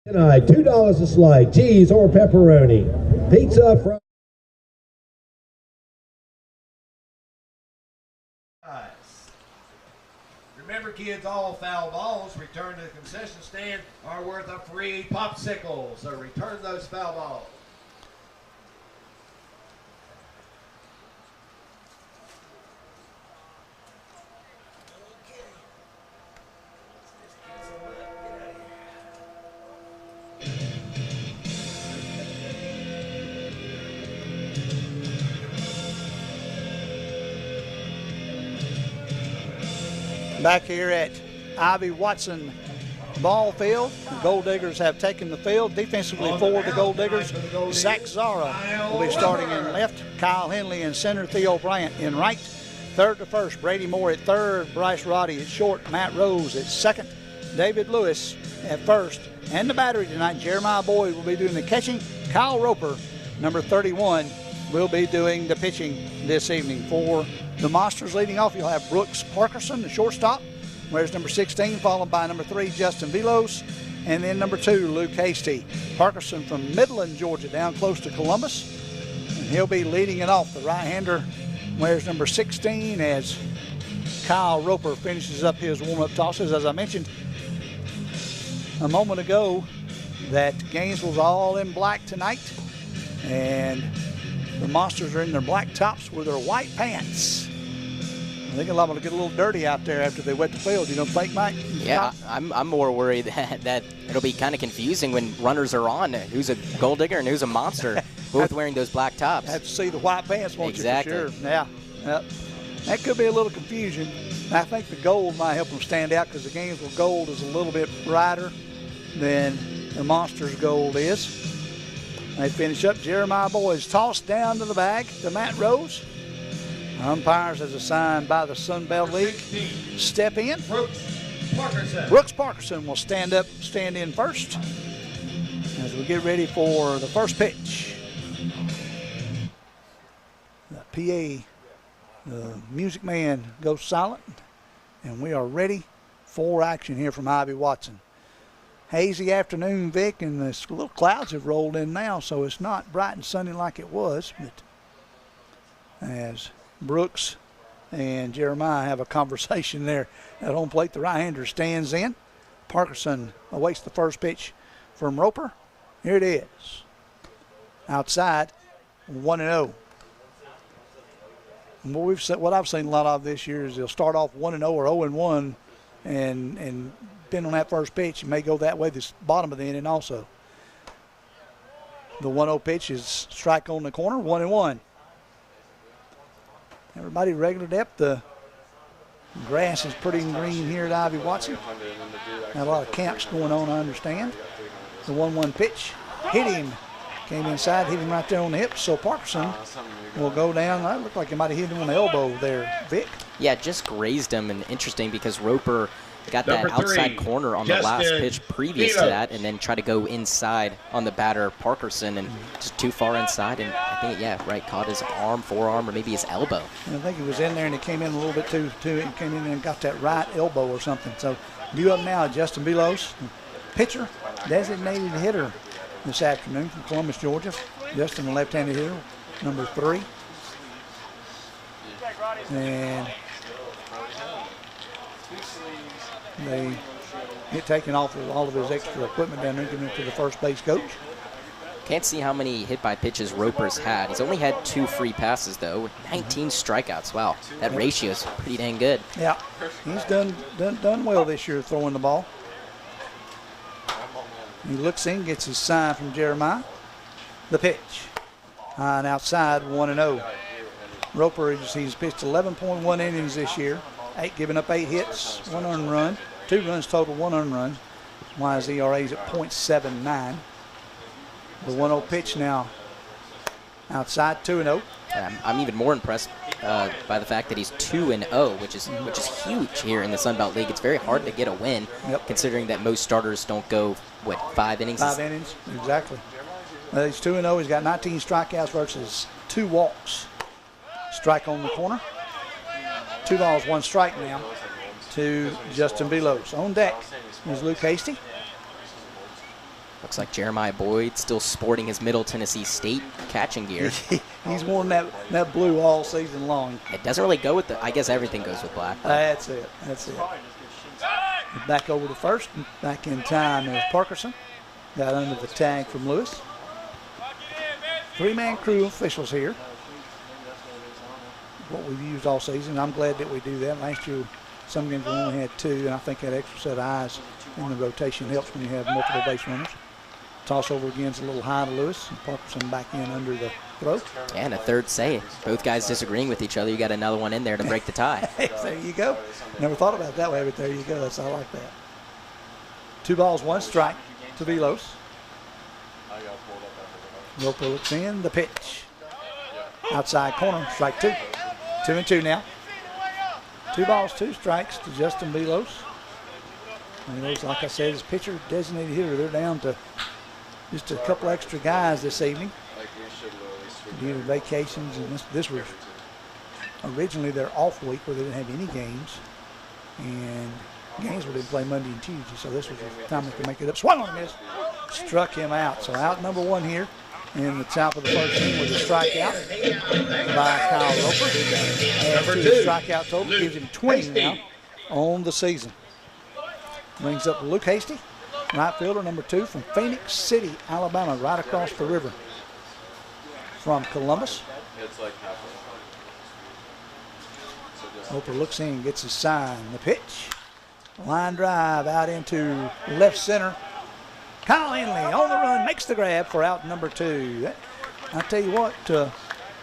Tonight, $2 a slice, cheese or pepperoni. Pizza from... Remember, kids, all foul balls returned to the concession stand are worth a free popsicle. So return those foul balls. Back here at Ivy Watson ball field, the Gol'Diggers have taken the field. Defensively for the Gol'Diggers, Zach Zara will be starting in left, Kyle Henley in center, Theo Bryant in right. Third to first, Brady Moore at third, Bryce Roddy at short, Matt Rose at second, David Lewis at first. And the battery tonight, Jeremiah Boyd will be doing the catching. Kyle Roper, number 31, will be doing the pitching this evening. For the Monsters leading off, you'll have Brooks Parkerson, the shortstop, wears number 16, followed by number 3, Justin Velos, and then number 2, Luke Hasty. Parkerson from Midland, Georgia, down close to Columbus, and he'll be leading it off. The right-hander wears number 16 as Kyle Roper finishes up his warm-up tosses. As I mentioned a moment ago, that Gainesville's all in black tonight, and the Monsters are in their black tops with their white pants. I think a lot will get a little dirty out there after they wet the field. You don't think, Mike? Yeah, I'm more worried that it'll be kind of confusing when runners are on. Who's a Gol'Digger and who's a Monster, both wearing those black tops. Have to see the white pants, won't exactly. you, for sure? Yeah. That could be a little confusion. I think the gold might help them stand out because the Gainesville gold is a little bit brighter than the Monsters gold is. They finish up. Jeremiah Boyd's tossed down to the bag to Matt Rose. Umpires, as assigned by the Sun Belt League, step in. Brooks Parkerson will stand in first as we get ready for the first pitch. The PA, the music man, goes silent, and we are ready for action here from Ivy Watson. Hazy afternoon, Vic, and the little clouds have rolled in now, so it's not bright and sunny like it was. But as Brooks and Jeremiah have a conversation there at home plate, the right-hander stands in. Parkerson awaits the first pitch from Roper. Here it is. Outside, 1-0. What I've seen a lot of this year is they'll start off 1-0 or 0-1, and depending on that first pitch, you may go that way this bottom of the inning also. The 1-0 pitch is strike on the corner, 1-1. Everybody regular depth. The grass is pretty green here at Ivy Watson. Got a lot of camps going on, I understand. The 1-1 pitch hit him. Came inside, hit him right there on the hips. So Parkerson will go down. That looked like he might have hit him on the elbow there, Vic. Yeah, just grazed him, and interesting because Roper got that outside corner on the last pitch previous to that, and then try to go inside on the batter, Parkerson, and just too far inside, and I think, right, caught his arm, forearm, or maybe his elbow. And I think he was in there, and he came in a little bit too. He came in and got that right elbow or something. So due up now, Justin Velos, pitcher, designated hitter this afternoon from Columbus, Georgia. Justin, the left-handed hitter, number 3. And they get taken off of all of his extra equipment down there, giving it to the first base coach. Can't see how many hit-by pitches Roper's had. He's only had 2 free passes, though, with 19 strikeouts. Wow, that ratio is pretty dang good. Yeah, he's done well this year throwing the ball. He looks in, gets his sign from Jeremiah. The pitch. High and outside, 1-0. Roper, he's pitched 11.1 innings this year. Giving up 8 hits, 1 earned run, 2 runs total, 1 earned run. Why his ERA is at .79. The 1-0 pitch now outside, 2-0. I'm even more impressed by the fact that he's 2-0, which is huge here in the Sun Belt League. It's very hard to get a win, considering that most starters don't go 5 innings. 5 innings, exactly. He's 2-0. He's got 19 strikeouts versus 2 walks. Strike on the corner. 2 balls, 1 strike now to Justin Velos. On deck is Luke Hasty. Looks like Jeremiah Boyd still sporting his Middle Tennessee State catching gear. He's worn that blue all season long. It doesn't really go with I guess everything goes with black. That's it. Back over to first. Back in time is Parkerson. Got under the tag from Lewis. 3-man crew officials here. What we've used all season. I'm glad that we do that. Last year, some games we only had 2, and I think that extra set of eyes in the rotation helps when you have multiple base runners. Toss over again is a little high to Lewis, and Parkerson back in under the throw. And a third say. Both guys disagreeing with each other. You got another one in there to break the tie. There you go. Never thought about it that way, but there you go. I like that. 2 balls, 1 strike to Velos. Roper looks in, the pitch. Outside corner, strike 2. 2-2 now. 2 balls, 2 strikes to Justin Velos. Velos, like I said, is pitcher, designated hitter. They're down to just a couple extra guys this evening due to vacations, and this was originally their off week where they didn't have any games, and Gainesville didn't play Monday and Tuesday, so this was the time they could make it up. Swung on a miss, struck him out. So out number 1 here in the top of the first inning with a strikeout by Kyle Roper. And Number 2 2, strikeout total Luke gives him 20 Hasty. now on the season. Brings up Luke Hasty, right fielder, number 2 from Phoenix City, Alabama, right across the river from Columbus. Roper looks in, gets his sign. The pitch, line drive out into left center. Kyle Henley on the run, makes the grab for out number 2. I tell you what,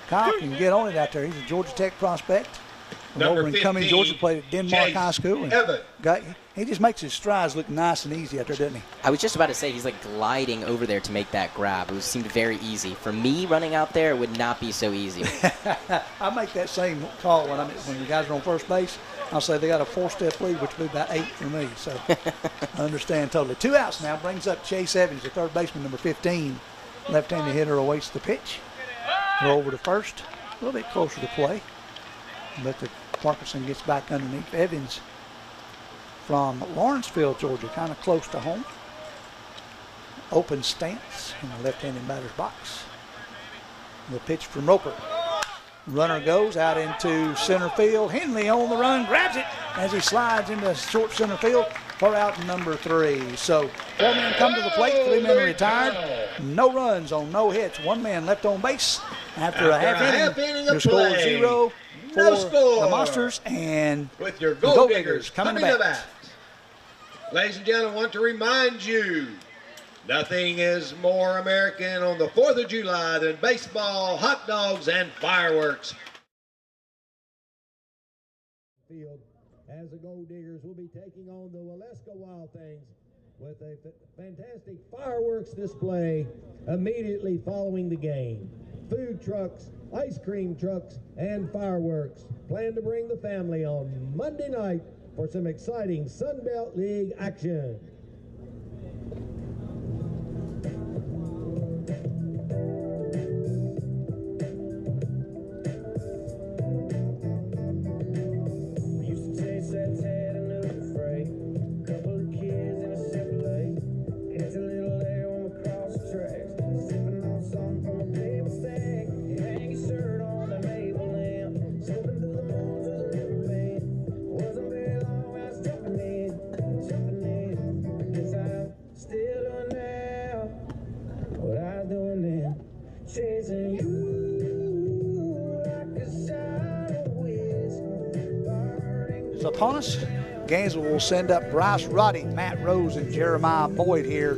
Kyle can get on it out there. He's a Georgia Tech prospect. From Number over in Cumming, 15, Georgia, played at Denmark Chase High School. And Evans. he just makes his strides look nice and easy out there, doesn't he? I was just about to say he's like gliding over there to make that grab. It seemed very easy. For me running out there, it would not be so easy. I make that same call when the guys are on first base. I'll say they got a 4-step lead, which would be about 8 for me. So I understand totally. 2 outs now brings up Chase Evans, the third baseman, number 15. Left-handed hitter awaits the pitch. Throw over to first. A little bit closer to play. But the Parkerson gets back underneath. Evans from Lawrenceville, Georgia, kind of close to home. Open stance in the left-handed batter's box. The pitch from Roper. Runner goes out into center field. Henley on the run, grabs it as he slides into short center field for out number 3. So 4 men come to the plate, 3 men are retired. No runs on no hits. 1 man left on base after a half inning. Your score 0 for the Monsters, and with your the Gol'Diggers coming to to bat. bat. Ladies and gentlemen, I want to remind you, nothing is more American on the 4th of July than baseball, hot dogs, and fireworks. Field, as the Gol'Diggers will be taking on the Waleska Wild Things with a fantastic fireworks display immediately following the game. Food trucks, ice cream trucks, and fireworks. Plan to bring the family on Monday night for some exciting Sun Belt League action. We used to chase that head and no freight. Couple of kids in a Chevrolet. It's a little air when we cross the tracks. Sipping on something from a paper sack. Hang your shirt on the maple lamp. Slipping through the moon to the riverbed. Wasn't very long, I was jumping in. I guess I'm still doing now what I was doing then. Chasing you like a shot of whiskey. Burning. So upon us, Gainesville will send up Bryce Roddy, Matt Rose, and Jeremiah Boyd here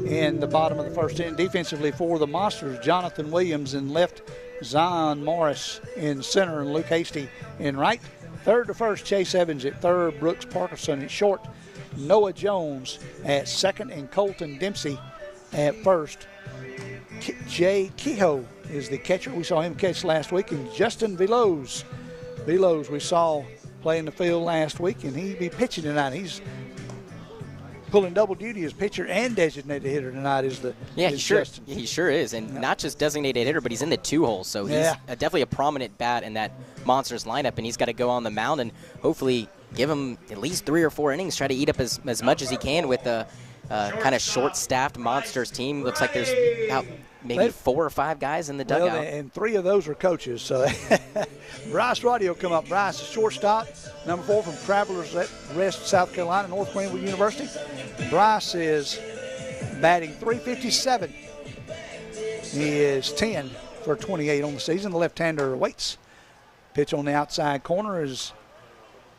in the bottom of the first inning. Defensively for the Monsters, Jonathan Williams in left, Zion Morris in center, and Luke Hasty in right. Third to first, Chase Evans at third, Brooks Parkerson at short, Noah Jones at second, and Colton Dempsey at first. Jay Kehoe is the catcher. We saw him catch last week, and Justin Velos we saw play in the field last week, and he'll be pitching tonight. He's pulling double duty as pitcher and designated hitter tonight. Justin. He sure is, and not just designated hitter, but he's in the 2-hole, so he's definitely a prominent bat in that Monsters lineup, and he's got to go on the mound and hopefully give him at least 3 or 4 innings, try to eat up as much as he can with kind of short-staffed Monsters team. Looks like there's about maybe 4 or 5 guys in the dugout. Well, and 3 of those are coaches. So Bryce Roddy will come up. Bryce, is shortstop, number 4 from Travelers Rest, South Carolina, North Greenville University. Bryce is batting .357. He is 10 for 28 on the season. The left-hander waits. Pitch on the outside corner is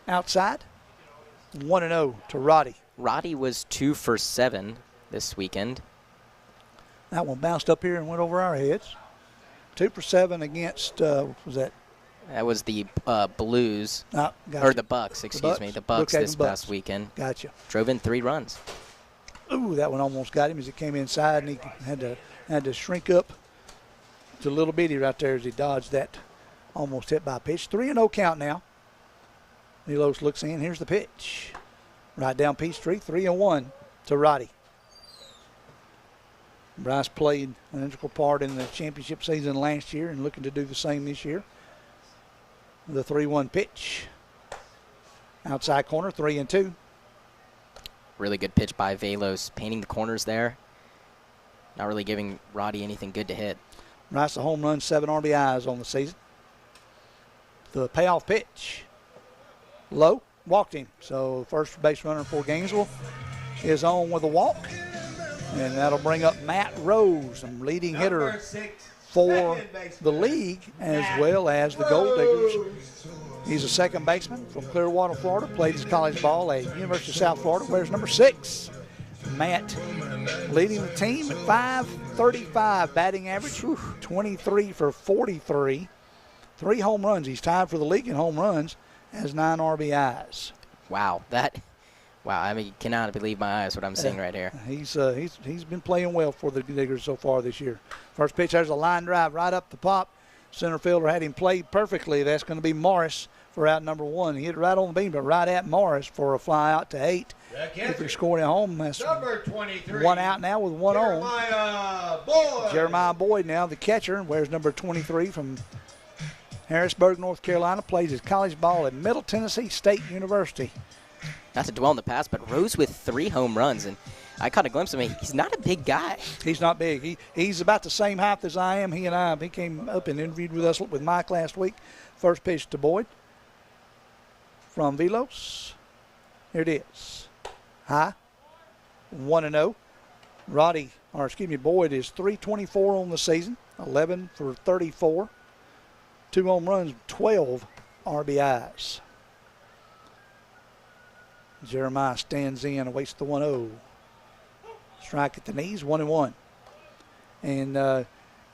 outside. 1-0 to Roddy. Roddy was 2 for 7 this weekend. That one bounced up here and went over our heads. 2 for 7 against, was that? That was the Blues, gotcha. or the Bucks, excuse me. The Bucks this past weekend. Gotcha. Drove in 3 runs. Ooh, that one almost got him as he came inside, and he had to shrink up to a little bitty right there as he dodged that almost hit by pitch. 3-0 count now. Milos looks in. Here's the pitch. Right down Peachtree. 3-1 to Roddy. Bryce played an integral part in the championship season last year and looking to do the same this year. The 3-1 pitch. Outside corner, 3-2. Really good pitch by Velos, painting the corners there. Not really giving Roddy anything good to hit. Bryce a home run, 7 RBIs on the season. The payoff pitch. Low, walked him. So first base runner for Gainesville is on with a walk. And that'll bring up Matt Rose, the leading hitter for the league, as well as the Gol'Diggers. He's a second baseman from Clearwater, Florida. Played his college ball at University of South Florida. Wears number 6. Matt leading the team at .535 batting average. 23 for 43. 3 home runs. He's tied for the league in home runs. Has 9 RBIs. Wow, wow! I mean, cannot believe my eyes what I'm seeing right here. He's been playing well for the Diggers so far this year. First pitch, there's a line drive right up the pop. Center fielder had him played perfectly. That's going to be Morris for out number 1. He hit it right on the beam, but right at Morris for a fly out to 8. If you're scoring at home, that's number 23. 1 out now with 1 on. Jeremiah Boyd now the catcher, wears number 23 from Harrisburg, North Carolina. Plays his college ball at Middle Tennessee State University. Not to dwell on the past, but Rose with 3 home runs, and I caught a glimpse of him. He's not a big guy. He's not big. He's about the same height as I am. He came up and interviewed with us with Mike last week. First pitch to Boyd from Velos. Here it is. High. 1-0. Boyd is .324 on the season. 11 for 34. 2 home runs, 12 RBIs. Jeremiah stands in and waits the 1-0. Strike at the knees, 1-1. And I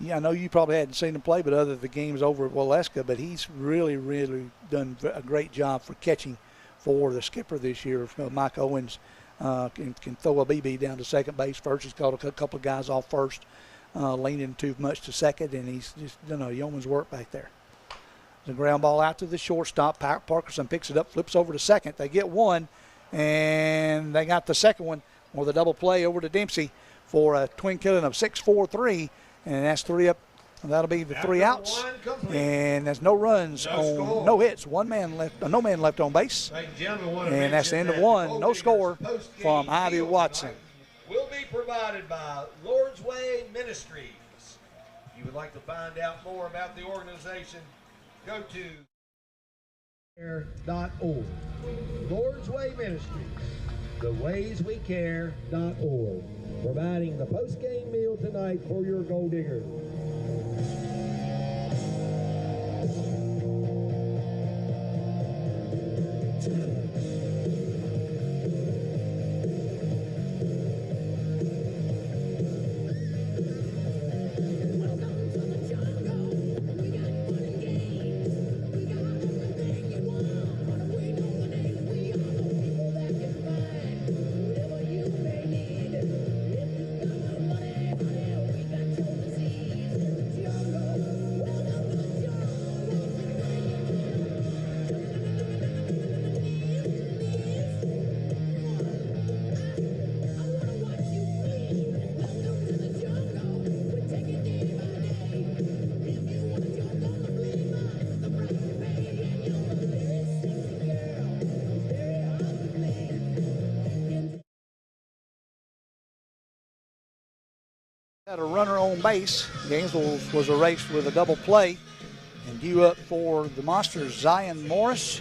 know you probably hadn't seen him play, but other than the game's over at Waleska, but he's really, really done a great job for catching for the skipper this year. Mike Owens can throw a BB down to second base first. He's caught a couple of guys off first, leaning too much to second, and he's just done a yeoman's work back there. The ground ball out to the shortstop. Parkerson picks it up, flips over to second. They get 1, and they got the second one, or the double play over to Dempsey for a twin killing of 6-4-3, and that's 3 up. That'll be the 3 outs, and there's no runs on, no hits. No man left on base, and that's the end of 1. No score from Ivy Watson. Will be provided by Lord's Way Ministries. If you would like to find out more about the organization, go to care.org. Lord's Way Ministries, thewayswecare.org, providing the post-game meal tonight for your Gol'Diggers. Had a runner on base. Gainesville was erased with a double play. And due up for the Monsters, Zion Morris,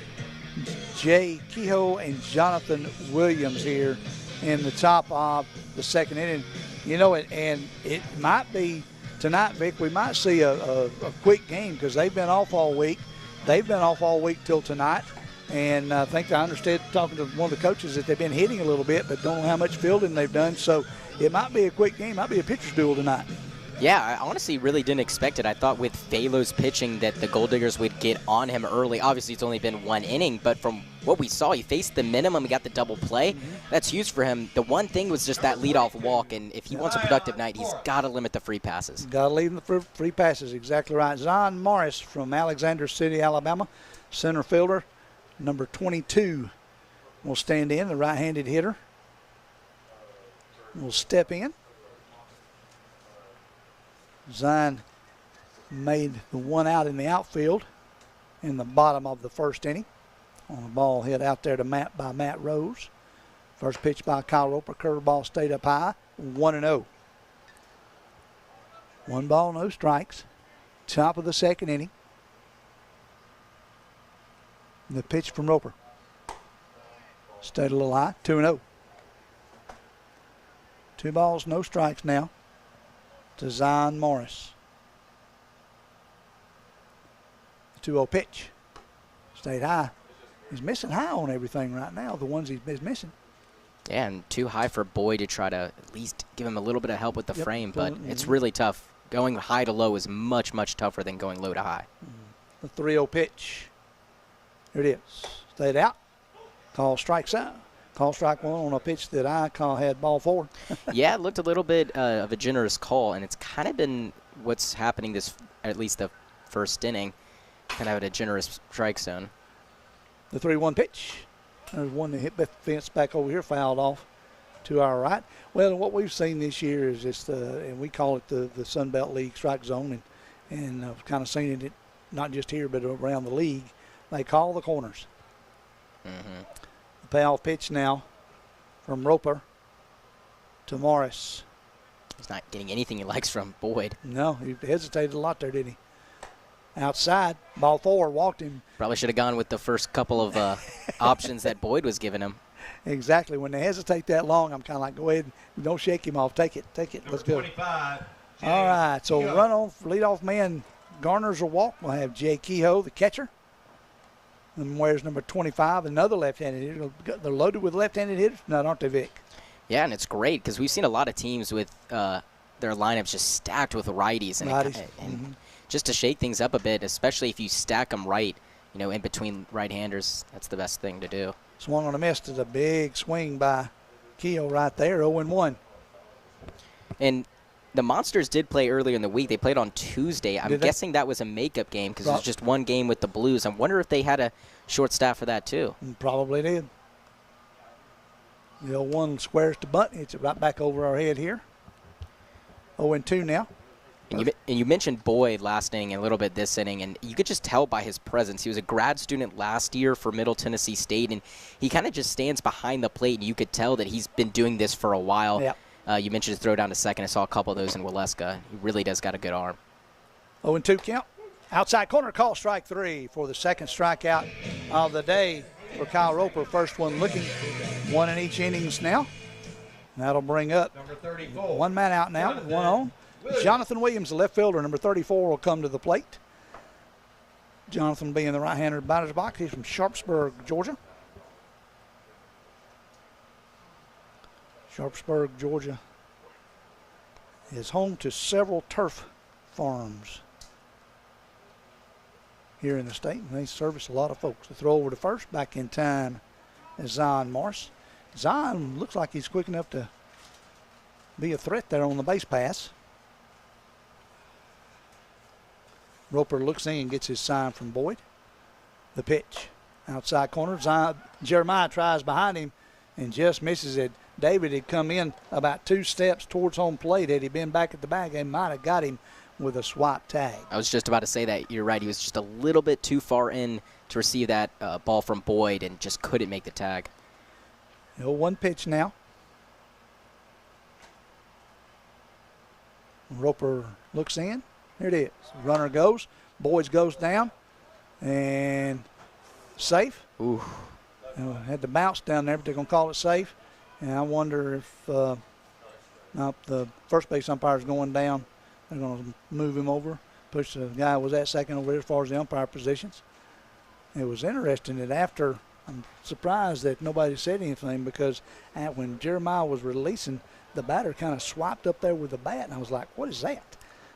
Jay Kehoe, and Jonathan Williams here in the top of the second inning. You know, and it might be tonight, Vic, we might see a quick game because they've been off all week. They've been off all week till tonight. And I think I understood talking to one of the coaches that they've been hitting a little bit, but don't know how much fielding they've done. So it might be a quick game. Might be a pitcher's duel tonight. Yeah, I honestly really didn't expect it. I thought with Phelo's pitching that the Gol'Diggers would get on him early. Obviously, it's only been one inning, but from what we saw, he faced the minimum, he got the double play. That's huge for him. The one thing was just that leadoff walk, and if he wants a productive night, he's got to limit the free passes. Got to leave the free passes, exactly right. Zion Morris from Alexander City, Alabama, center fielder. Number 22 will stand in, the right-handed hitter. Will step in. Zion made the one out in the outfield in the bottom of the first inning on a ball hit out there to Matt Rose. First pitch by Kyle Roper, curveball stayed up high, 1-0. 1 ball, no strikes. Top of the second inning. The pitch from Roper. Stayed a little high, 2-0. 2 balls, no strikes now to Zion Morris. The 2-0 pitch. Stayed high. He's missing high on everything right now, the ones he's missing. Yeah, and too high for Boyd to try to at least give him a little bit of help with the frame, but it's really tough. Going high to low is much, much tougher than going low to high. The 3-0 pitch. Here it is. Stayed out. Call strikes out. Call strike one on a pitch that I call had ball 4. Yeah, it looked a little bit of a generous call, and it's kind of been what's happening this, at least the first inning, kind of at a generous strike zone. The 3-1 pitch. There's one that hit the fence back over here, fouled off to our right. Well, what we've seen this year is just, and we call it the Sun Belt League strike zone, and I've kind of seen it not just here but around the league. They call the corners. The payoff pitch now from Roper to Morris. He's not getting anything he likes from Boyd. No, he hesitated a lot there, didn't he? Outside, ball 4, walked him. Probably should have gone with the first couple of options that Boyd was giving him. Exactly. When they hesitate that long, I'm kind of like, go ahead, don't shake him off. Take it, let's go. 25, All right, so run on, leadoff man garners a walk. We'll have Jay Kehoe, the catcher. And wears number 25, another left-handed hitter. They're loaded with left-handed hitters now, aren't they, Vic? Yeah, and it's great because we've seen a lot of teams with their lineups just stacked with righties. And just to shake things up a bit, especially if you stack them right, in between right-handers, that's the best thing to do. Swung on a miss to the big swing by Kehoe right there, 0-1. And the Monsters did play earlier in the week. They played on Tuesday. I'm guessing that was a makeup game because it was just one game with the Blues. I wonder if they had a short staff for that too. Probably did. The 0-1 squares to bunt. It's right back over our head here. 0-2 now. And you mentioned Boyd last inning and a little bit this inning, and you could just tell by his presence. He was a grad student last year for Middle Tennessee State, and he kind of just stands behind the plate, and you could tell that he's been doing this for a while. Yep. You mentioned his throw down to second. I saw a couple of those in Waleska. He really does got a good arm. 0-2 count. Outside corner, call strike 3 for the second strikeout of the day for Kyle Roper. First one looking, 1 in each innings now. That'll bring up number 34. 1 man out now, 1 on. Jonathan Williams, the left fielder, number 34, will come to the plate. Jonathan being the right-hander batter's box. He's from Sharpsburg, Georgia. Sharpsburg, Georgia is home to several turf farms here in the state, and they service a lot of folks. The throw over to first, back in time is Zion Morris. Zion looks like he's quick enough to be a threat there on the base pass. Roper looks in and gets his sign from Boyd. The pitch, outside corner. Jeremiah tries behind him and just misses it. David had come in about 2 steps towards home plate. Had he been back at the bag, they might have got him with a swap tag. I was just about to say that. You're right. He was just a little bit too far in to receive that ball from Boyd and just couldn't make the tag. 0-1 pitch now. Roper looks in. Here it is. Runner goes. Boyd goes down. And safe. Ooh. Had to bounce down there, but they're going to call it safe. And I wonder if now the first base umpire is going down. They're going to move him over, push the guy who was at second over there as far as the umpire positions. It was interesting that after, I'm surprised that nobody said anything, because when Jeremiah was releasing, the batter kind of swiped up there with the bat, and I was like, what is that?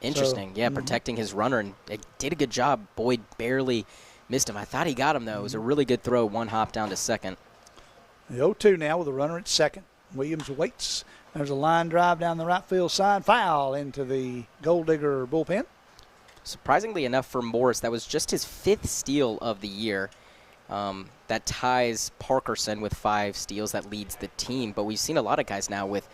Interesting. So, protecting his runner, and it did a good job. Boyd barely missed him. I thought he got him, though. It was a really good throw, one hop down to second. The 0-2 now with a runner at second. Williams waits. There's a line drive down the right field side. Foul into the Gold-Digger bullpen. Surprisingly enough for Morris, that was just his 5th steal of the year. That ties Parkerson with 5 steals. That leads the team. But we've seen a lot of guys now with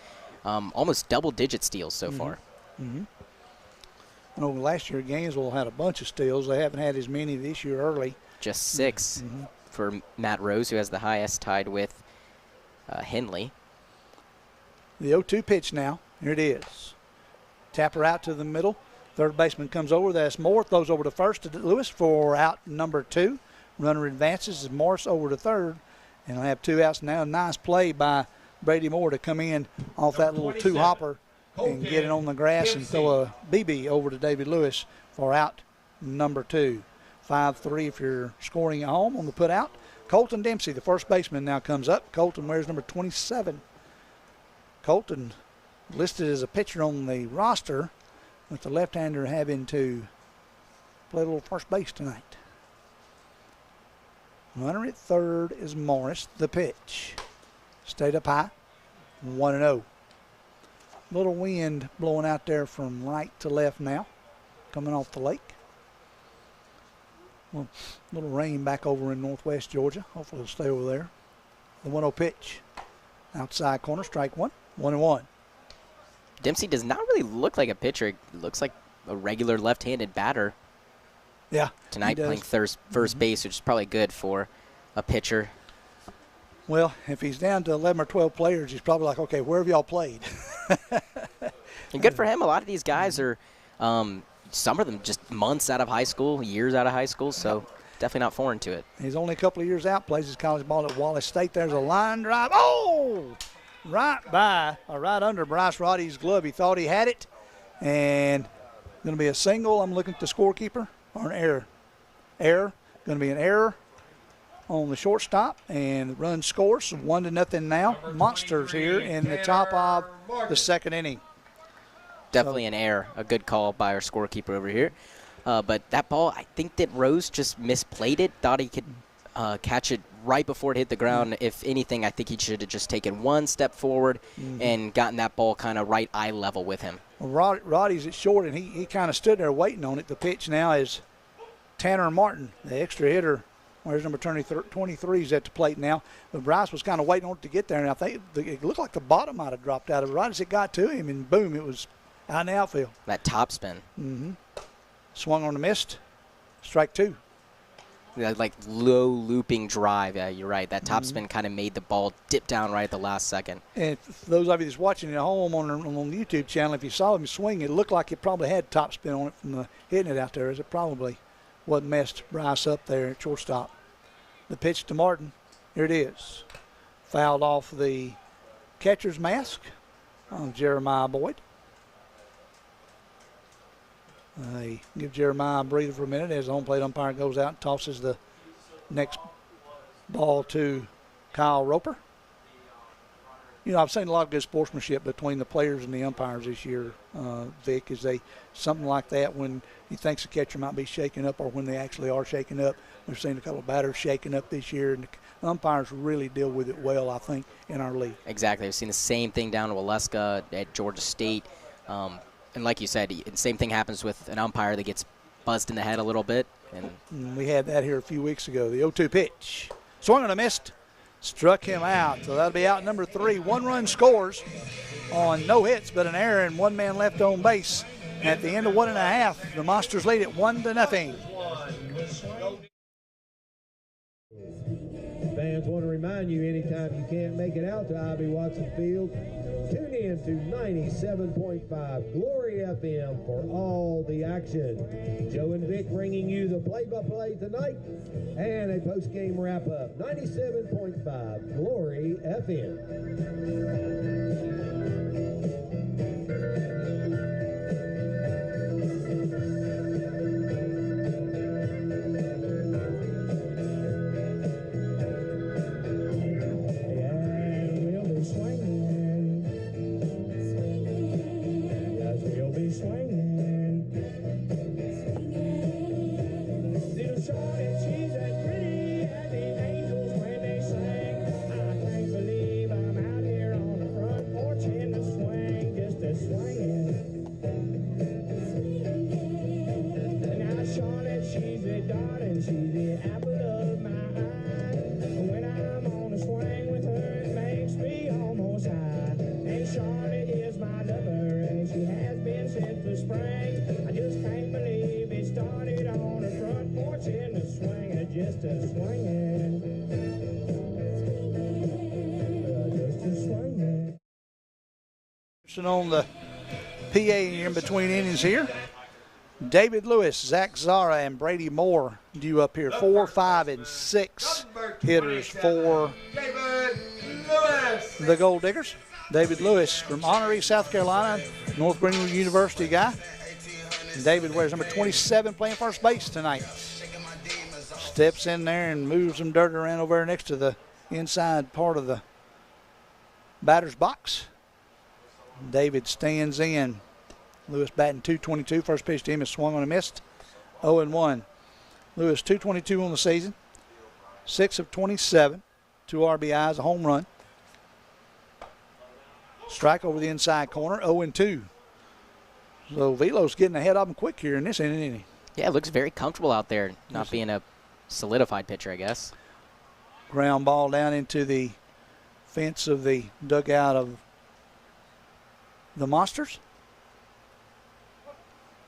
almost double-digit steals so far. I know last year Gainesville had a bunch of steals. They haven't had as many this year early. Just 6 for Matt Rose, who has the highest, tied with Henley. The 0-2 pitch now. Here it is. Tapper out to the middle. Third baseman comes over. That's Moore. Throws over to first to Lewis for out number 2. Runner advances as Morris over to third. And I have 2 outs now. Nice play by Brady Moore to come in off that little 2-hopper and get it on the grass and throw a BB over to David Lewis for out number 2. 5-3 if you're scoring at home on the put out. Colton Dempsey, the first baseman, now comes up. Colton wears number 27. Colton listed as a pitcher on the roster, with the left-hander having to play a little first base tonight. Runner at third is Morris. The pitch. Stayed up high. 1-0. Little wind blowing out there from right to left now, coming off the lake. Well, little rain back over in northwest Georgia. Hopefully it'll stay over there. The 1-0 pitch. Outside corner, strike 1. 1-1. Dempsey does not really look like a pitcher. It looks like a regular left-handed batter. Yeah. Tonight playing first base, which is probably good for a pitcher. Well, if he's down to 11 or 12 players, he's probably like, okay, where have y'all played? And good for him. A lot of these guys are, some of them just months out of high school, years out of high school, so definitely not foreign to it. He's only a couple of years out, plays his college ball at Wallace State. There's a line drive. Oh! Right by, or right under Bryce Roddy's glove. He thought he had it, and going to be a single. I'm looking at the scorekeeper, or an error. Error. Going to be an error on the shortstop, and the run scores 1-0 now. Monsters here in the top of the second inning. Definitely an error. A good call by our scorekeeper over here. But that ball, I think that Rose just misplayed it, thought he could catch it right before it hit the ground. If anything, I think he should have just taken one step forward and gotten that ball kind of right eye level with him. Well, Roddy's at short, and he kind of stood there waiting on it. The pitch now is Tanner Martin, the extra hitter. Where's number 23 is at the plate now. But Bryce was kind of waiting on it to get there, and I think it looked like the bottom might have dropped out of it. Right as it got to him, and boom, it was out in the outfield. That top spin. Swung on the mist. Strike 2. Yeah, like low looping drive. Yeah, you're right. That top spin kind of made the ball dip down right at the last second. And for those of you that's watching at home on the YouTube channel, if you saw him swing, it looked like it probably had top spin on it from the hitting it out there, as it probably what messed Bryce up there at shortstop. The pitch to Martin. Here it is. Fouled off the catcher's mask on Jeremiah Boyd. They give Jeremiah a breather for a minute as the home plate umpire goes out and tosses the next ball to Kyle Roper. You know, I've seen a lot of good sportsmanship between the players and the umpires this year, Vic, is something like that when he thinks the catcher might be shaken up or when they actually are shaken up. We've seen a couple of batters shaken up this year, and the umpires really deal with it well, I think, in our league. Exactly. We've seen the same thing down to Waleska at Georgia State. And like you said, the same thing happens with an umpire that gets buzzed in the head a little bit. And we had that here a few weeks ago. The 0-2 pitch. Swung on a missed. Struck him out. So that'll be out number 3. 1 run scores on no hits but an error and 1 man left on base. At the end of 1.5, the Monsters lead it 1-0. Fans want to remind you, anytime you can't make it out to Ivy Watson Field, Tune in to 97.5 Glory FM for all the action. Joe and Vic bringing you the play-by-play tonight and a post-game wrap-up. 97.5 Glory FM. On the PA in between innings here. David Lewis, Zach Zara, and Brady Moore due up here. 4, 5, and 6 hitters for the Gol'Diggers. David Lewis from Honoree, South Carolina, North Greenville University guy. And David wears number 27, playing first base tonight. Steps in there and moves some dirt around over there next to the inside part of the batter's box. David stands in. Lewis batting .222. First pitch to him is swung on and missed. 0-1. Lewis .222 on the season. 6 of 27. 2 RBIs, a home run. Strike over the inside corner. 0-2. So Velo's getting ahead of him quick here in this inning, isn't he? Yeah, looks very comfortable out there, not being a solidified pitcher, I guess. Ground ball down into the fence of the dugout of the Monsters.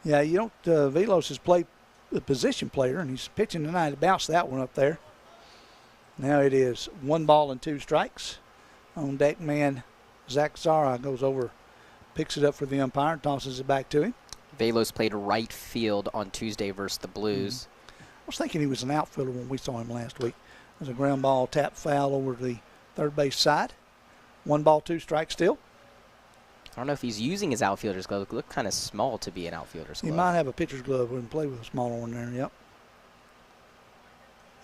Yeah, you don't, Velos has played a position player, and he's pitching tonight to bounce that one up there. Now it is 1 ball and 2 strikes. On deck man, Zach Zara goes over, picks it up for the umpire, and tosses it back to him. Velos played right field on Tuesday versus the Blues. I was thinking he was an outfielder when we saw him last week. There's a ground ball tap foul over the third base side. 1 ball, 2 strikes still. I don't know if he's using his outfielder's glove. It looked kind of small to be an outfielder's glove. He might have a pitcher's glove and play with a smaller one there, yep.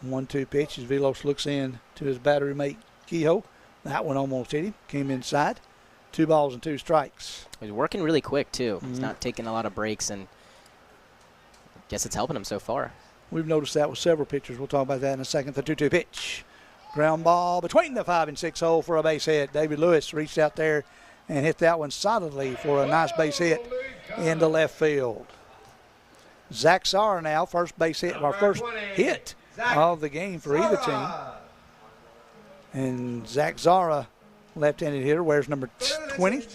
1-2 pitch as Velos looks in to his battery mate, Kehoe. That one almost hit him, came inside. 2 balls and 2 strikes. He's working really quick, too. He's not taking a lot of breaks, and I guess it's helping him so far. We've noticed that with several pitchers. We'll talk about that in a second. The 2-2 pitch. Ground ball between the 5 and 6 hole for a base hit. David Lewis reached out there and hit that one solidly for a nice base hit into left field. Zach Zara now, first base hit, our first hit of the game for either team. And Zach Zara, left-handed hitter, wears number 20.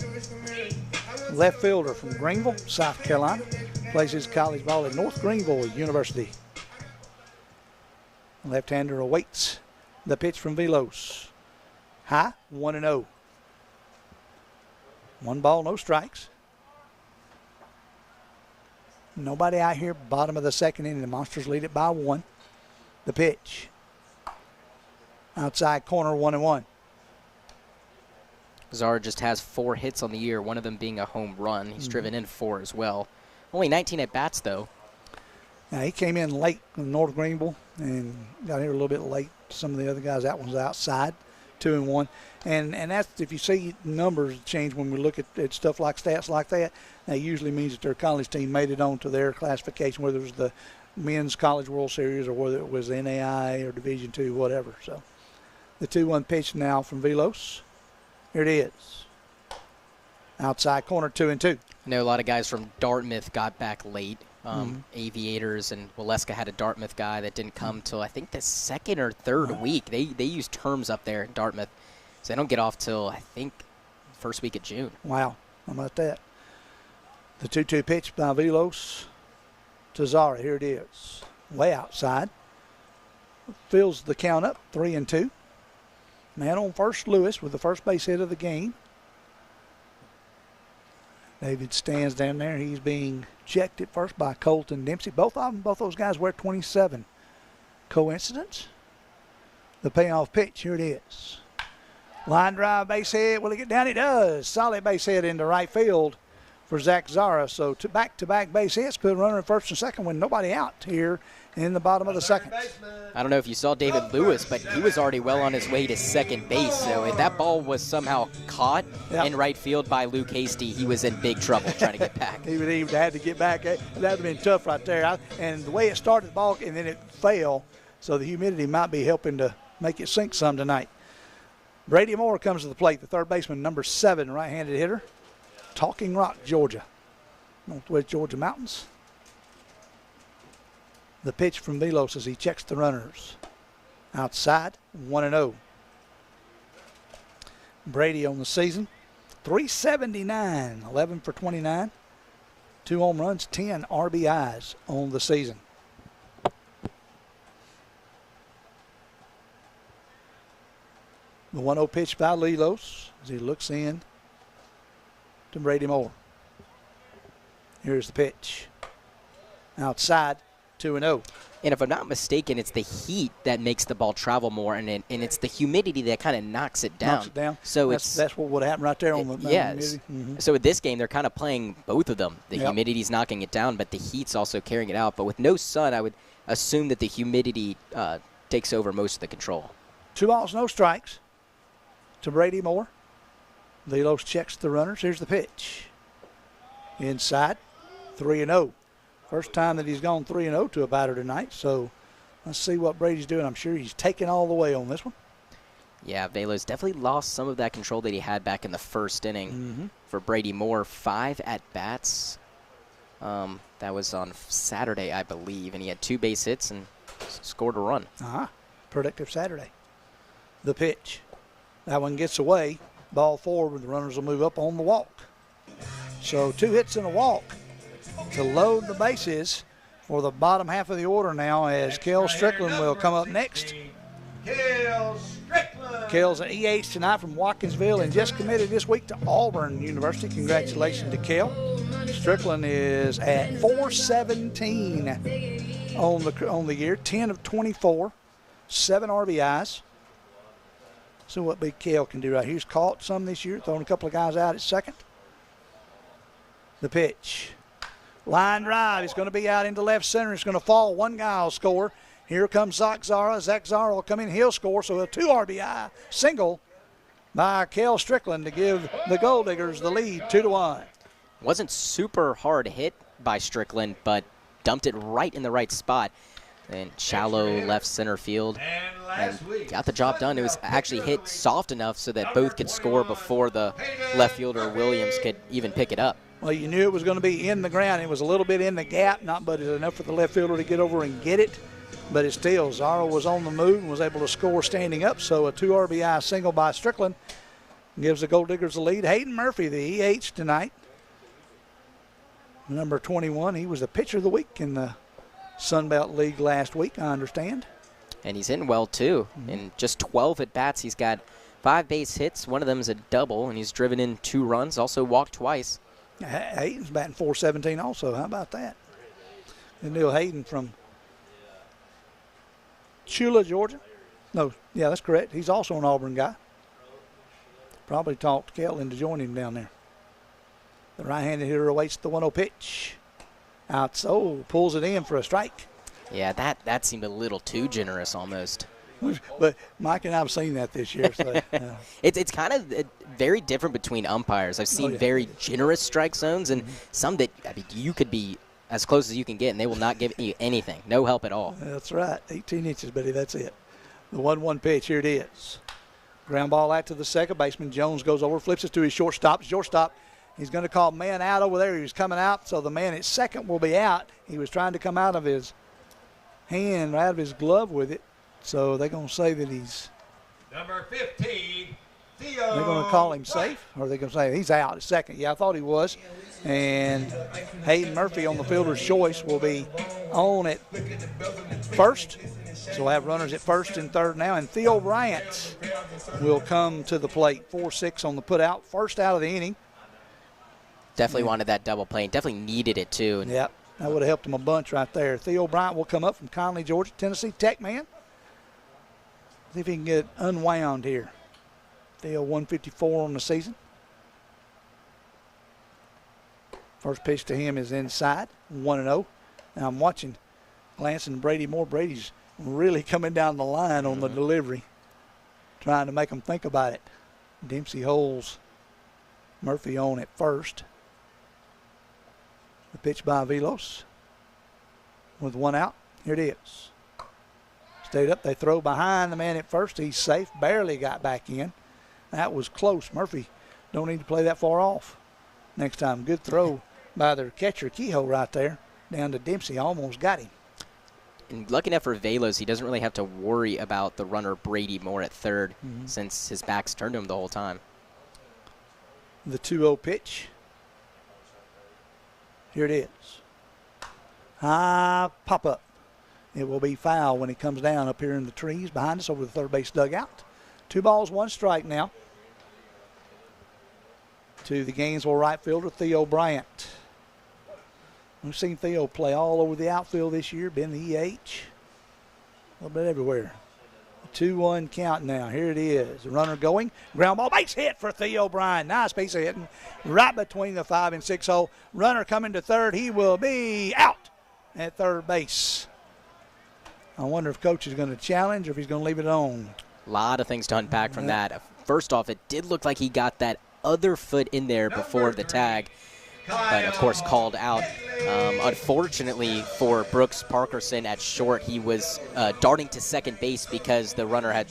Left fielder from Greenville, South Carolina. Plays his college ball at North Greenville University. Left-hander awaits the pitch from Velos. High, 1-0. 1 ball, no strikes. Nobody out here, bottom of the second inning. The Monsters lead it by 1. The pitch. Outside corner, 1-1. Zara just has 4 hits on the year, one of them being a home run. He's driven in 4 as well. Only 19 at-bats, though. Now, he came in late in North Greenville and got here a little bit late. Some of the other guys, that one's outside, 2-1. And that's, if you see numbers change when we look at stuff like stats like that, that usually means that their college team made it on to their classification, whether it was the Men's College World Series or whether it was the NAI or Division II, whatever. So the 2-1 pitch now from Velos. Here it is. Outside corner, 2-2. I know a lot of guys from Dartmouth got back late. Aviators and Waleska had a Dartmouth guy that didn't come till I think the 2nd or 3rd week. They use terms up there in Dartmouth, so they don't get off till I think first week of June. Wow, how about that? The 2-2 pitch by Velos to Zara. Here it is, way outside. Fills the count up, 3-2. Man on first, Lewis with the first base hit of the game. David stands down there. He's being checked at first by Colton Dempsey. Both those guys wear 27. Coincidence? The payoff pitch, here it is. Line drive, base hit. Will he get down? He does. Solid base hit into right field for Zach Zara. So back-to-back base hits, put a runner in first and second with nobody out here in the bottom of the second. I don't know if you saw David Lewis, but he was already well on his way to second base. So if that ball was somehow caught in right field by Luke Hasty, he was in big trouble trying to get back. He would have had to get back. That would have been tough right there. And the way it started the ball, and then it fell, so the humidity might be helping to make it sink some tonight. Brady Moore comes to the plate, the third baseman, number 7, right-handed hitter. Talking Rock, Georgia. Northwest Georgia Mountains. The pitch from Velos as he checks the runners. Outside, 1-0. Brady on the season, 379, 11 for 29. 2 home runs, 10 RBIs on the season. The 1-0 pitch by Velos as he looks in to Brady Moore. Here's the pitch. Outside, 2-0. And if I'm not mistaken, it's the heat that makes the ball travel more, and it's the humidity that kind of knocks it down. So that's what would happen right there on the yes. So with this game, they're kind of playing both of them. The humidity's knocking it down, but the heat's also carrying it out. But with no sun, I would assume that the humidity takes over most of the control. 2 balls, no strikes to Brady Moore. Velos checks the runners. Here's the pitch. Inside, 3-0. First time that he's gone 3-0 to a batter tonight. So let's see what Brady's doing. I'm sure he's taking all the way on this one. Yeah, Velos definitely lost some of that control that he had back in the first inning. For Brady Moore, 5 at-bats. That was on Saturday, I believe, and he had 2 base hits and scored a run. Productive Saturday. The pitch. That one gets away. Ball forward, the runners will move up on the walk. So 2 hits and a walk to load the bases for the bottom half of the order now, as Kel Strickland will come up next. Kel's an EH tonight from Watkinsville and just committed this week to Auburn University. Congratulations to Kel. Strickland is at .417 on the year, 10 of 24, 7 RBIs. See what Big Kel can do right here. He's caught some this year, throwing a couple of guys out at second. The pitch. Line drive is going to be out into left center. It's going to fall. One guy will score. Here comes Zach Zara. Zach Zara will come in. He'll score. So a 2 RBI single by Kel Strickland to give the Gol'Diggers the lead 2-1. Wasn't super hard hit by Strickland, but dumped it right in the right spot. And shallow left center field, and got the job done. It was actually hit soft enough so that both could score before the left fielder Williams could even pick it up. Well, you knew it was going to be in the ground. It was a little bit in the gap, not but enough for the left fielder to get over and get it. But it still, Zara was on the move and was able to score standing up. So a 2 RBI single by Strickland gives the Gol'Diggers the lead. Hayden Murphy, the EH tonight, number 21. He was the pitcher of the week in the Sunbelt League last week, I understand. And he's hitting well, too. In just 12 at-bats, he's got 5 base hits. One of them is a double, and he's driven in 2 runs, also walked twice. Hayden's batting .417 also. How about that? And Neil Hayden from Chula, Georgia. No, yeah, that's correct. He's also an Auburn guy. Probably talked Kel into joining him down there. The right-handed hitter awaits the 1-0 pitch. Out, so pulls it in for a strike. Yeah, that seemed a little too generous almost. But Mike and I have seen that this year. So, It's kind of very different between umpires. I've seen very generous strike zones and some that you could be as close as you can get, and they will not give you anything. No help at all. That's right. 18 inches, buddy. That's it. The 1-1 pitch. Here it is. Ground ball out to the second baseman. Jones goes over, flips it to his shortstop. He's going to call man out over there. He was coming out, so the man at second will be out. He was trying to come out of his hand, out of his glove with it. So they're going to say that he's number 15, Theo. They're going to call him safe, or they're going to say he's out at second. Yeah, I thought he was. And Hayden Murphy on the fielder's choice will be on at first. So we'll have runners at first and third now. And Theo Bryant will come to the plate. 4-6 on the put out. First out of the inning. Definitely wanted that double play and definitely needed it too. Yep, that would have helped him a bunch right there. Theo Bryant will come up from Conley, Georgia, Tennessee Tech man. See if he can get unwound here. Theo 154 on the season. First pitch to him is inside, 1-0. Now I'm watching, glancing at Brady Moore. Brady's really coming down the line on the delivery, trying to make them think about it. Dempsey holds Murphy on at first. The pitch by Velos with one out. Here it is. Stayed up. They throw behind the man at first. He's safe. Barely got back in. That was close. Murphy don't need to play that far off next time. Good throw by their catcher, Kehoe, right there. Down to Dempsey. Almost got him. And lucky enough for Velos, he doesn't really have to worry about the runner Brady Moore at third since his back's turned to him the whole time. The 2-0 pitch. Here it is. High pop-up. It will be foul when it comes down up here in the trees behind us over the third base dugout. 2 balls, 1 strike now to the Gainesville right fielder, Theo Bryant. We've seen Theo play all over the outfield this year, been the EH, a little bit everywhere. 2-1 count now. Here it is. The runner going. Ground ball. Base hit for Theo Bryant. Nice piece of hitting right between the 5 and 6 hole. Runner coming to third. He will be out at third base. I wonder if Coach is going to challenge or if he's going to leave it on. A lot of things to unpack from that. First off, it did look like he got that other foot in there before the tag, but of course called out. Unfortunately for Brooks Parkerson at short, he was darting to second base because the runner had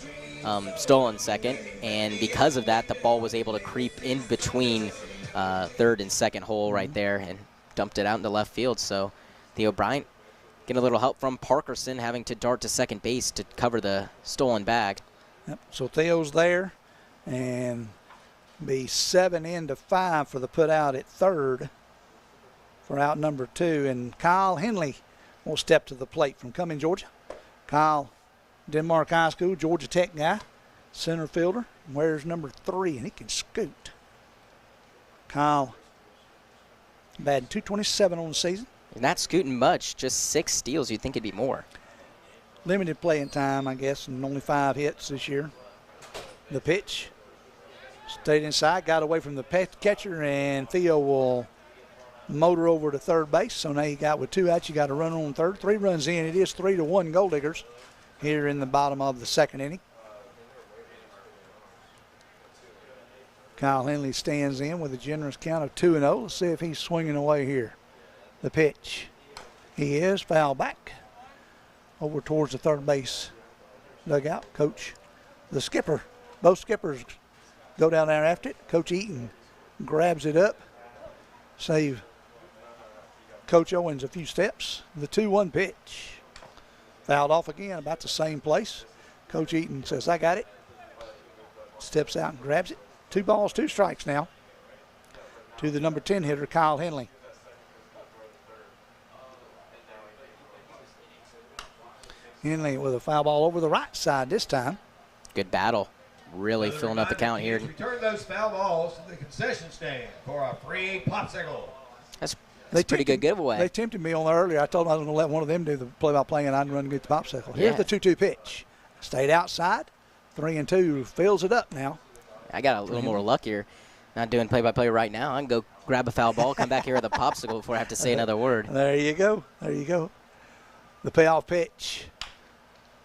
stolen second, and because of that, the ball was able to creep in between third and second hole right there and dumped it out into left field. So Theo Bryant getting a little help from Parkerson, having to dart to second base to cover the stolen bag. Yep. So Theo's there, and be 7 into 5 for the put out at third for out number 2. And Kyle Henley will step to the plate from Cumming, Georgia. Kyle, Denmark High School, Georgia Tech guy, center fielder, wears number 3, and he can scoot. Kyle batting .227 on the season. Not scooting much, just 6 steals. You'd think it'd be more. Limited playing time, I guess, and only 5 hits this year. The pitch. Stayed inside, got away from the catcher, and Theo will motor over to third base. So now you got with 2 outs, you got a runner on third. 3 runs in. It is 3-1 Gol'Diggers here in the bottom of the second inning. Kyle Henley stands in with a generous count of 2-0. Let's see if he's swinging away here. The pitch. He is foul back over towards the third base dugout. Coach, the skipper, both skippers go down there after it. Coach Eaton grabs it up. Save Coach Owens a few steps. The 2-1 pitch. Fouled off again, about the same place. Coach Eaton says, I got it. Steps out and grabs it. 2 balls, 2 strikes now to the number 10 hitter, Kyle Henley. Henley with a foul ball over the right side this time. Good battle. Really filling up the count here. Return those foul balls to the concession stand for a free popsicle. That's a pretty good giveaway. They tempted me on earlier. I told them I was going to let one of them do the play-by-play, and I'd run and get the popsicle. Here's the 2-2 pitch. Stayed outside. 3-2. Fills it up now. I got a little more luck here. Not doing play-by-play right now. I can go grab a foul ball, come back here with a popsicle before I have to say another word. There you go. There you go. The payoff pitch.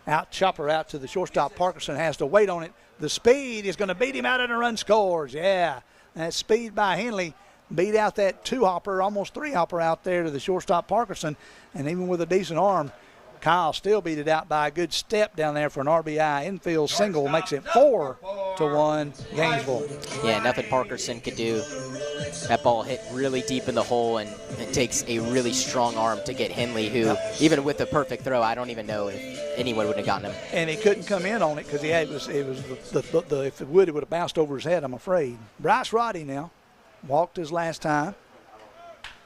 Out chopper out to the shortstop. Parkerson has to wait on it. The speed is going to beat him out and a run scores. Yeah, that speed by Henley beat out that 2-hopper, almost 3-hopper out there to the shortstop Parkerson. And even with a decent arm, Kyle still beat it out by a good step down there for an RBI infield single. Makes it 4-1 Gainesville. Yeah, nothing Parkerson could do. That ball hit really deep in the hole, and it takes a really strong arm to get Henley, who, even with the perfect throw, I don't even know if anyone would have gotten him. And he couldn't come in on it because if it would have bounced over his head, I'm afraid. Bryce Roddy now walked his last time.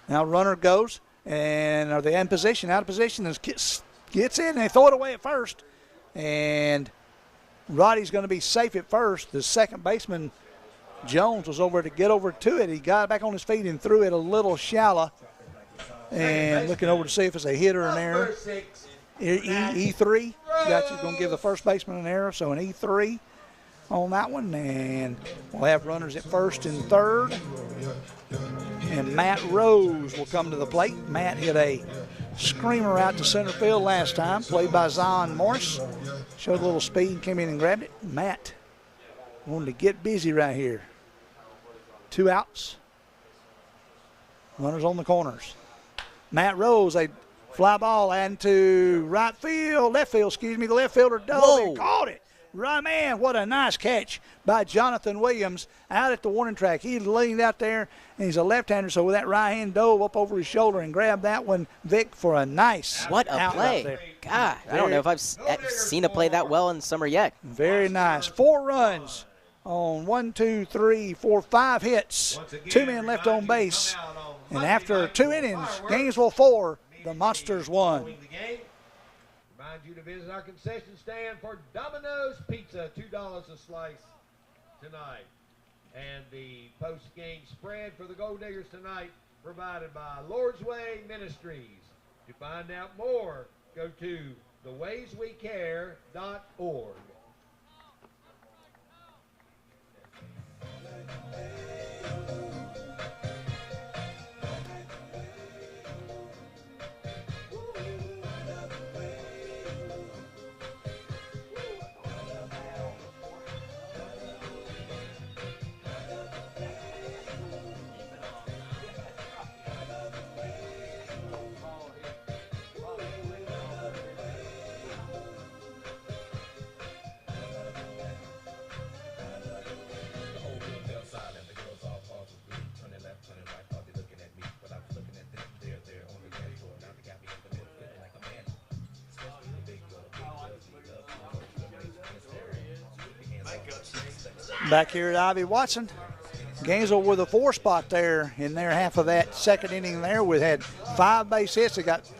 Now runner goes, and are they in position? Out of position, and gets in, and they throw it away at first. And Roddy's going to be safe at first. The second baseman Jones was over to get over to it. He got back on his feet and threw it a little shallow. And looking over to see if it's a hit or an error. E3. Gotcha. Going to give the first baseman an error, so an E3 on that one. And we'll have runners at first and third. And Matt Rose will come to the plate. Matt hit a screamer out to center field last time, played by Zion Morris. Showed a little speed and came in and grabbed it. Matt wanted to get busy right here. 2 outs. Runners on the corners. Matt Rose, a fly ball into left field, the left fielder dove and caught it. Right, man, what a nice catch by Jonathan Williams out at the warning track. He leaned out there, and he's a left-hander, so with that right hand dove up over his shoulder and grabbed that one, Vic, for a nice What a play. God, I don't know if I've seen a play that well in summer yet. Very nice. 4 runs on 5 hits. 2 men left on base. And after 2 innings, Gainesville 4, the Monsters 1. Remind you to visit our concession stand for Domino's Pizza, $2 a slice tonight. And the post-game spread for the Gold Diggers tonight provided by Lord's Way Ministries. To find out more, go to thewayswecare.org. Back here at Ivy Watson, Gainesville with a 4 spot there in their half of that second inning there. We had 5 base hits. They got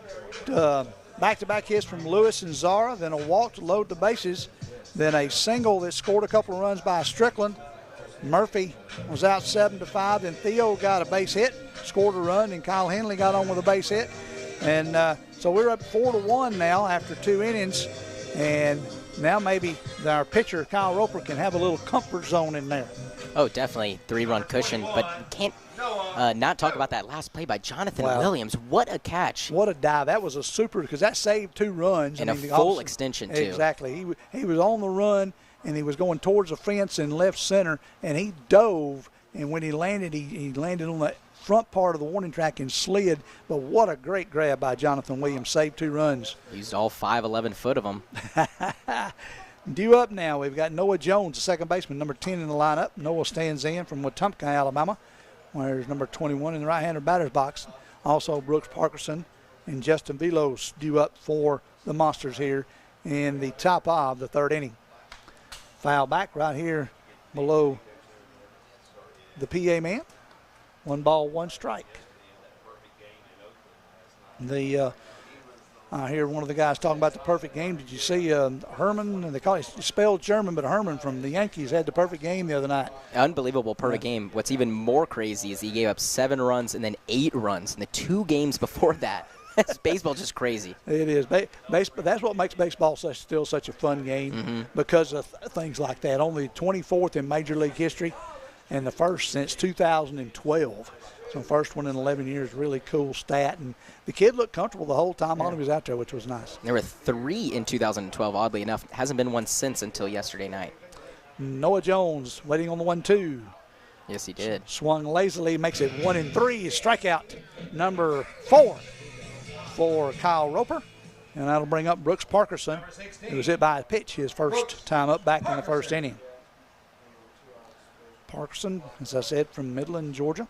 back-to-back hits from Lewis and Zara, then a walk to load the bases, then a single that scored a couple of runs by Strickland. Murphy was out 7-5, then Theo got a base hit, scored a run, and Kyle Henley got on with a base hit. And so we're up 4-1 now after 2 innings, and now maybe our pitcher, Kyle Roper, can have a little comfort zone in there. Oh, definitely 3-run cushion, but you can't not talk about that last play by Jonathan Williams. What a catch. What a dive. That was a super, because that saved 2 runs. And a full extension, too. Exactly. He was on the run, and he was going towards the fence in left center, and he dove, and when he landed, he landed on the front part of the warning track and slid. But what a great grab by Jonathan Williams. Saved 2 runs. Used all 5'11" foot of them. Due up now, we've got Noah Jones, the second baseman, number 10 in the lineup. Noah stands in from Wetumpka, Alabama, where there's number 21 in the right-hander batter's box. Also Brooks Parkerson and Justin Velos due up for the Monsters here in the top of the 3rd inning. Foul back right here below the PA man. 1 ball, 1 strike. I hear one of the guys talking about the perfect game. Did you see Herman? They call it spelled German, but Herman from the Yankees had the perfect game the other night. Unbelievable perfect game. What's even more crazy is he gave up 7 runs and then 8 runs in the 2 games before that. That's baseball, just crazy. It is. That's what makes baseball still such a fun game, because of things like that. Only 24th in Major League history, and the first since 2012. So first one in 11 years, really cool stat. And the kid looked comfortable the whole time on he was out there, which was nice. There were 3 in 2012, oddly enough. Hasn't been one since until yesterday night. Noah Jones waiting on the 1-2. Yes, he did. Swung lazily, makes it 1-3. Strikeout number 4 for Kyle Roper. And that'll bring up Brooks Parkerson, who was hit by a pitch his first time up back in the 1st inning. Parkerson, as I said, from Midland, Georgia.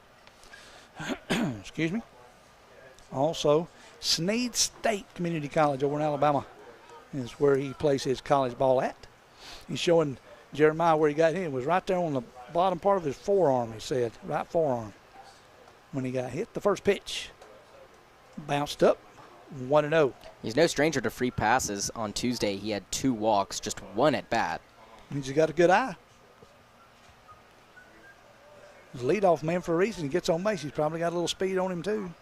Excuse me. Also, Snead State Community College over in Alabama is where he plays his college ball at. He's showing Jeremiah where he got hit. It was right there on the bottom part of his forearm, he said, right forearm, when he got hit. The first pitch bounced up, 1-0. He's no stranger to free passes. On Tuesday, he had 2 walks, just 1 at bat. He's got a good eye. He's a leadoff man for a reason. He gets on base. He's probably got a little speed on him, too.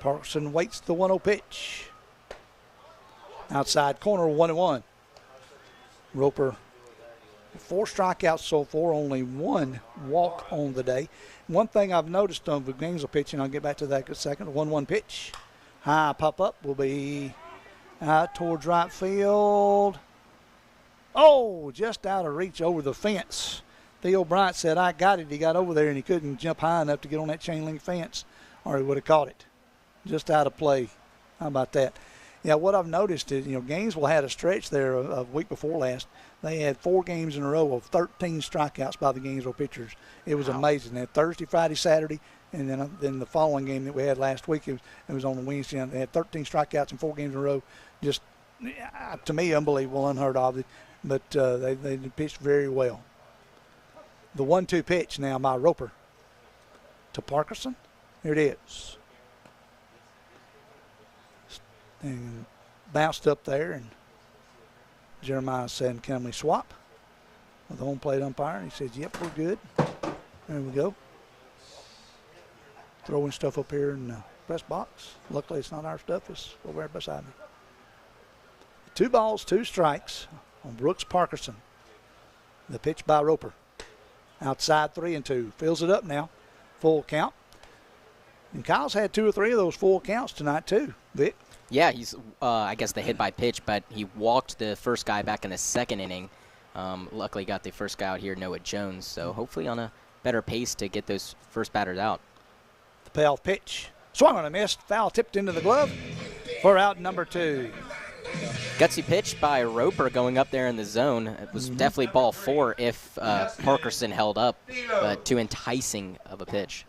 Parkinson waits the 1-0 pitch. Outside corner, 1-1. Roper, 4 strikeouts so far, only 1 walk on the day. One thing I've noticed on the Gainesville pitching, I'll get back to that in a second, 1-1 pitch. High pop-up will be out towards right field. Oh, just out of reach over the fence. Theo Bryant said, I got it. He got over there, and he couldn't jump high enough to get on that chain link fence, or he would have caught it. Just out of play. How about that? Yeah, what I've noticed is, Gainesville had a stretch there a week before last. They had 4 games in a row of 13 strikeouts by the Gainesville pitchers. It was amazing. They had Thursday, Friday, Saturday, and then the following game that we had last week, it was on the Wednesday. And they had 13 strikeouts in 4 games in a row. Just, to me, unbelievable, unheard of. But they pitched very well. The 1-2 pitch now by Roper to Parkinson. Here it is. And bounced up there, and Jeremiah said, can we swap? With the home plate umpire, and he says, yep, we're good. There we go. Throwing stuff up here in the press box. Luckily, it's not our stuff. It's over there beside me. 2 balls, 2 strikes on Brooks Parkinson. The pitch by Roper. Outside 3-2. Fills it up now. Full count. And Kyle's had 2 or 3 of those full counts tonight, too. Vic? Yeah, he's, I guess, the hit by pitch, but he walked the first guy back in the 2nd inning. Luckily got the first guy out here, Noah Jones, so hopefully on a better pace to get those first batters out. The payoff pitch. Swung on a miss. Foul tipped into the glove for out number 2. Gutsy pitch by Roper going up there in the zone. It was definitely ball 4 if Parkinson held up, but too enticing of a pitch.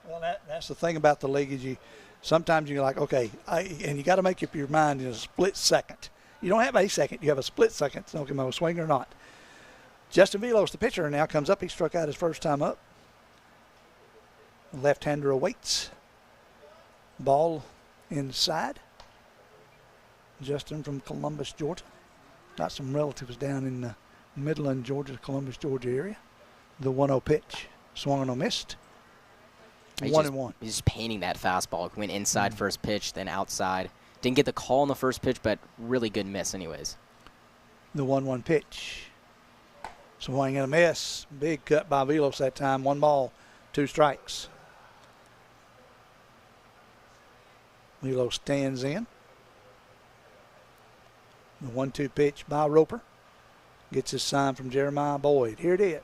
Well, that's the thing about the league is sometimes you're like, okay, and you got to make up your mind in a split second. You don't have a second. You have a split second. So, can I swing or not? Justin Velos, the pitcher, now comes up. He struck out his first time up. Left-hander awaits. Ball inside. Justin from Columbus, Georgia. Got some relatives down in the Midland, Georgia, Columbus, Georgia area. The 1-0 pitch. Swung and a missed. 1-1. He's just painting that fastball. Went inside first pitch, then outside. Didn't get the call on the first pitch, but really good miss anyways. The 1-1 pitch. Swing and a miss. Big cut by Velos that time. 1 ball, 2 strikes. Velos stands in. The 1-2 pitch by Roper. Gets his sign from Jeremiah Boyd. Here it is.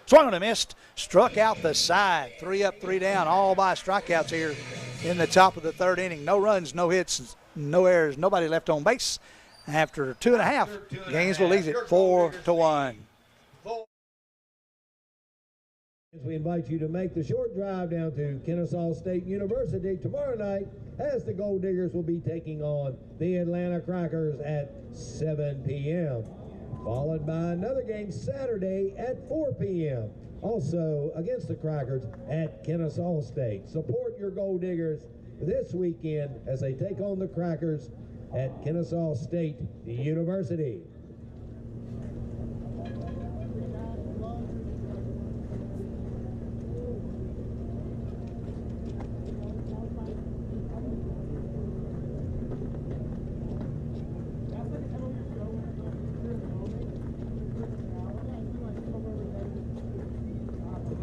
Swung and a missed. Struck out the side. 3 up, 3 down. All by strikeouts here in the top of the 3rd inning. No runs, no hits, no errors. Nobody left on base. After 2.5, Gainesville leads it 4-1. We invite you to make the short drive down to Kennesaw State University tomorrow night as the Gol'Diggers will be taking on the Atlanta Crackers at 7 p.m. Followed by another game Saturday at 4 p.m. Also against the Crackers at Kennesaw State. Support your Gol'Diggers this weekend as they take on the Crackers at Kennesaw State University.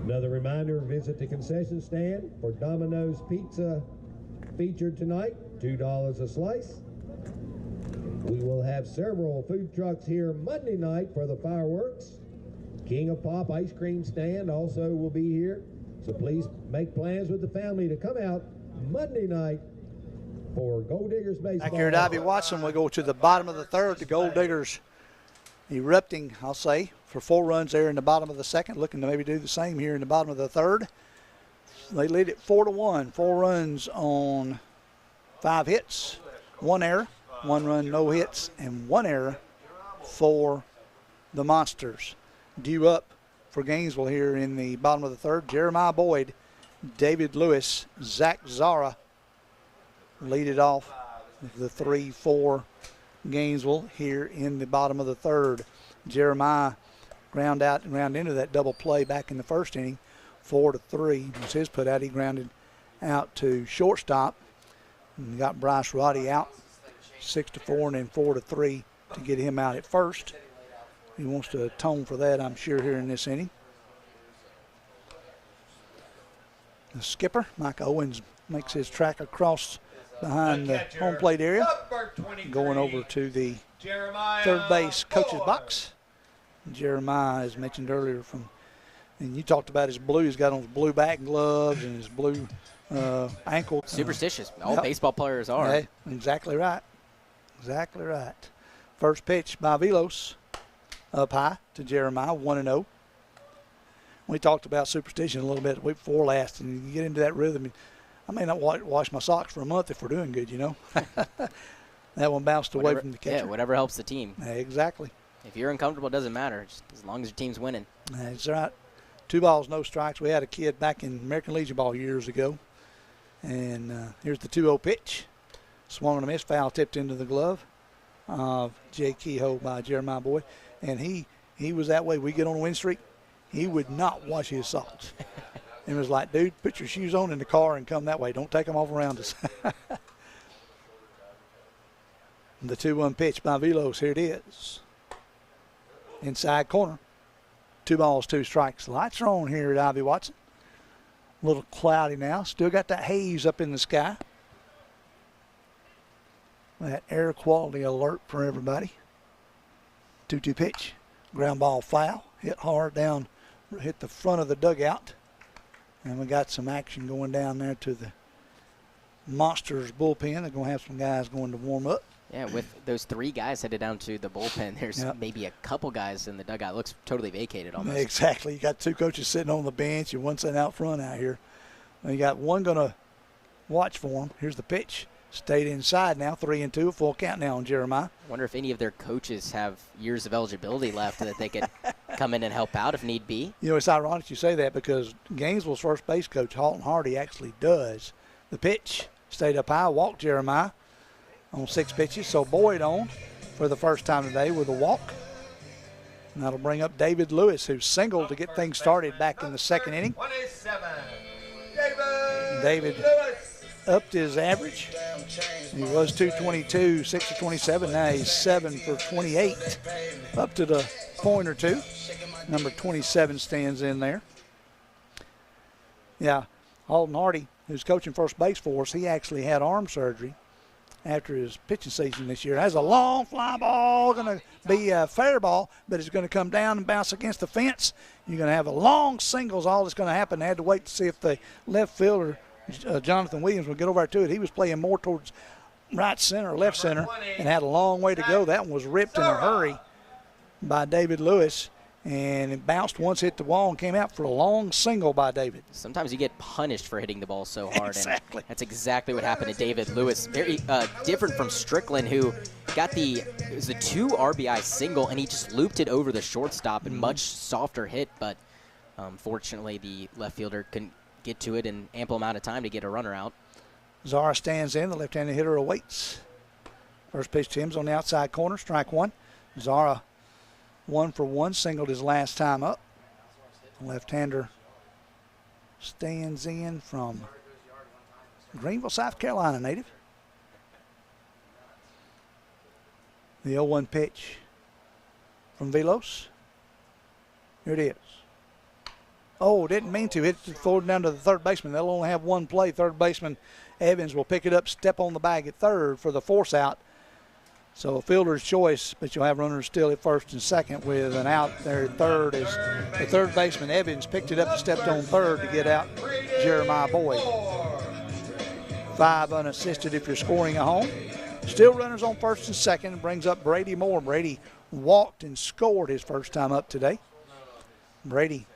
Another reminder, visit the concession stand for Domino's Pizza featured tonight, $2 a slice. We will have several food trucks here Monday night for the fireworks. King of Pop ice cream stand also will be here. So please make plans with the family to come out Monday night for Gol'Diggers baseball. Back here at Ivy Watson, we go to the bottom of the 3rd. The Gol'Diggers erupting, I'll say, for 4 runs there in the bottom of the 2nd, looking to maybe do the same here in the bottom of the 3rd. They lead it 4-1, 4 runs on 5 hits, 1 error, 1 run, no hits, and 1 error for the Monsters. Due up for Gainesville here in the bottom of the 3rd, Jeremiah Boyd, David Lewis, Zach Zara lead it off the 3-4 Gainesville here in the bottom of the 3rd. Jeremiah ground out and ground into that double play back in the first inning. 4-3 was his put out. He grounded out to shortstop and got Bryce Roddy out 6-4 and then 4-3 to get him out at first. He wants to atone for that, I'm sure, here in this inning. The skipper, Mike Owens, makes his track across behind the home plate area, going over to the third base coach's box. Jeremiah, as mentioned earlier, and you talked about his blue. He's got on his blue back gloves and his blue ankle. Superstitious. All baseball players are. Yeah, exactly right. Exactly right. First pitch by Velos, up high to Jeremiah, 1-0. We talked about superstition a little bit the week before last, and you get into that rhythm. I may not wash my socks for a month if we're doing good, you know. That one bounced away from the catcher. Yeah, whatever helps the team. Yeah, exactly. If you're uncomfortable, it doesn't matter, just as long as your team's winning. That's right. 2 balls, no strikes. We had a kid back in American Legion ball years ago. And here's the 2-0 pitch. Swung and a miss, foul tipped into the glove of Jay Kehoe by Jeremiah Boyd. And he was that way. We get on a win streak, he would not wash his socks. It was like, dude, put your shoes on in the car and come that way. Don't take them off around us. The 2-1 pitch by Velos. Here it is. Inside corner. 2 balls, 2 strikes. Lights are on here at Ivy Watson. A little cloudy now. Still got that haze up in the sky. That air quality alert for everybody. 2-2 pitch. Ground ball foul. Hit hard down. Hit the front of the dugout. And we got some action going down there to the Monsters bullpen. They're going to have some guys going to warm up. Yeah, with those 3 guys headed down to the bullpen, there's maybe a couple guys in the dugout. It looks totally vacated almost. Exactly. You got 2 coaches sitting on the bench and one sitting out front out here. And you got one going to watch for him. Here's the pitch. Stayed inside now, 3-2, full count now on Jeremiah. I wonder if any of their coaches have years of eligibility left that they could come in and help out if need be. You know, it's ironic you say that because Gainesville's first base coach, Halton Hardy, actually does. The pitch stayed up high, walked Jeremiah on 6 pitches. So Boyd on for the first time today with a walk. And that'll bring up David Lewis, who singled to get things started back in the second inning. David upped his average. He was 222, 6 of 27. Now he's 7 for 28. Up to the point or two. Number 27 stands in there. Yeah, Halton Hardy, who's coaching first base for us, he actually had arm surgery after his pitching season this year. It has a long fly ball, going to be a fair ball, but it's going to come down and bounce against the fence. You're going to have a long singles, all that's going to happen. They had to wait to see if the left fielder, Jonathan Williams, would get over to it. He was playing more towards right center or left center and had a long way to go. That one was ripped in a hurry by David Lewis, and it bounced once, hit the wall, and came out for a long single by David. Sometimes you get punished for hitting the ball so hard. Exactly. And that's exactly what happened to David Lewis. Very different from Strickland, who got it was a 2 RBI single, and he just looped it over the shortstop and much softer hit, but fortunately the left fielder couldn't get to it in ample amount of time to get a runner out. Zara stands in. The left-handed hitter awaits. First pitch to him's on the outside corner, strike 1. Zara 1 for 1, singled his last time up. The left-hander stands in from Greenville, South Carolina native. The 0-1 pitch from Velos. Here it is. Oh, didn't mean to. Hit it forward down to the third baseman. They'll only have one play. Third baseman Evans will pick it up, step on the bag at third for the force out. So a fielder's choice, but you'll have runners still at first and second with an out there at third as the third baseman Evans picked it up and stepped on third to get out Jeremiah Boyd. 5 unassisted if you're scoring a home. Still runners on first and second. Brings up Brady Moore. Brady walked and scored his first time up today. Brady,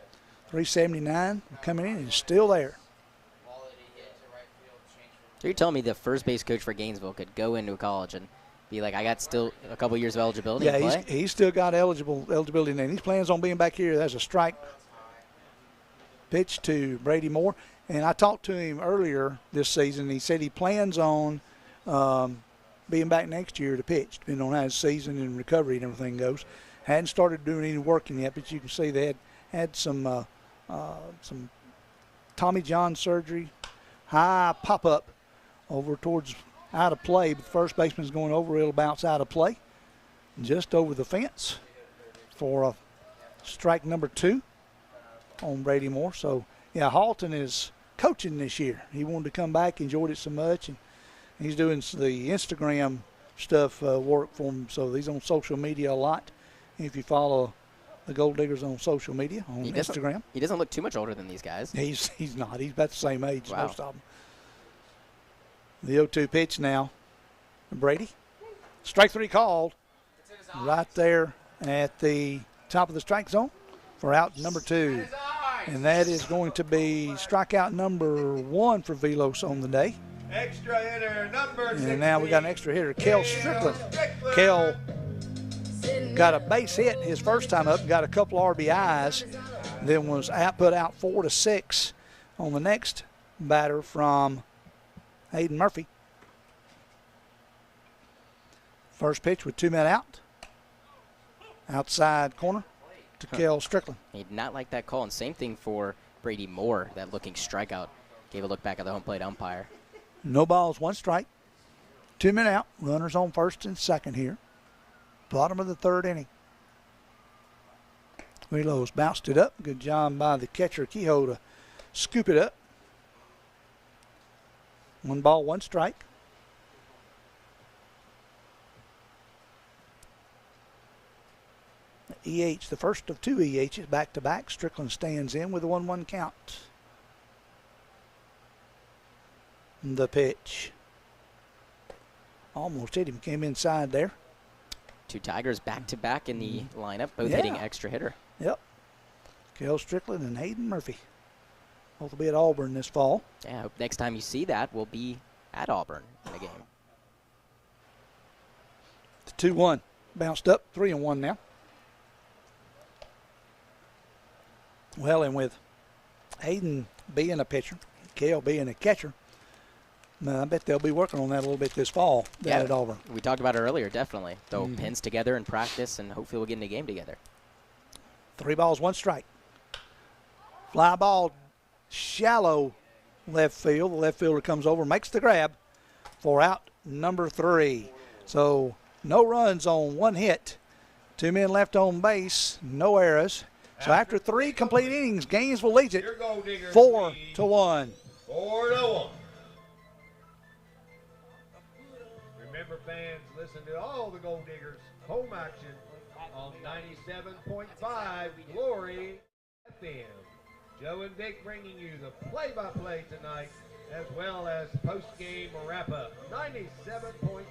379 coming in and still there. So you're telling me the first base coach for Gainesville could go into college and be like, I got still a couple years of eligibility to play? Yeah, he's still got eligibility, and he's plans on being back here. There's a strike pitch to Brady Moore. And I talked to him earlier this season. He said he plans on being back next year to pitch, depending on how his season and recovery and everything goes. Hadn't started doing any working yet, but you can see they had some Tommy John surgery, high pop-up over towards out of play, but the first baseman's going over. It'll bounce out of play just over the fence for strike number 2 on Brady Moore. So, yeah, Halton is coaching this year. He wanted to come back, enjoyed it so much, and he's doing the Instagram stuff work for him. So he's on social media a lot. If you follow the Gold Diggers on social media, on Instagram. He doesn't look too much older than these guys. He's not. He's about the same age as Wow. most of them. The 0-2 pitch now. Brady. Strike 3 called right there at the top of the strike zone for out number 2. And that is going to be strikeout number 1 for Velos on the day. Extra hitter number 16. And now we got an extra hitter, Kel Strickland. Kel got a base hit his first time up, got a couple RBIs, then was put out 4-6 on the next batter from Hayden Murphy. First pitch with 2 men out. Outside corner to Kel Strickland. He did not like that call, and same thing for Brady Moore, that looking strikeout. Gave a look back at the home plate umpire. No balls, 1 strike. 2 men out. Runners on first and second here. Bottom of the 3rd inning. Velos bounced it up. Good job by the catcher, Kehoe, to scoop it up. 1 ball, 1 strike. EH, the first of 2 EHs back-to-back. Strickland stands in with a 1-1 count. The pitch. Almost hit him, came inside there. 2 Tigers back-to-back in the lineup, both hitting extra hitter. Yep. Kel Strickland and Hayden Murphy. Both will be at Auburn this fall. Yeah, I hope next time you see that, we'll be at Auburn in the game. The 2-1. Bounced up, 3-1 now. Well, and with Hayden being a pitcher, Kel being a catcher, I bet they'll be working on that a little bit this fall down at Auburn. We talked about it earlier, definitely. Throw pins together in practice, and hopefully we'll get in a game together. 3 balls, 1 strike. Fly ball, shallow left field. The left fielder comes over, makes the grab for out number 3. So no runs on 1 hit. 2 men left on base, no errors. So after 3 complete innings, Gainesville leads it 4-1. 4-1. Remember, fans, listen to all the Gold Diggers home action on 97.5 Glory FM. Joe and Vic bringing you the play-by-play tonight, as well as post-game wrap-up. 97.5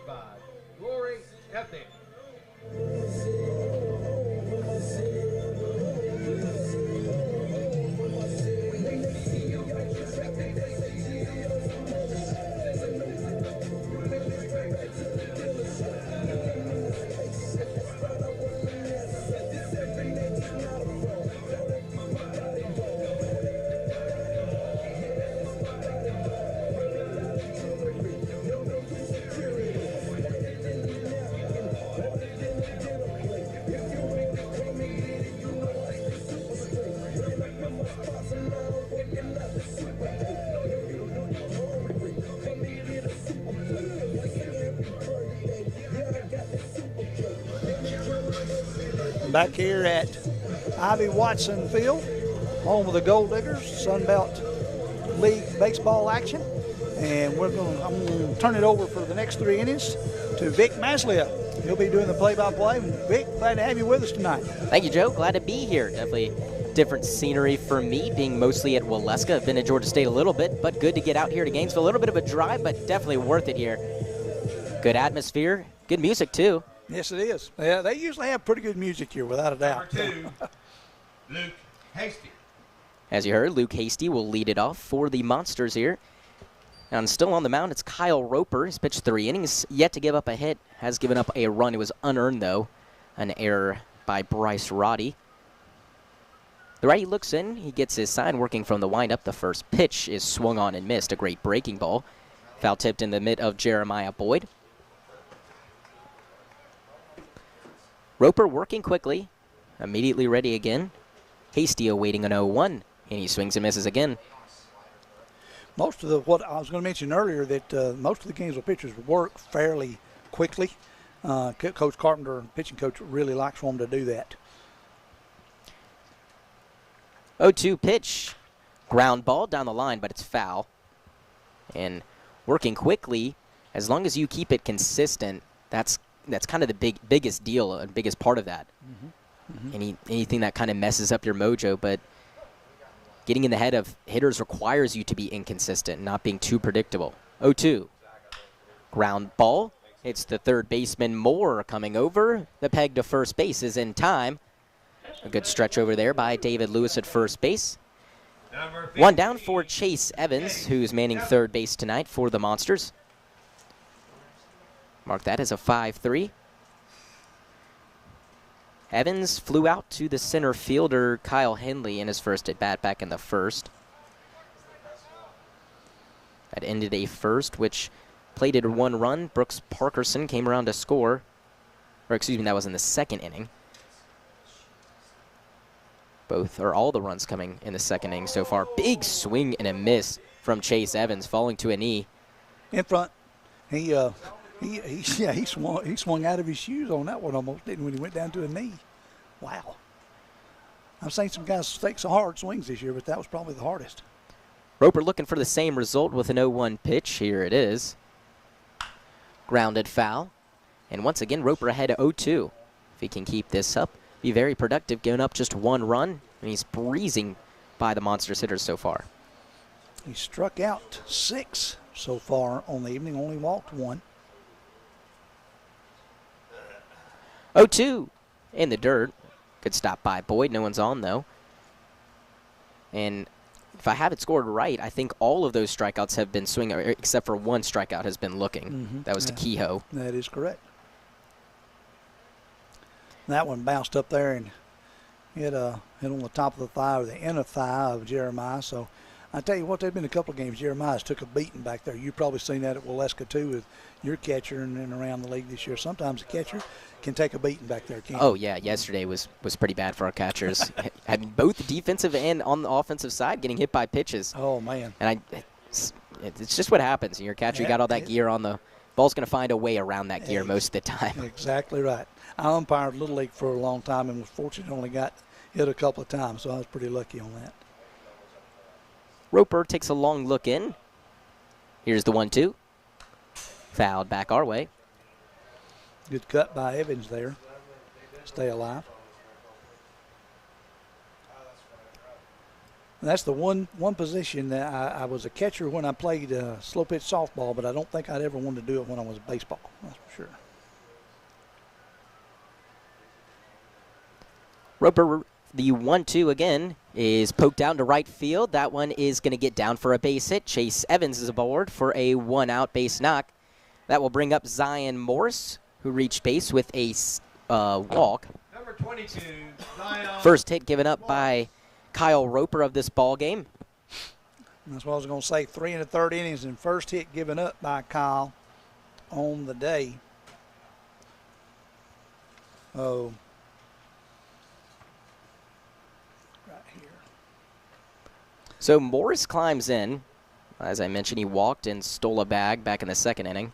Glory FM. Back here at Ivy Watson Field, home of the Gold Diggers, Sunbelt League baseball action. And I'm going to turn it over for the next 3 innings to Vic Maslia. He'll be doing the play-by-play. Vic, glad to have you with us tonight. Thank you, Joe. Glad to be here. Definitely different scenery for me, being mostly at Waleska. I've been in Georgia State a little bit, but good to get out here to Gainesville. A little bit of a drive, but definitely worth it here. Good atmosphere, good music, too. Yes, it is. Yeah, they usually have pretty good music here, without a doubt. Number 2, Luke Hasty. As you heard, Luke Hasty will lead it off for the Monsters here. And still on the mound, it's Kyle Roper. He's pitched 3 innings, yet to give up a hit. Has given up a run. It was unearned, though. An error by Bryce Roddy. The righty looks in. He gets his sign working from the windup. The first pitch is swung on and missed. A great breaking ball. Foul tipped in the mid of Jeremiah Boyd. Roper working quickly, immediately ready again. Hasty awaiting an 0-1, and he swings and misses again. Most of what I was going to mention earlier, that most of the Gainesville pitchers work fairly quickly. Coach Carpenter, pitching coach, really likes for them to do that. 0-2 pitch. Ground ball down the line, but it's foul. And working quickly, as long as you keep it consistent, that's kind of the biggest deal and biggest part of that. Anything that kind of messes up your mojo, but getting in the head of hitters requires you to be inconsistent, not being too predictable. 0-2. Ground ball. It's the third baseman Moore coming over. The peg to first base is in time. A good stretch over there by David Lewis at first base. One down for Chase Evans, who's manning third base tonight for the Monsters. Mark that as a 5-3. Evans flew out to the center fielder, Kyle Henley, in his first at-bat back in the first. That ended a first, which plated 1 run. Brooks Parkerson came around to score. Or excuse me, that was in the second inning. All the runs coming in the second inning so far. Big swing and a miss from Chase Evans, falling to a knee. In front. He swung out of his shoes on that one almost, didn't when he went down to a knee. Wow. I've seen some guys take some hard swings this year, but that was probably the hardest. Roper looking for the same result with an 0-1 pitch. Here it is. Grounded foul. And once again, Roper ahead of 0-2. If he can keep this up, be very productive, giving up just 1 run. And he's breezing by the Monsters hitters so far. He struck out 6 so far on the evening, only walked 1. 0-2 in the dirt. Good stop by Boyd. No one's on, though. And if I have it scored right, I think all of those strikeouts have been swinging, except for 1 strikeout has been looking. That was to Kehoe. That is correct. That one bounced up there and hit on the top of the thigh or the inner thigh of Jeremiah. So I tell you what, there've been a couple of games Jeremiah's took a beating back there. You've probably seen that at Waleska too with your catcher and around the league this year. Sometimes a catcher can take a beating back there, can't Oh, yeah. Yesterday was pretty bad for our catchers. Had both defensive and on the offensive side getting hit by pitches. Oh, man. And it's just what happens. Your catcher, you got all that gear on the ball's going to find a way around that gear most of the time. Exactly right. I umpired Little League for a long time and was fortunate only got hit a couple of times, so I was pretty lucky on that. Roper takes a long look in. Here's the 1-2. Fouled back our way. Good cut by Evans there. Stay alive. And that's the one position that I was a catcher when I played slow pitch softball, but I don't think I'd ever want to do it when I was a baseball. That's for sure. Roper, the 1-2 again, is poked down to right field. That one is going to get down for a base hit. Chase Evans is aboard for a 1-out base knock. That will bring up Zion Morris, who reached base with a walk. Number 22, Zion. First hit given up by Kyle Roper of this ball game. That's what I was going to say. 3 1/3 innings and first hit given up by Kyle on the day. Oh. Right here. So Morris climbs in. As I mentioned, he walked and stole a bag back in the second inning.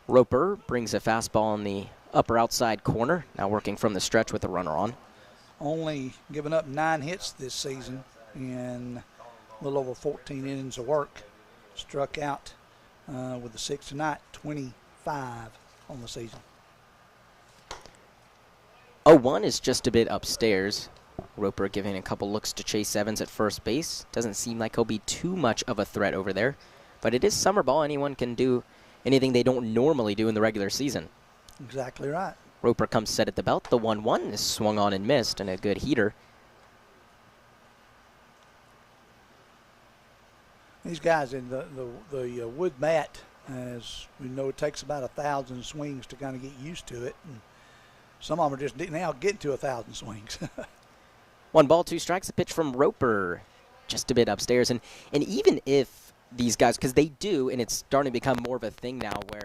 Roper brings a fastball in the upper outside corner, now working from the stretch with the runner on. Only given up 9 hits this season in a little over 14 innings of work. Struck out with the 6 tonight, 25 on the season. 0-1 is just a bit upstairs. Roper giving a couple looks to Chase Evans at first base. Doesn't seem like he'll be too much of a threat over there. But it is summer ball. Anyone can do anything they don't normally do in the regular season. Exactly right. Roper comes set at the belt. The 1-1 is swung on and missed, and a good heater. These guys in the wood mat, as we know, it takes about 1,000 swings to kind of get used to it. And some of them are just now getting to 1,000 swings. 1 ball, 2 strikes. A pitch from Roper, just a bit upstairs. And even if these guys, because they do, and it's starting to become more of a thing now where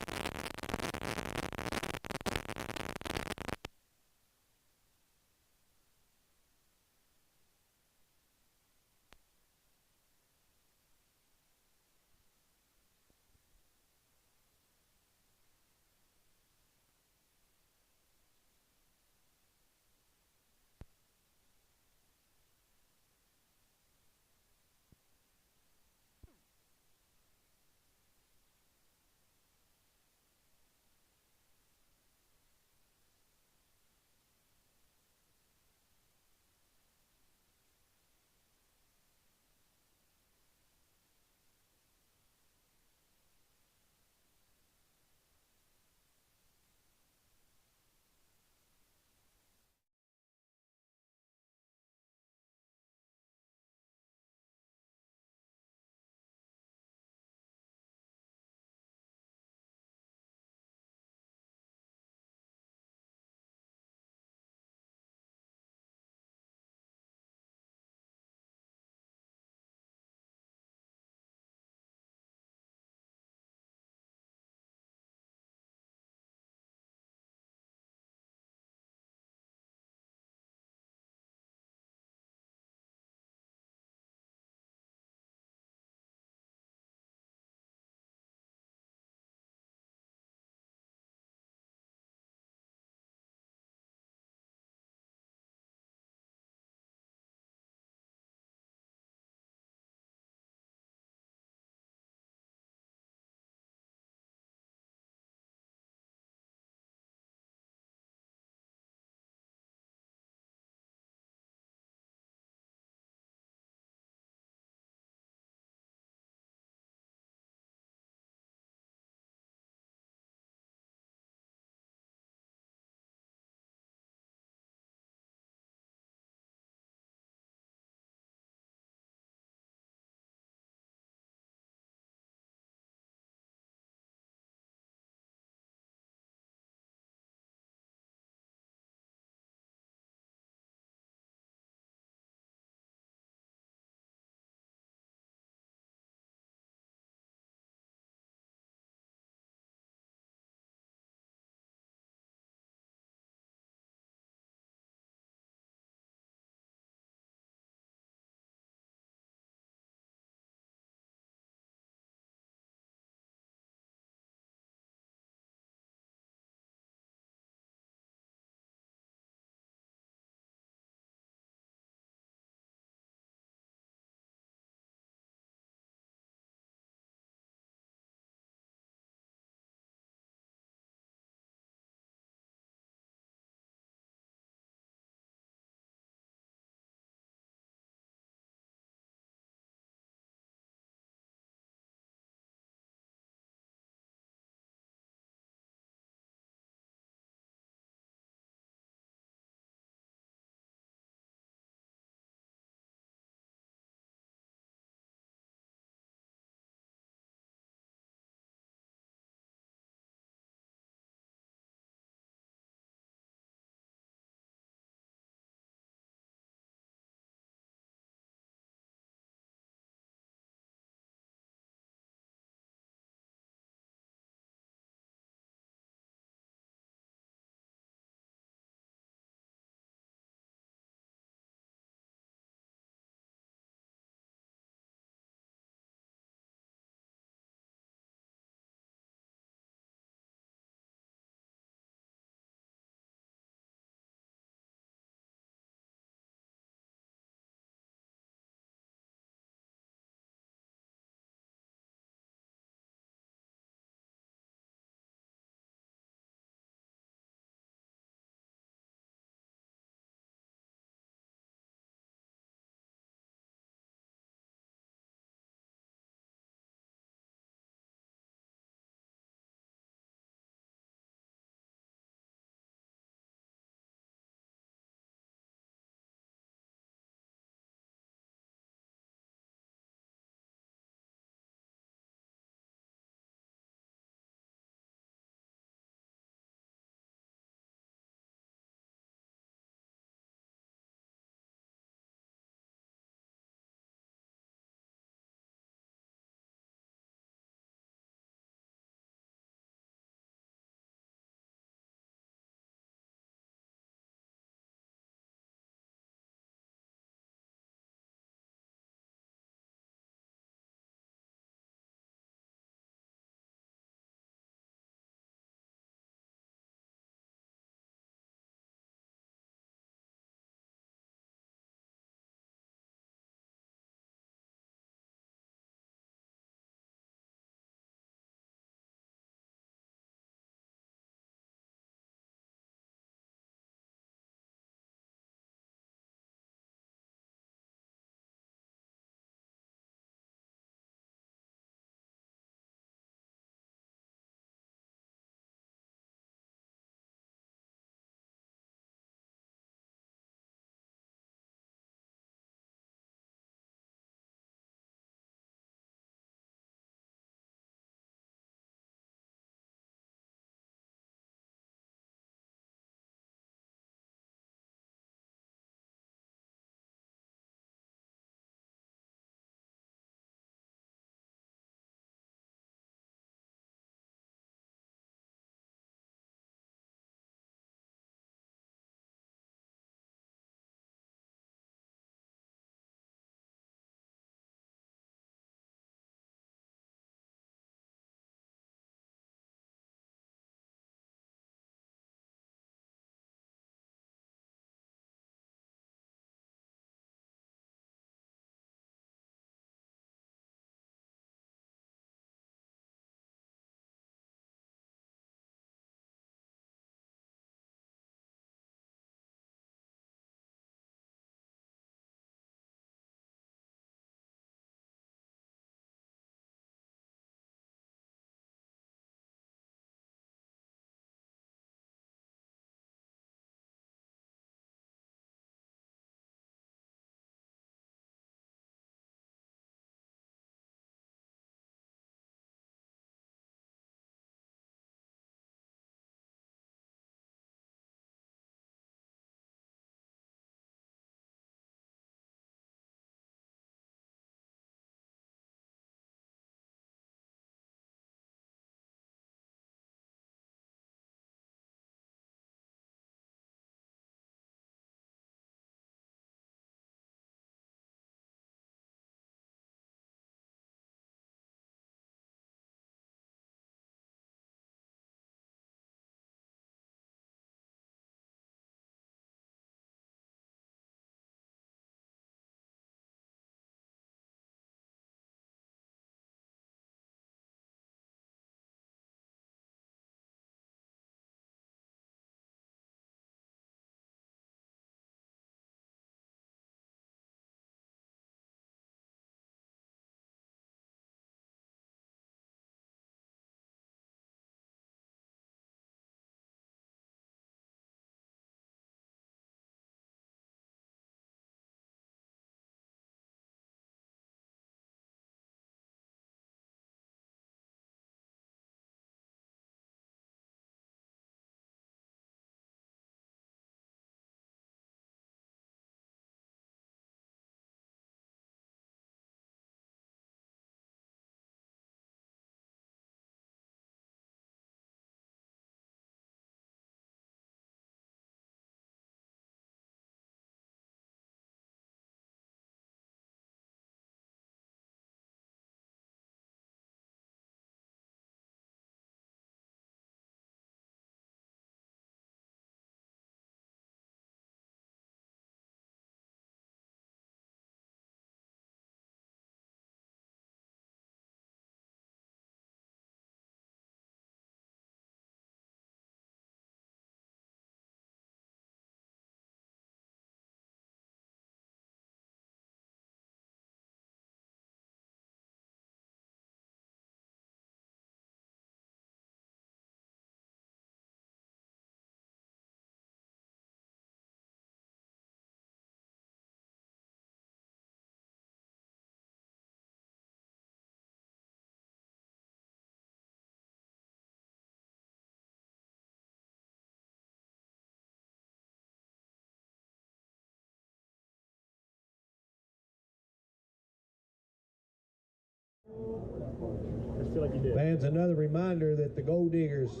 feel like you did. Fans, another reminder that the Gold Diggers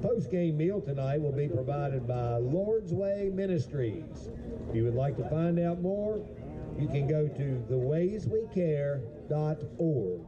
post-game meal tonight will be provided by Lord's Way Ministries. If you would like to find out more, you can go to thewayswecare.org.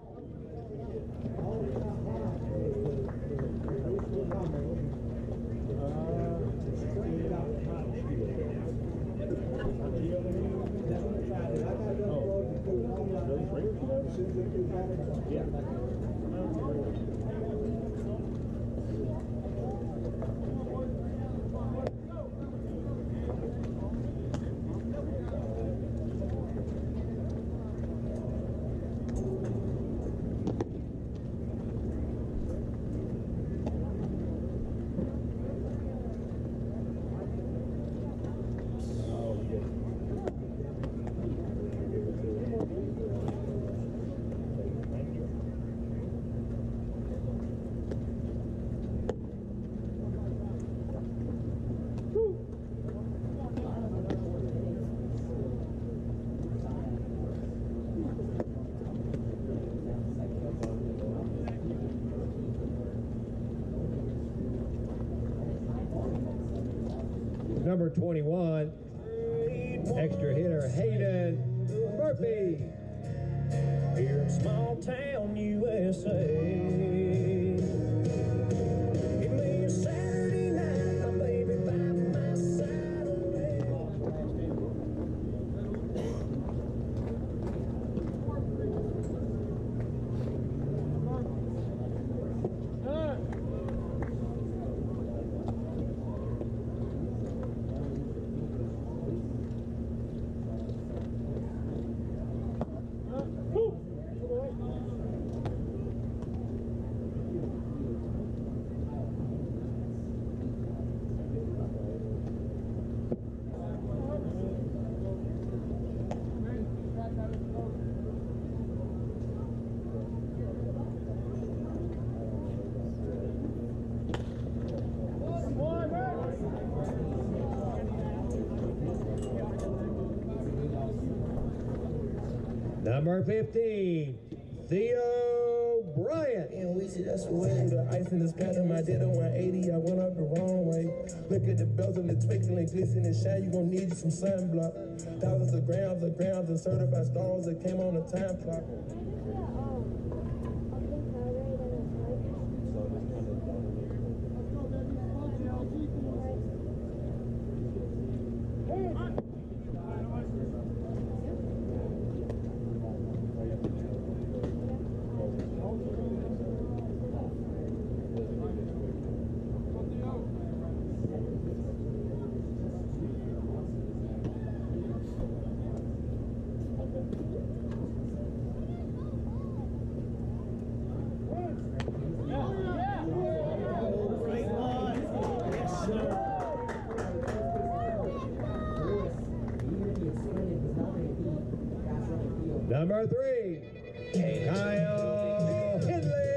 Number 21, extra hitter Hayden Murphy. Here in small town USA. Give me a Saturday night, my baby by my side. Number 15, Theo Bryant. And we see that's the way. The ice in the sky, them I did a 180, I went up the wrong way. Look at the bells and the twinkling, glisten and shine, you gon' need you some sunblock. Thousands of grams and certified stars that came on the time clock. Number 3, Kyle Henley.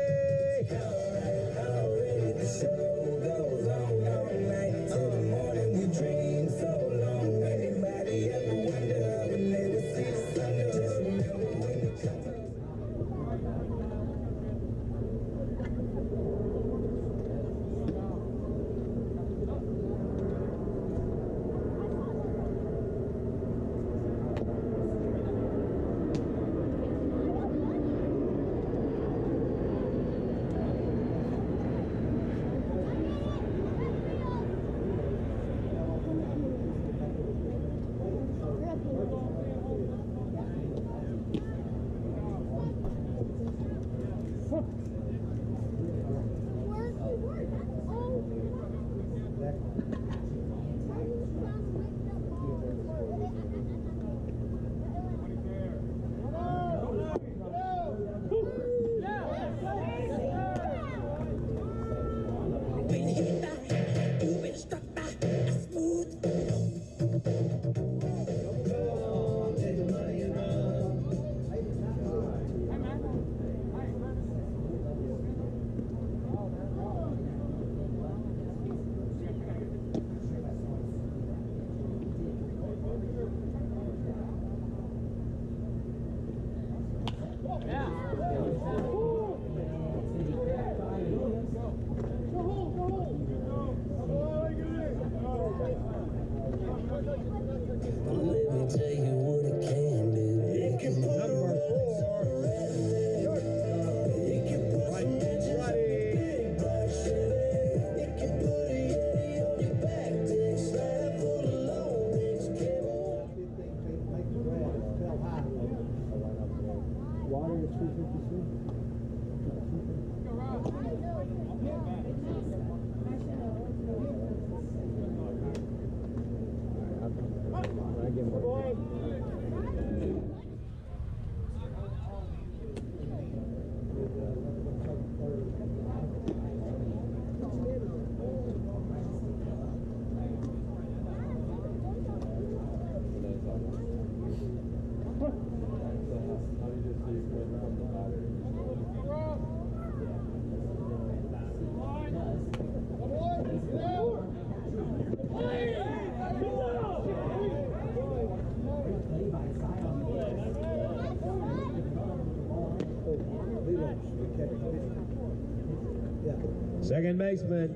Second baseman,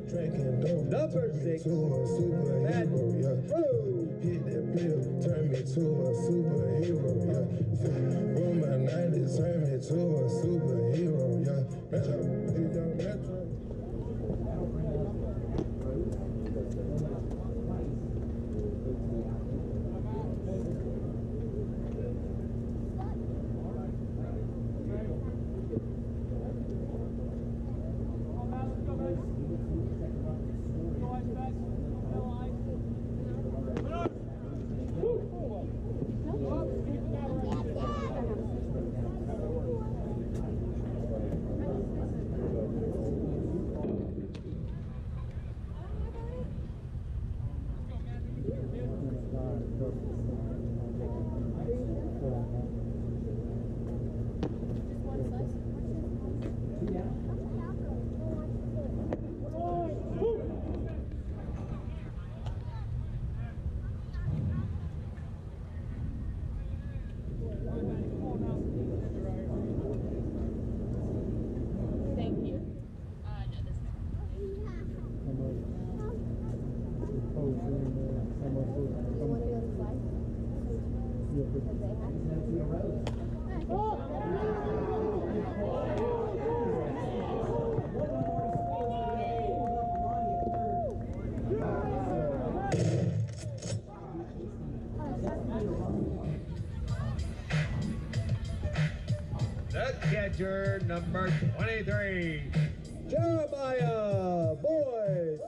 number 6, Matt Rose. Hit that pill, turn me to a superhero, yeah. Well, my 90s turn me to a superhero, yeah. Metro. The catcher, number 23, Jeremiah Boyd.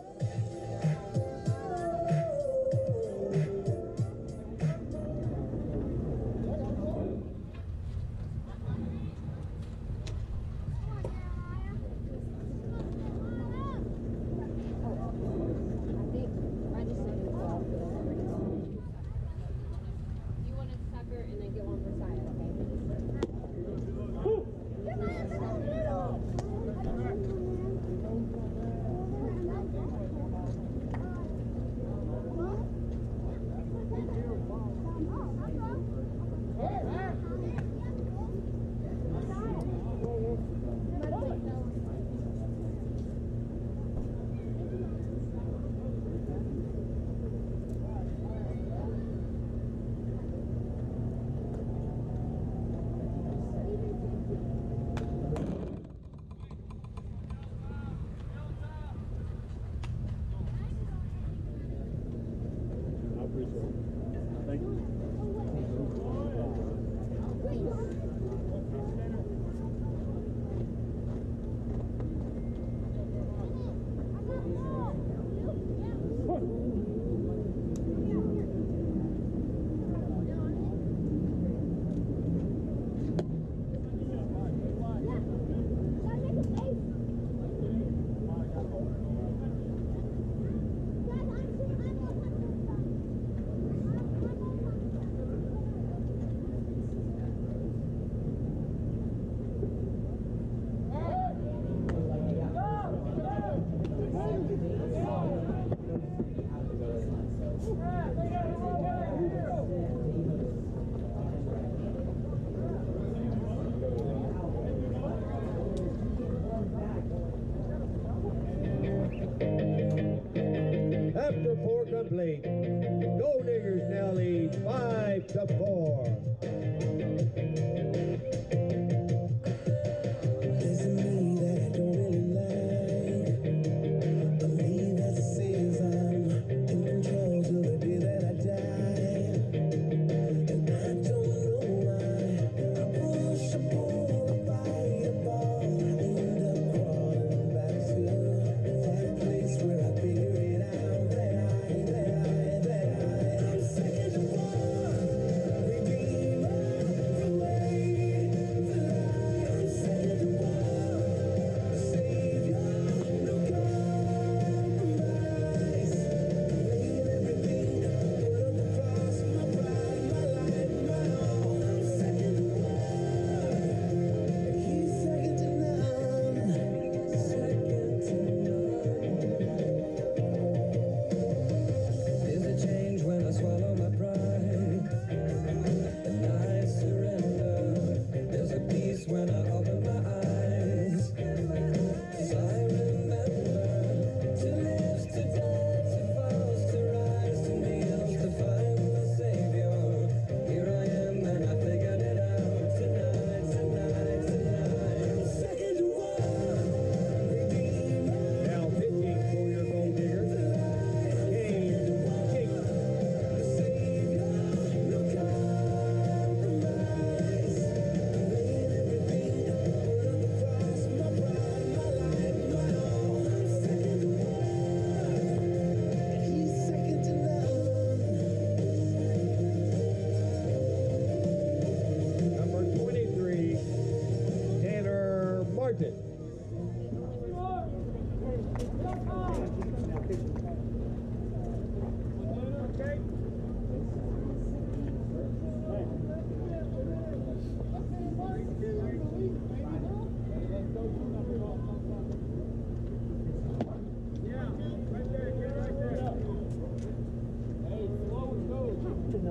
After 4 complete, Gol'Diggers now lead 5-4. There's a me that I don't really like, a me that says I'm in control till the day that I die. And I don't know why I push, I pull, I fight.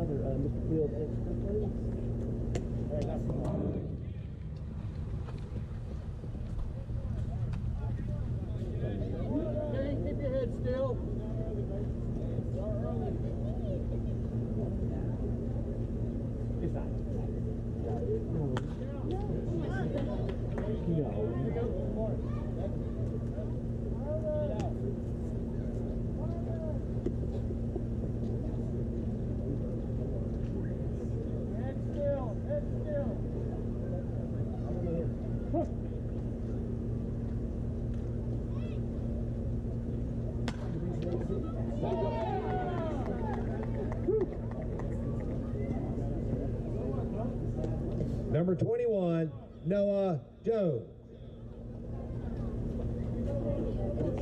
another Mr. Field extra, please? Keep your head still. It's fine. Number 21, Noah Jones.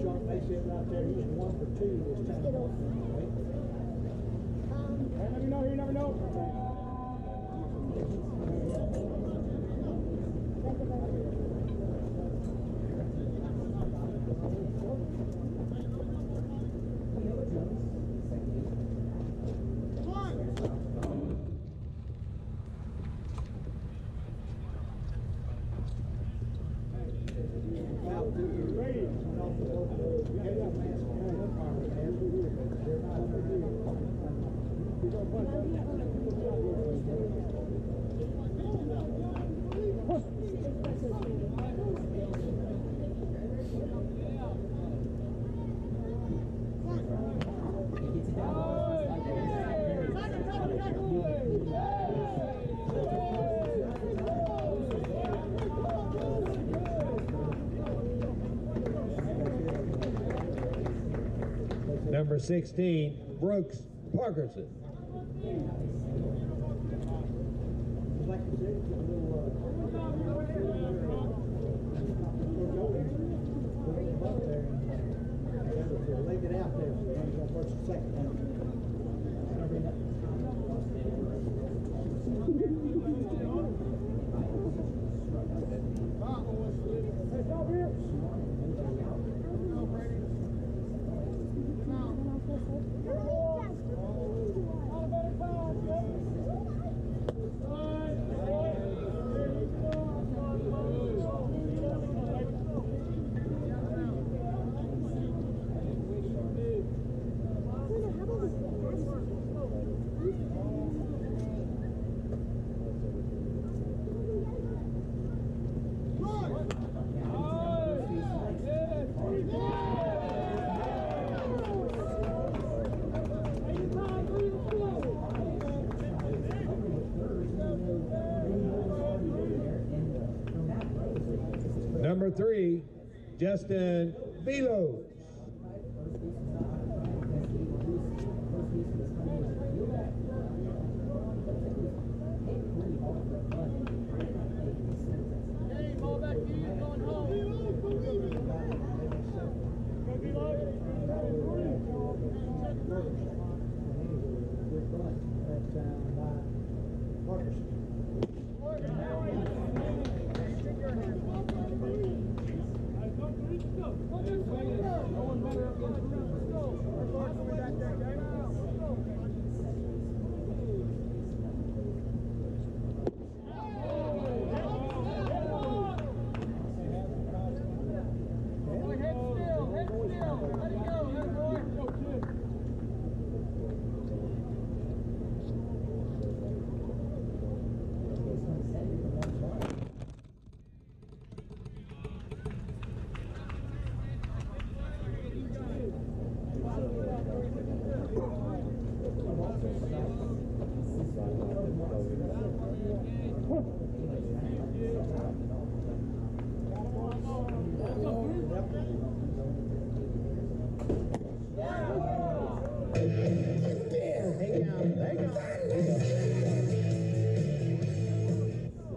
Sharp face it right there. He was 1 for 2 this time. Never know, you never know. Number 16, Brooks Parkerson. Legged it out there. First and second. Number 3, Justin Velo.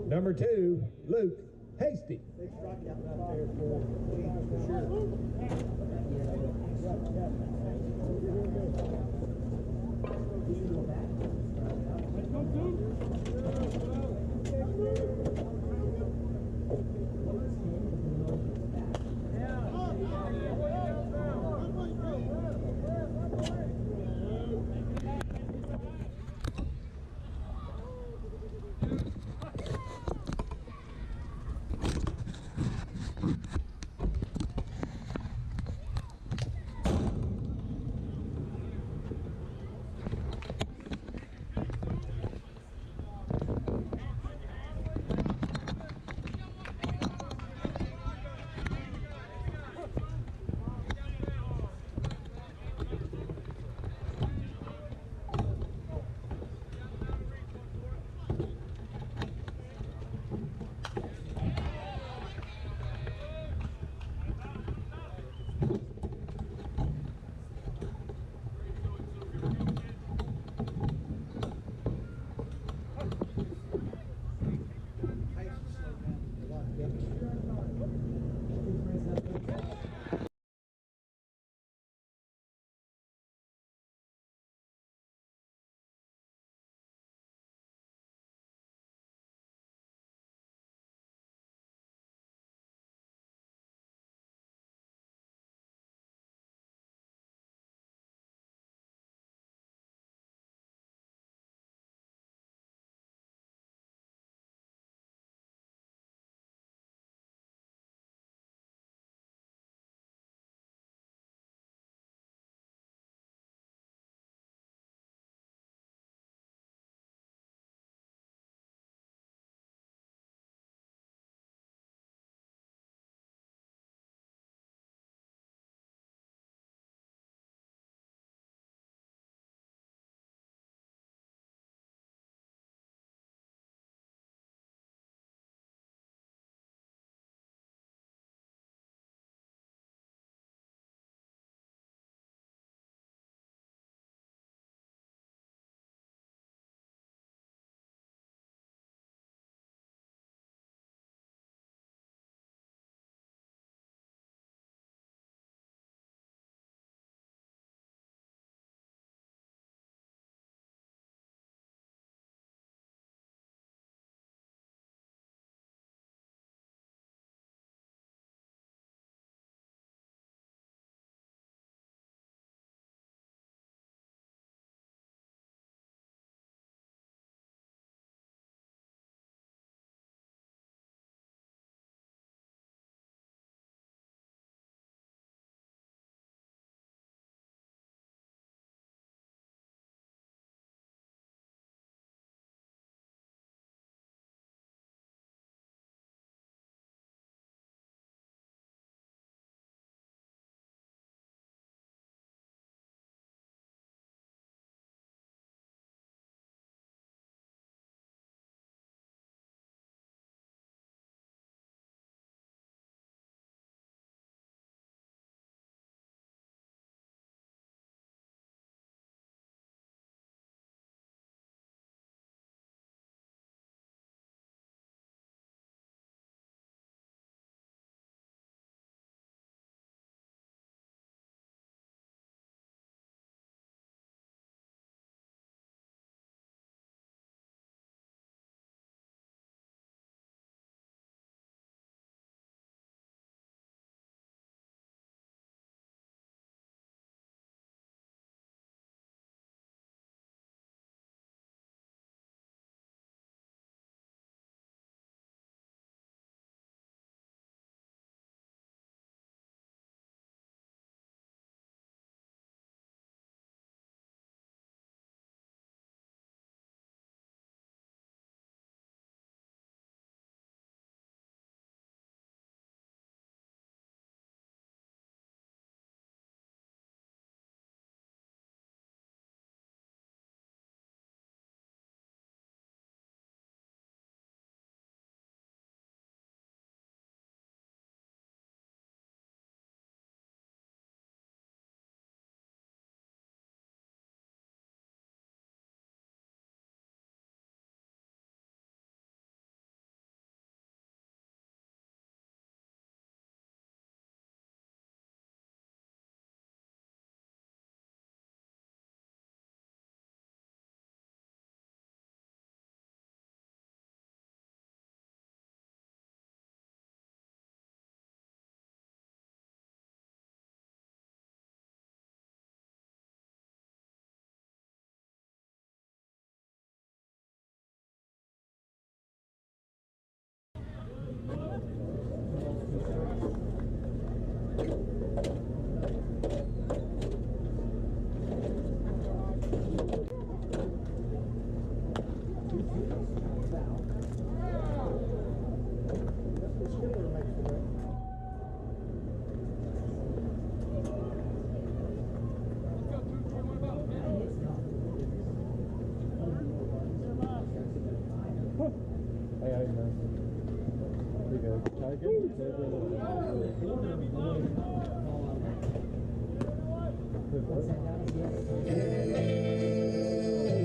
Number 2, Luke Hasty. Big strikeout right there for sure.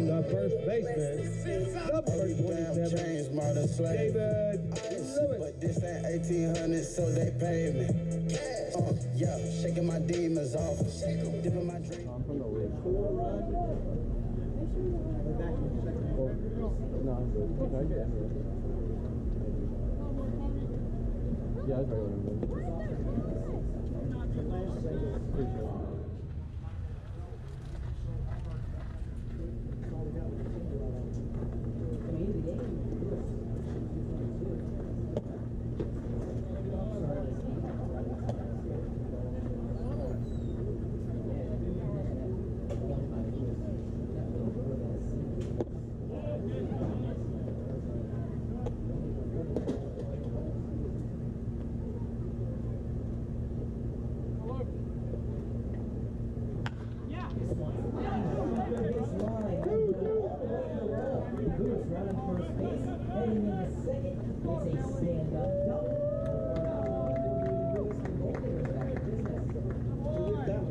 The first baseman, number 27, David Lewis. But this ain't 1800, so they pay me. Yeah, shaking my demons off, dipping my drink. Yeah, that's right.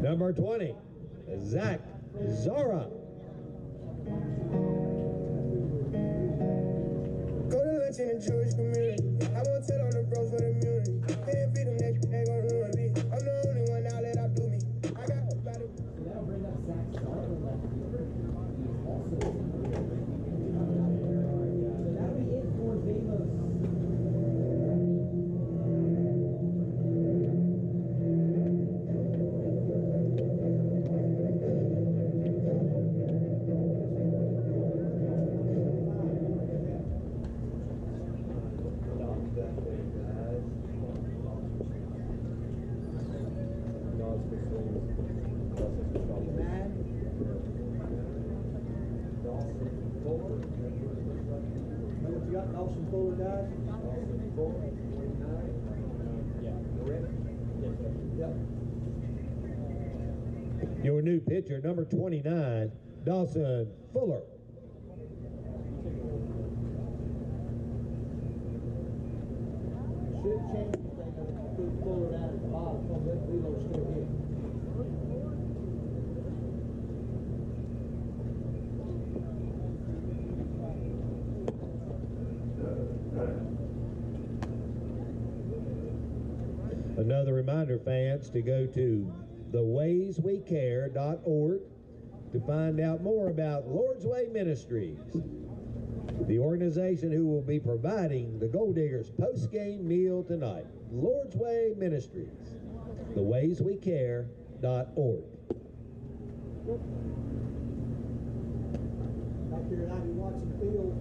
Number 20, Zach Zara. Go to lunch in the Jewish community. I won't tell on the bros for the immunity. Can't feed them next, they gon' ruin me. I'm the only one now let out do me. I got about it. That'll bring up Zach Zara. He's also. So that'll be it for Vamos. Dawson Fuller, guys. Your new pitcher, number 29, Dawson Fuller. Should change anything, put Fuller down at the bottom, because that reload's still here. Another reminder, fans, to go to thewayswecare.org to find out more about Lord's Way Ministries, the organization who will be providing the Gol'Diggers post-game meal tonight. Lord's Way Ministries, thewayswecare.org. Out here at Ivy Watson Field,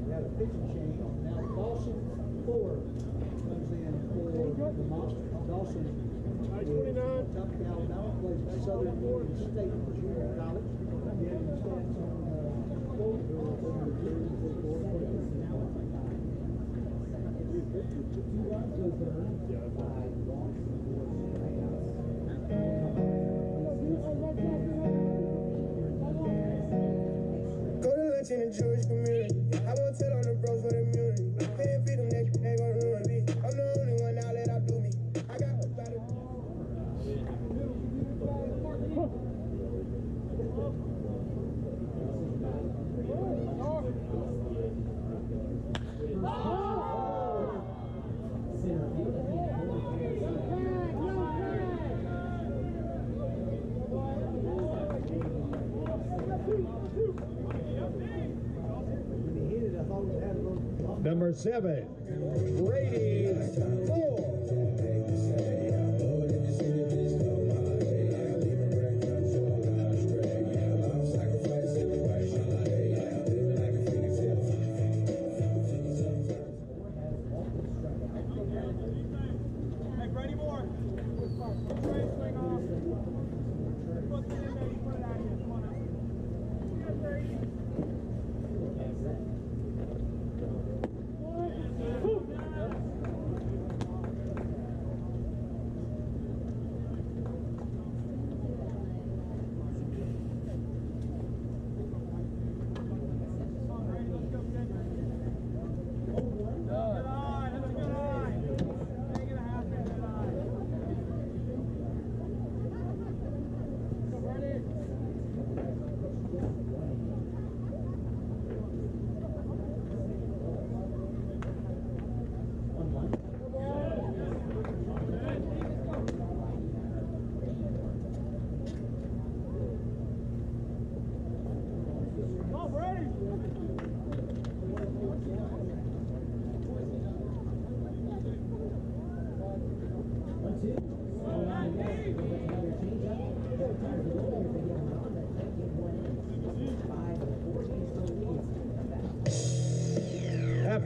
we have a pitching change. Now Dawson Fuller comes in for the Monster. Dawson is Top Alabama, plays for Southern Florida State Junior College. He had his stats on Go to lunch in the Jewish community. I won't tell on the bros for the immunity. Can't feed them next, they gon' ruin me. I'm the only one now let out do me. I got about it. Number 7, Brady Ford.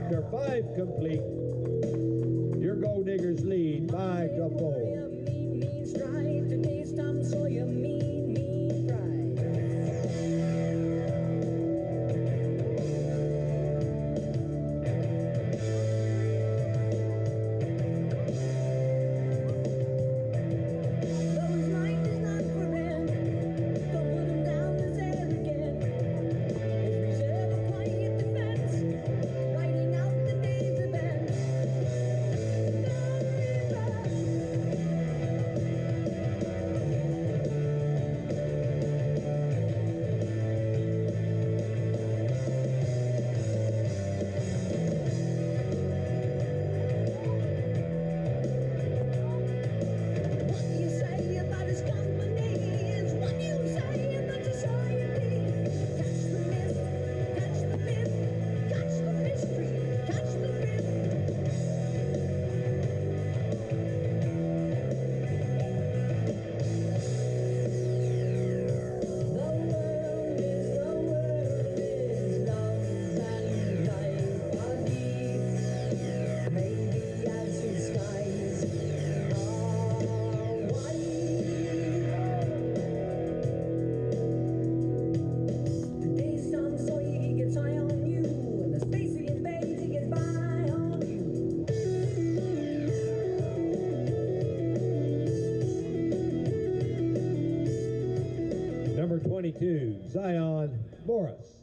After 5 complete, your Gold Diggers lead 5-4. Number 22, Zion Morris.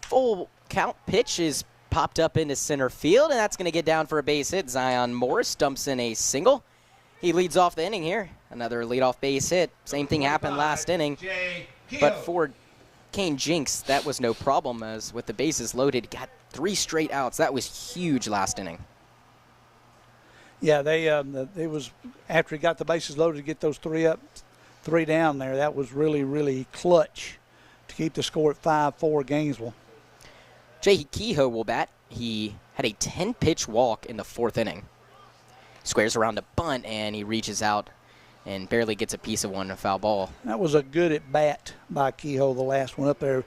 Full count pitch is popped up into center field, and that's going to get down for a base hit. Zion Morris dumps in a single. He leads off the inning here. Another leadoff base hit. Same thing happened last inning. But for Kane Jinks, that was no problem, as with the bases loaded, got 3 straight outs. That was huge last inning. Yeah, it was after he got the bases loaded to get those 3 up, 3 down there. That was really, really clutch to keep the score at 5-4 Gainesville. Jay Kehoe will bat. He had a 10-pitch walk in the 4th inning. Squares around a bunt, and he reaches out and barely gets a piece of one, a foul ball. That was a good at bat by Kehoe, the last one up there.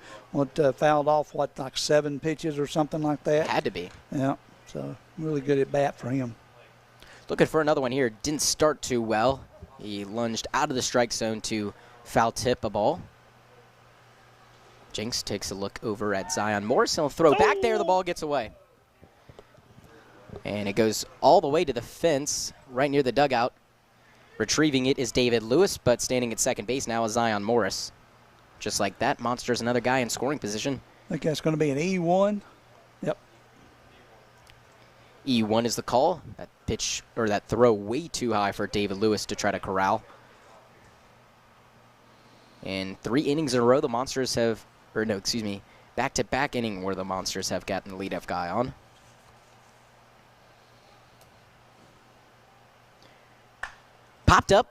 Fouled off, like 7 pitches or something like that? Had to be. Yeah, so really good at bat for him. Looking for another one here. Didn't start too well. He lunged out of the strike zone to foul tip a ball. Jinks takes a look over at Zion Morris. He'll throw back there. The ball gets away. And it goes all the way to the fence, right near the dugout. Retrieving it is David Lewis, but standing at second base now is Zion Morris. Just like that, Monster's another guy in scoring position. I think that's going to be an E1. Yep. E1 is the call. That pitch, or that throw, way too high for David Lewis to try to corral. And 3 innings in a row, the Monsters have, or no, excuse me, back-to-back inning where the Monsters have gotten the leadoff guy on. Popped up.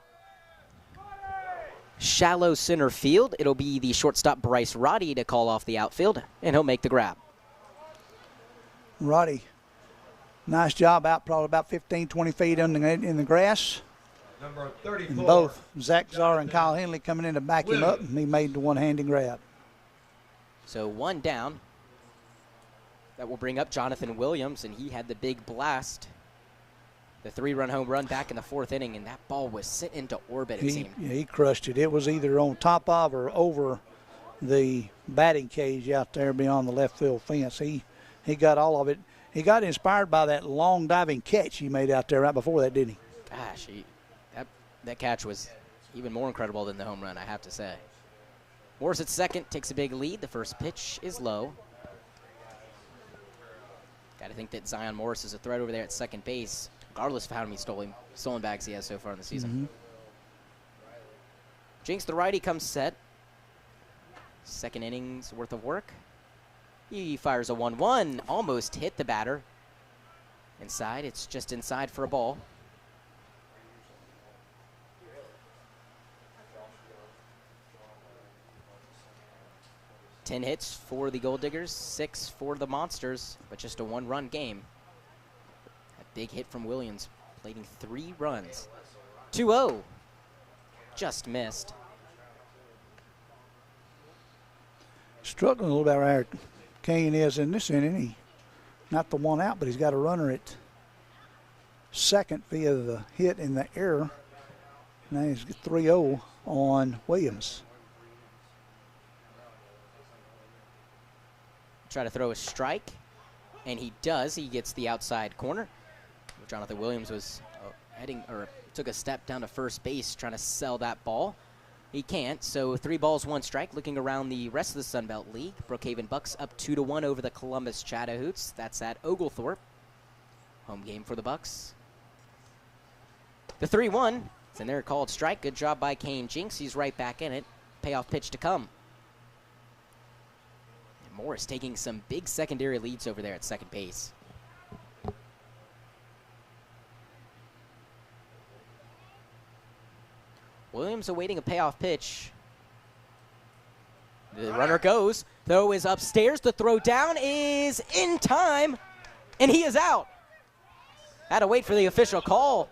Shallow center field. It'll be the shortstop Bryce Roddy to call off the outfield, and he'll make the grab. Roddy, nice job out, probably about 15, 20 feet in the grass. Number 34. And both Zach Zara and Kyle Henley coming in to back him up, and he made the one-handed grab. So one down. That will bring up Jonathan Williams, and he had the big blast. The 3-run home run back in the 4th inning, and that ball was sent into orbit, it seemed. Yeah, he crushed it. It was either on top of or over the batting cage out there beyond the left field fence. He got all of it. He got inspired by that long diving catch he made out there right before that, didn't he? Gosh, that catch was even more incredible than the home run, I have to say. Morris at second, takes a big lead. The first pitch is low. Got to think that Zion Morris is a threat over there at second base, regardless of how many stolen bags he has so far in the season. Jinx, the righty, comes set. Second inning's worth of work. He fires a 1-1, almost hit the batter. Inside, it's just inside for a ball. Ten hits for the Gol'Diggers, 6 for the Monsters, but just a 1-run game. A big hit from Williams, plating 3 runs. 2-0, just missed. Struggling a little bit right there. Kane is in this inning. Not the one out, but he's got a runner at second via the hit in the air. Now he's 3-0 on Williams. Try to throw a strike, and he does. He gets the outside corner. Jonathan Williams was took a step down to first base trying to sell that ball. He can't, so 3 balls, 1 strike. Looking around the rest of the Sun Belt League, Brookhaven Bucks up 2-1 over the Columbus Chattahoochee. That's at Oglethorpe. Home game for the Bucks. The 3-1, it's in there, called strike. Good job by Kane Jinks. He's right back in it. Payoff pitch to come. And Morris taking some big secondary leads over there at second base. Williams awaiting a payoff pitch. The runner goes. Throw is upstairs. The throw down is in time, and he is out. Had to wait for the official call,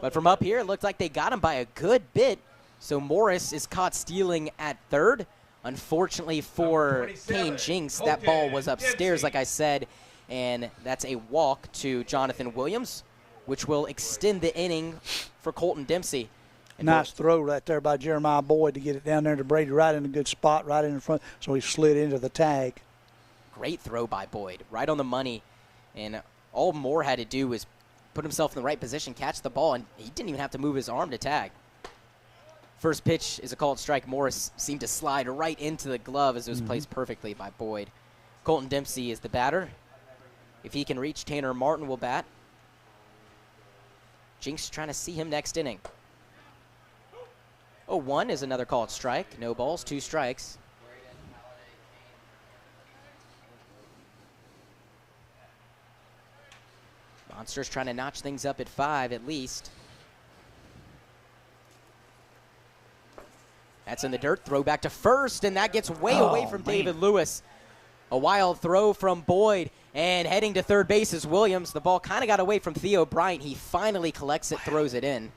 but from up here, it looked like they got him by a good bit. So Morris is caught stealing at third. Unfortunately for Kane Jinks, that ball was upstairs, like I said, and that's a walk to Jonathan Williams, which will extend the inning for Colton Dempsey. And nice throw right there by Jeremiah Boyd to get it down there to Brady, right in a good spot, right in front, so he slid into the tag. Great throw by Boyd, right on the money. And all Moore had to do was put himself in the right position, catch the ball, and he didn't even have to move his arm to tag. First pitch is a called strike. Morris seemed to slide right into the glove as it was placed perfectly by Boyd. Colton Dempsey is the batter. If he can reach, Tanner Martin will bat. Jinx trying to see him next inning. 0-1 is another called strike. No balls, 2 strikes. Monsters trying to notch things up at 5 at least. That's in the dirt. Throw back to first, and that gets way away from David Lewis. A wild throw from Boyd, and heading to third base is Williams. The ball kind of got away from Theo Bryant. He finally collects it, throws it in.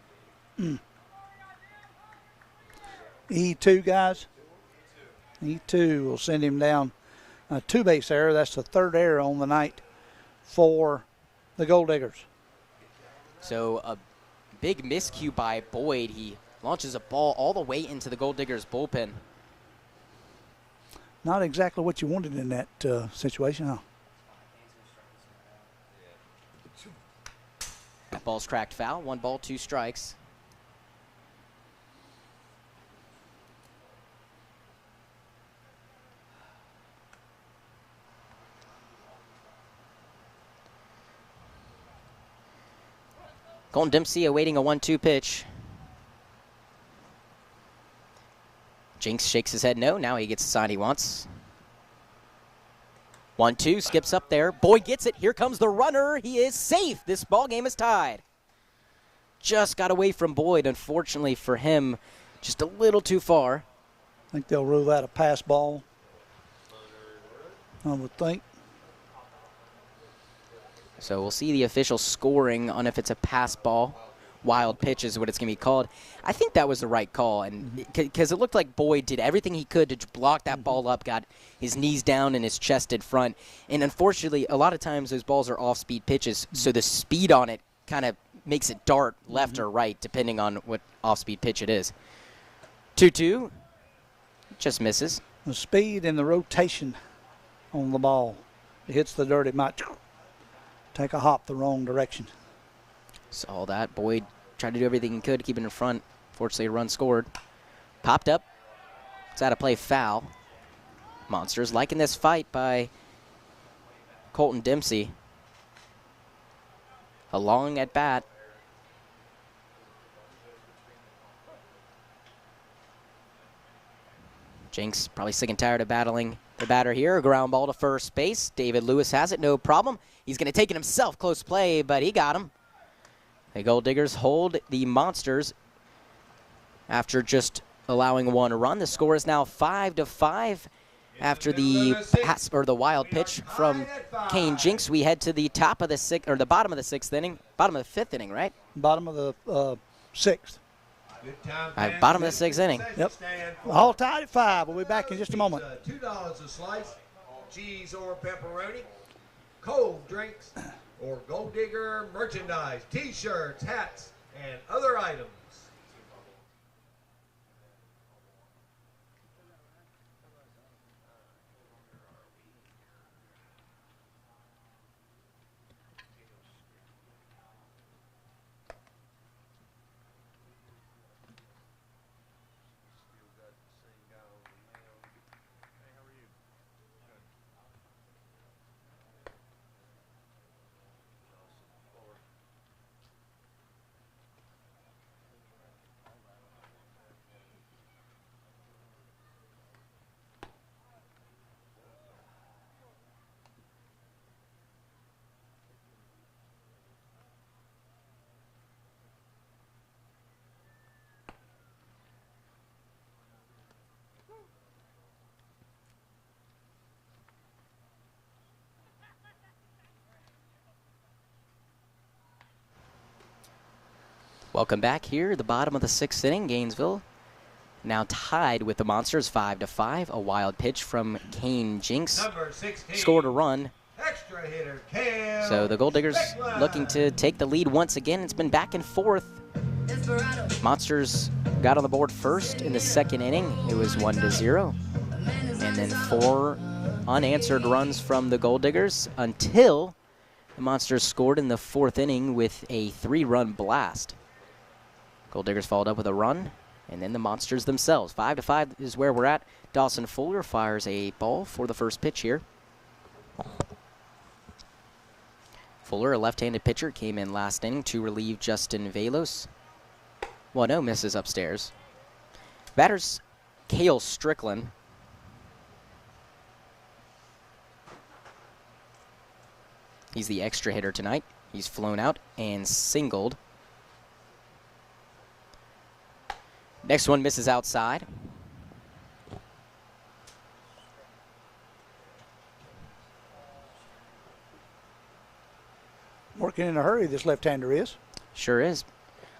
E2, guys. E2 will send him down a 2-base error. That's the 3rd error on the night for the Gol'Diggers. So a big miscue by Boyd. He launches a ball all the way into the Gol'Diggers bullpen. Not exactly what you wanted in that situation, huh? That ball's cracked foul. 1 ball, 2 strikes. Colton Dempsey awaiting a 1-2 pitch. Jinx shakes his head no. Now he gets the sign he wants. 1-2, skips up there. Boyd gets it. Here comes the runner. He is safe. This ball game is tied. Just got away from Boyd. Unfortunately for him, just a little too far. I think they'll rule that a pass ball, I would think. So we'll see the official scoring on if it's a pass ball. Wild pitch is what it's going to be called. I think that was the right call, and because it looked like Boyd did everything he could to block that ball up, got his knees down and his chest in front. And unfortunately, a lot of times those balls are off-speed pitches, so the speed on it kind of makes it dart left or right, depending on what off-speed pitch it is. 2-2, just misses. The speed and the rotation on the ball. It hits the dirt, it might take a hop the wrong direction. Saw that. Boyd tried to do everything he could to keep it in front. Fortunately, a run scored. Popped up. It's out of play, foul. Monsters liking this fight by Colton Dempsey. A long at bat. Jinx probably sick and tired of battling the batter here. A ground ball to first base. David Lewis has it, no problem. He's going to take it himself. Close play, but he got him. The Gol'Diggers hold the Monsters after just allowing one run. The score is now 5-5 after the pass or the wild pitch from Kane Jinx. We head to the top of the sixth, or the bottom of the sixth inning, bottom of the fifth inning, right? Bottom of the sixth. Bottom of the sixth inning. Yep. All tied at 5. We'll be back in just a moment. $2 a slice, cheese or pepperoni, cold drinks, or Gold Digger merchandise, T-shirts, hats, and other items. Welcome back here, the bottom of the sixth inning. Gainesville now tied with the Monsters 5-5. A wild pitch from Kane Jinx. Scored a run. Extra hitter, Cam. So the Gol'Diggers looking to take the lead once again. It's been back and forth. Monsters got on the board first in the second inning. It was 1-0. And then 4 unanswered runs from the Gol'Diggers until the Monsters scored in the fourth inning with a 3-run blast. Gol'Diggers followed up with a run, and then the Monsters themselves. 5-5 is where we're at. Dawson Fuller fires a ball for the first pitch here. Fuller, a left-handed pitcher, came in last inning to relieve Justin Velos. 1-0 misses upstairs. Batter's Cale Strickland. He's the extra hitter tonight. He's flown out and singled. Next one misses outside. Working in a hurry, this left-hander is. Sure is.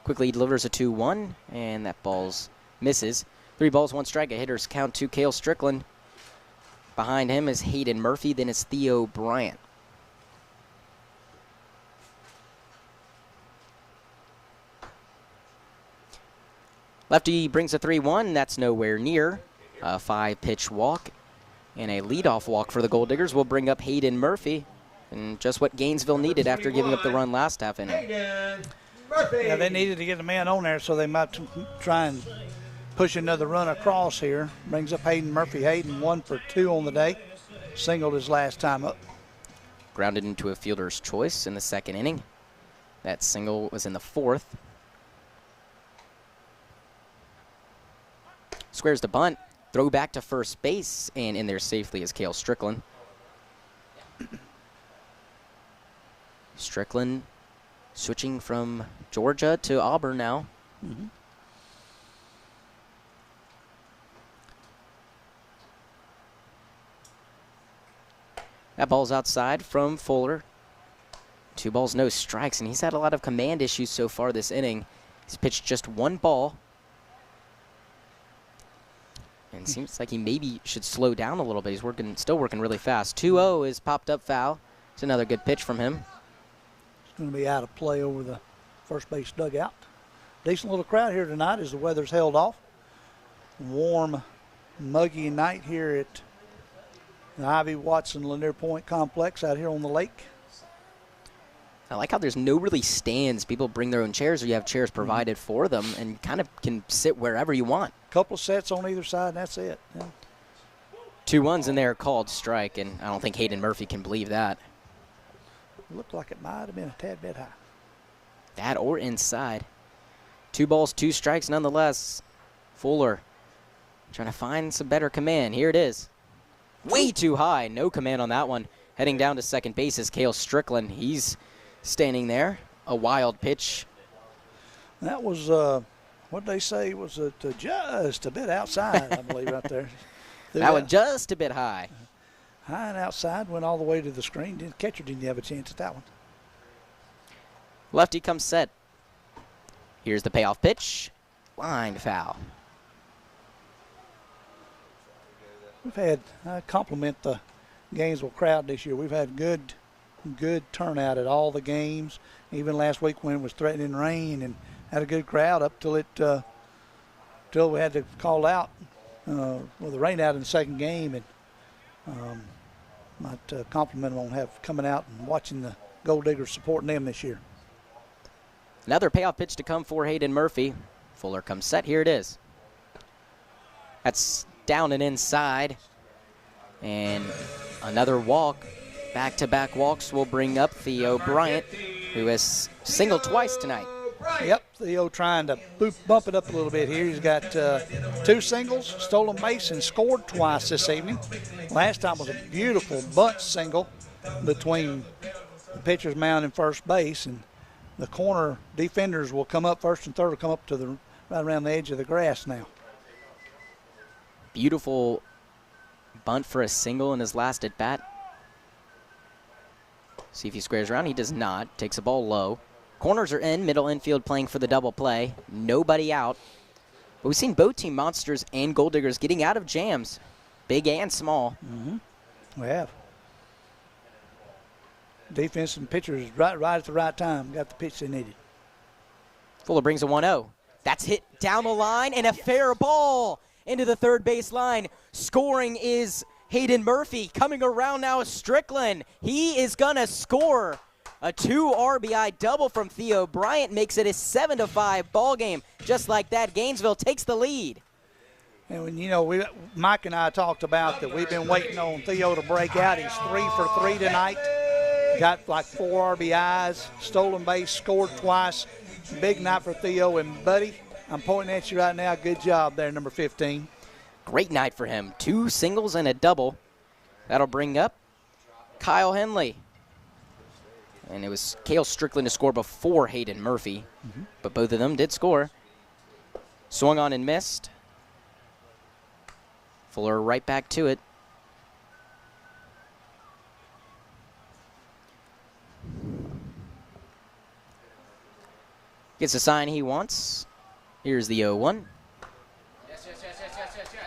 Quickly delivers a 2-1, and that ball's misses. 3 balls, 1 strike. A hitter's count to Cale Strickland. Behind him is Hayden Murphy, then it's Theo Bryant. Lefty brings a 3-1. That's nowhere near. A 5-pitch walk and a leadoff walk for the Gol'Diggers will bring up Hayden Murphy. And just what Gainesville needed after giving up the run last half inning. Yeah, they needed to get a man on there, so they might try and push another run across here. Brings up Hayden Murphy. Hayden 1 for 2 on the day. Singled his last time up. Grounded into a fielder's choice in the second inning. That single was in the fourth. Squares the bunt. Throw back to first base, and in there safely is Cale Strickland. Strickland switching from Georgia to Auburn now. That ball's outside from Fuller. 2 balls, no strikes, and he's had a lot of command issues so far this inning. He's pitched just 1 ball. And seems like he maybe should slow down a little bit. He's still working really fast. 2-0 is popped up foul. It's another good pitch from him. It's going to be out of play over the first base dugout. Decent little crowd here tonight as the weather's held off. Warm, muggy night here at the Ivy Watson Lanier Point Complex out here on the lake. I like how there's no really stands. People bring their own chairs, or you have chairs provided for them, and kind of can sit wherever you want. Couple of sets on either side, and that's it. Yeah. 2 1s in there called strike, and I don't think Hayden Murphy can believe that. It looked like it might have been a tad bit high. That or inside. 2 balls, 2 strikes nonetheless. Fuller trying to find some better command. Here it is. Way too high. No command on that one. Heading down to second base is Cale Strickland. He's standing there. A wild pitch. That was, what they say, was it just a bit outside, I believe, right there. That one just a bit high. High and outside, went all the way to the screen. The catcher didn't have a chance at that one. Lefty comes set. Here's the payoff pitch. Line foul. We've had, I compliment the Gainesville crowd this year. We've had good turnout at all the games. Even last week when it was threatening rain, and had a good crowd up till we had to call out with the rain out in the second game. And might compliment them on coming out and watching the Gol'Diggers supporting them this year. Another payoff pitch to come for Hayden Murphy. Fuller comes set. Here it is. That's down and inside. And another walk. Back-to-back walks will bring up Theo Bryant, who has singled twice tonight. Yep, Theo trying to bump it up a little bit here. He's got 2 singles, stolen base, and scored twice this evening. Last time was a beautiful bunt single between the pitcher's mound and first base, and the corner defenders will come up, first and third will come up to the right around the edge of the grass now. Beautiful bunt for a single in his last at bat. See if he squares around. He does not. Takes a ball low. Corners are in. Middle infield playing for the double play. Nobody out. But we've seen both Team Monsters and Gol'Diggers getting out of jams, big and small. Mm-hmm. We have. Defense and pitchers right at the right time. Got the pitch they needed. Fuller brings a 1-0. That's hit down the line, and a fair ball into the third base line. Scoring is Hayden Murphy. Coming around now is Strickland. He is going to score. A 2 RBI double from Theo Bryant makes it a 7-5 ball game. Just like that, Gainesville takes the lead. And when, you know, Mike and I talked about that we've been waiting on Theo to break out. He's 3 for 3 tonight. Got like 4 RBIs, stolen base, scored twice. Big night for Theo. And, buddy, I'm pointing at you right now. Good job there, number 15. Great night for him. 2 singles and a double. That'll bring up Kyle Henley. And it was Cale Strickland to score before Hayden Murphy. Mm-hmm. But both of them did score. Swung on and missed. Fuller right back to it. Gets the sign he wants. Here's the 0-1.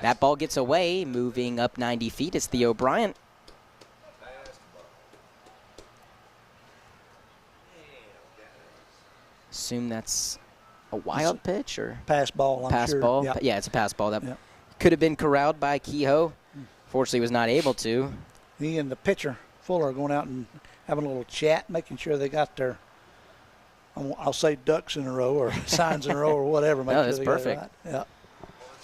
That ball gets away, moving up 90 feet. It's Theo Bryant. Assume that's a wild pitch or pass ball. Pass ball. Yep. Yeah, it's a pass ball. That yep. could have been corralled by Kehoe. Fortunately, was not able to. He and the pitcher Fuller are going out and having a little chat, making sure they got their, I'll say, ducks in a row or signs in a row or whatever. No, that's perfect. Right. Yeah.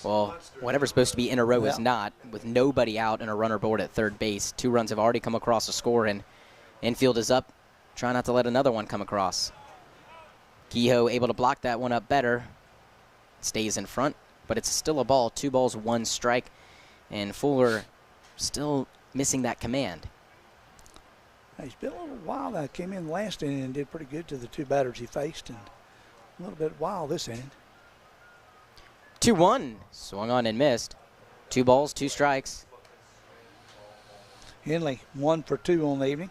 Well, whatever's supposed to be in a row is not, with nobody out and a runner aboard at third base. 2 runs have already come across the score, and infield is up. Try not to let another one come across. Kehoe able to block that one up better. Stays in front, but it's still a ball. 2 balls, 1 strike. And Fuller still missing that command. He's been a little wild. I came in last inning and did pretty good to the 2 batters he faced, and a little bit wild this inning. 2-1. Swung on and missed. 2 balls, 2 strikes. Henley 1 for 2 on the evening.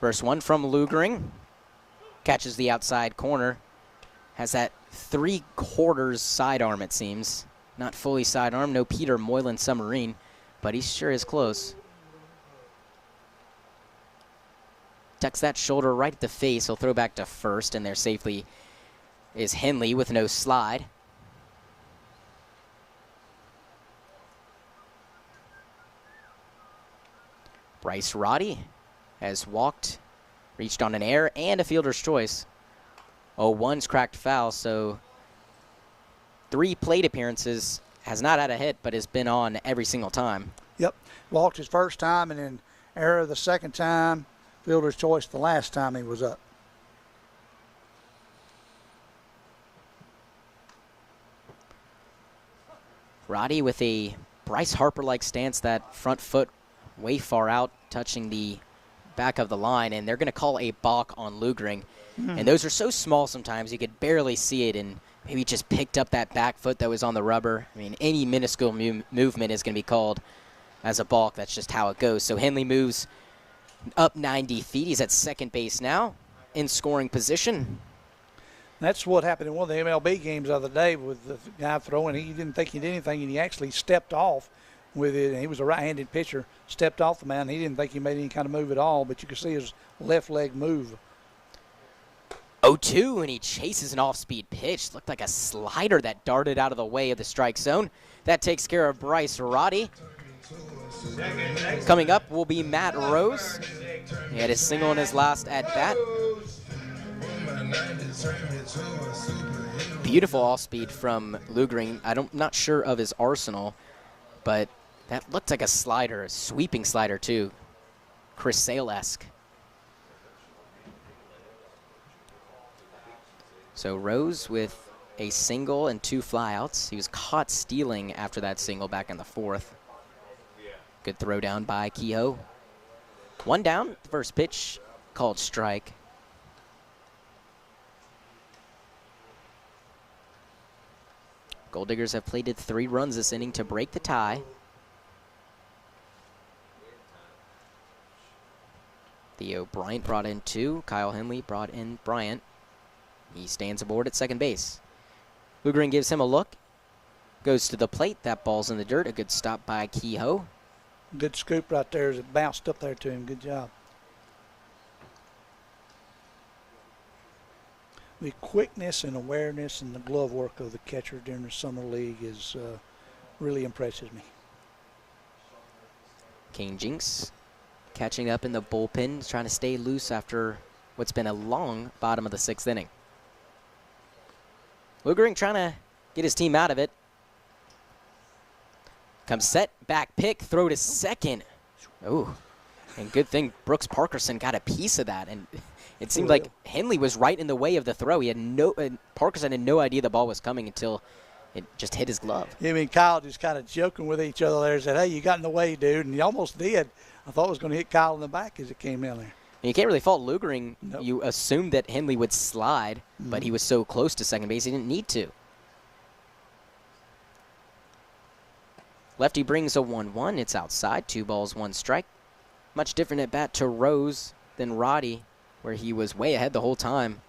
First one from Lugering. Catches the outside corner. Has that 3/4 sidearm, it seems. Not fully sidearm, no Peter Moylan submarine, but he sure is close. Tucks that shoulder right at the face. He'll throw back to first, and there safely is Henley with no slide. Bryce Roddy has walked, reached on an air, and a fielder's choice. 0-1's cracked foul, so 3 plate appearances, has not had a hit, but has been on every single time. Yep, walked his first time and then error the second time, fielder's choice the last time he was up. Roddy with a Bryce Harper-like stance, that front foot way far out, touching the back of the line, and they're going to call a balk on Lugering. And those are so small sometimes you could barely see it, and maybe just picked up that back foot that was on the rubber. I mean, any minuscule movement is going to be called as a balk. That's just how it goes. So Henley moves up 90 feet. He's at second base now in scoring position. That's what happened in one of the MLB games the other day with the guy throwing. He didn't think he did anything, and he actually stepped off with it. And he was a right-handed pitcher, stepped off the mound. He didn't think he made any kind of move at all, but you could see his left leg move. 0-2, and he chases an off-speed pitch. Looked like a slider that darted out of the way of the strike zone. That takes care of Bryce Roddy. Coming up will be Matt Rose. He had his single in his last at-bat. Beautiful off-speed from Lugering. I'm not sure of his arsenal, but that looked like a slider, a sweeping slider too. Chris Sale-esque. So Rose with a single and 2 flyouts. He was caught stealing after that single back in the 4th. Good throw down by Kehoe. 1 down, the first pitch called strike. Gol'Diggers have plated 3 runs this inning to break the tie. Theo Bryant brought in 2. Kyle Henley brought in Bryant. He stands aboard at second base. Lugering gives him a look. Goes to the plate. That ball's in the dirt. A good stop by Kehoe. Good scoop right there as it bounced up there to him. Good job. The quickness and awareness and the glove work of the catcher during the summer league is really impresses me. Kane Jinks catching up in the bullpen, trying to stay loose after what's been a long bottom of the 6th inning. Lugering trying to get his team out of it. Comes set, back pick, throw to second. Oh, and good thing Brooks Parkerson got a piece of that. And it seemed like Henley was right in the way of the throw. He had Parkerson had no idea the ball was coming until it just hit his glove. Yeah, I mean, Kyle just kind of joking with each other there, said, hey, you got in the way, dude. And he almost did. I thought it was going to hit Kyle in the back as it came in there. And you can't really fault Lugering. Nope. You assumed that Henley would slide, but he was so close to second base he didn't need to. Lefty brings a 1-1. It's outside. 2 balls, 1 strike. Much different at bat to Rose than Roddy, where he was way ahead the whole time,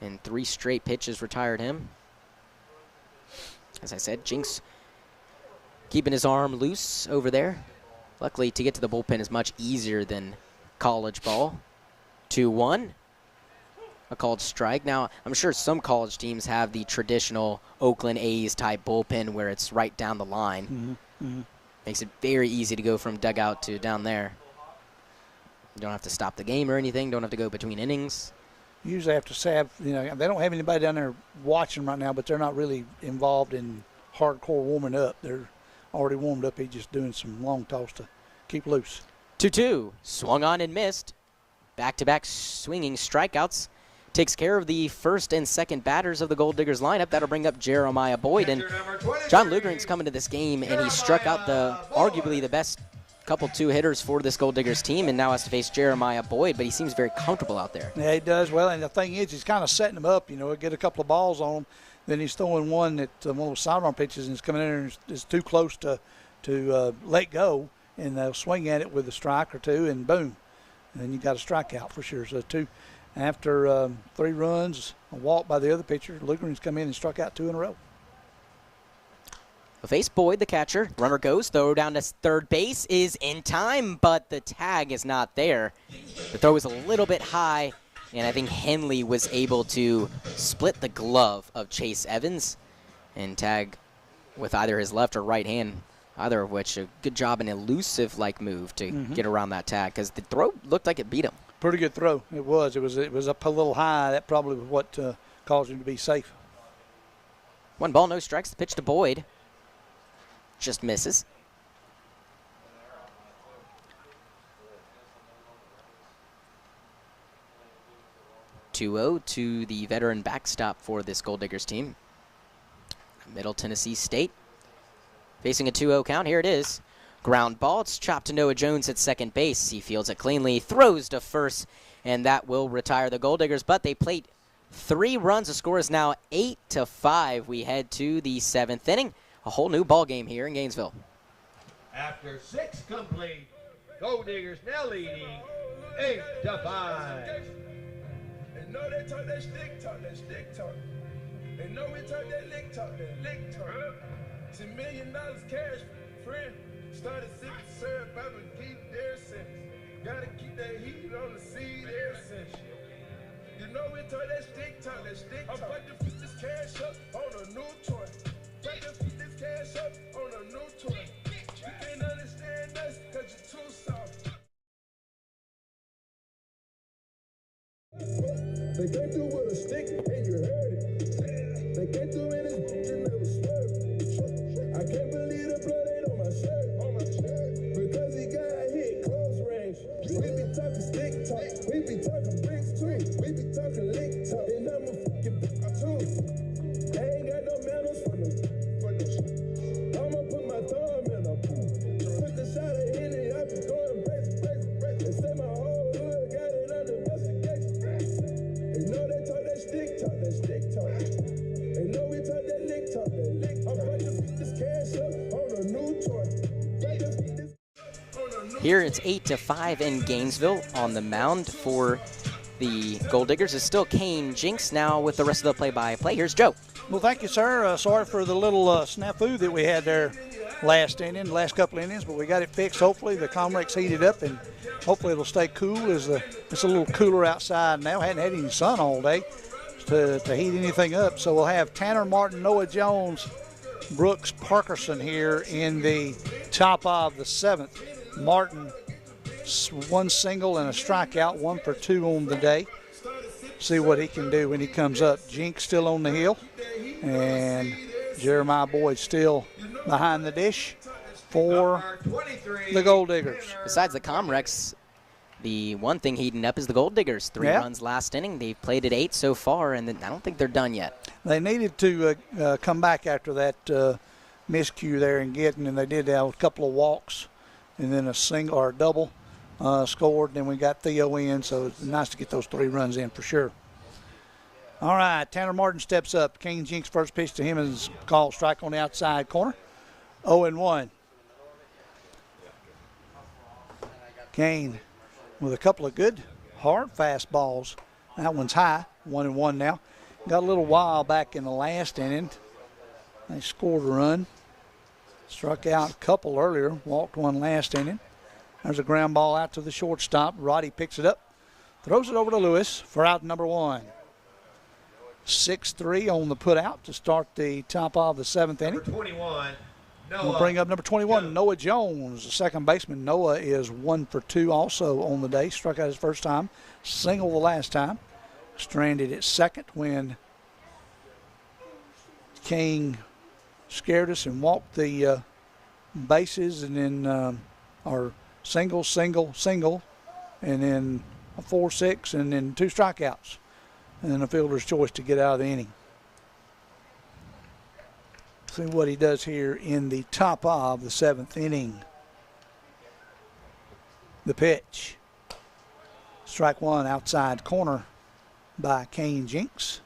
and 3 straight pitches retired him. As I said, Jinks keeping his arm loose over there. Luckily, to get to the bullpen is much easier than college ball. 2-1. A called strike. Now, I'm sure some college teams have the traditional Oakland A's type bullpen where it's right down the line. Makes it very easy to go from dugout to down there. You don't have to stop the game or anything. Don't have to go between innings. Usually have to have, they don't have anybody down there watching right now, but they're not really involved in hardcore warming up. They're already warmed up. He's just doing some long toss to keep loose. 2-2. Swung on and missed. Back-to-back swinging strikeouts. Takes care of the first and second batters of the Gol'Diggers lineup. That'll bring up Jeremiah Boyd. And John Lugering's coming to this game, and he struck out arguably the best couple 2 hitters for this Gol'Diggers team, and now has to face Jeremiah Boyd, but he seems very comfortable out there. Yeah, he does. Well, and the thing is, he's kind of setting him up, get a couple of balls on him. Then he's throwing one that one of those sidearm pitches, and it's coming in there and is too close to let go, and they'll swing at it with a strike or 2, and boom. And then you got a strikeout for sure. So after 3 runs, a walk by the other pitcher, Lukering's come in and struck out 2 in a row. Face Boyd, the catcher. Runner goes, throw down to third base is in time, but the tag is not there. The throw was a little bit high, and I think Henley was able to split the glove of Chase Evans and tag with either his left or right hand, either of which a good job, an elusive-like move to get around that tag, because the throw looked like it beat him. Pretty good throw. It was. It was up a little high. That probably was what caused him to be safe. 1 ball, no strikes. The pitch to Boyd. Just misses. (2-0) to the veteran backstop for this Gol'Diggers team. Middle Tennessee State facing a 2-0 count. Here it is. Ground ball. It's chopped to Noah Jones at second base. He fields it cleanly, throws to first, and that will retire the Gol'Diggers. But they played 3 runs. The score is now 8-5. We head to the 7th inning. A whole new ball game here in Gainesville. After 6 complete, Gol'Diggers now leading 8-5. They know they talk that stick talk, They know we talk that lick talk, $10 million cash, friend. Started sipping syrup, I would keep their sense. Gotta keep that heat on the seed ever since. You know we talk that stick talk, I'm about to put this cash up on a new toy. About to put this cash up on a new toy. You can't understand us, cause you're too soft. They came through with a stick and you heard it. They came through in his bitch and never swerved. I can't believe the blood ain't on my shirt. Because he got hit close range. We be talking stick talk. We be talking bricks too. We be talking lick talk. And I'm a fucking too. I ain't got no manners for no shit. I'ma put my thumb in a put the shot of Henny. I be going crazy. They say my whole hood got it under investigation. They know they talk that stick talk, They know we talk that lick talk, I'm about to put this cash up on a new toy. Here it's 8-5 in Gainesville. On the mound for the Gol'Diggers is still Kane Jinks. Now with the rest of the play-by-play, here's Joe. Well, thank you, sir. Sorry for the little snafu that we had there last couple innings, but we got it fixed. Hopefully the Comrex heated up, and hopefully it'll stay cool. It's a little cooler outside now. Hadn't had any sun all day to heat anything up. So we'll have Tanner Martin, Noah Jones, Brooks Parkerson here in the top of the 7th. Martin, 1 single and a strikeout, 1 for 2 on the day. See what he can do when he comes up. Jinx still on the hill, and Jeremiah Boyd still behind the dish for the Gol'Diggers. Besides the Comrex, the one thing heating up is the Gol'Diggers. 3 runs last inning. They've played at 8 so far, and I don't think they're done yet. They needed to come back after that miscue there and they did have a couple of walks and then a single or a double scored. Then we got Theo in, so it's nice to get those 3 runs in for sure. All right, Tanner Martin steps up. Kane Jinks first pitch to him is called strike on the outside corner. 0-1. Kane with a couple of good hard fastballs. That one's high, 1-1 now. Got a little while back in the last inning. They scored a run. Struck out a couple earlier, walked 1 last inning. There's a ground ball out to the shortstop. Roddy picks it up, throws it over to Lewis for out number 1. 6-3 on the put out to start the top of the 7th inning. Number 21, Noah. We'll bring up number 21, Noah Jones, the second baseman. Noah is 1 for 2 also on the day. Struck out his first time, single the last time. Stranded at second when King scared us and walked the bases, and then our single, and then a 4-6, and then 2 strikeouts, and then a fielder's choice to get out of the inning. See what he does here in the top of the 7th inning. The pitch. Strike 1 outside corner by Kane Jinks.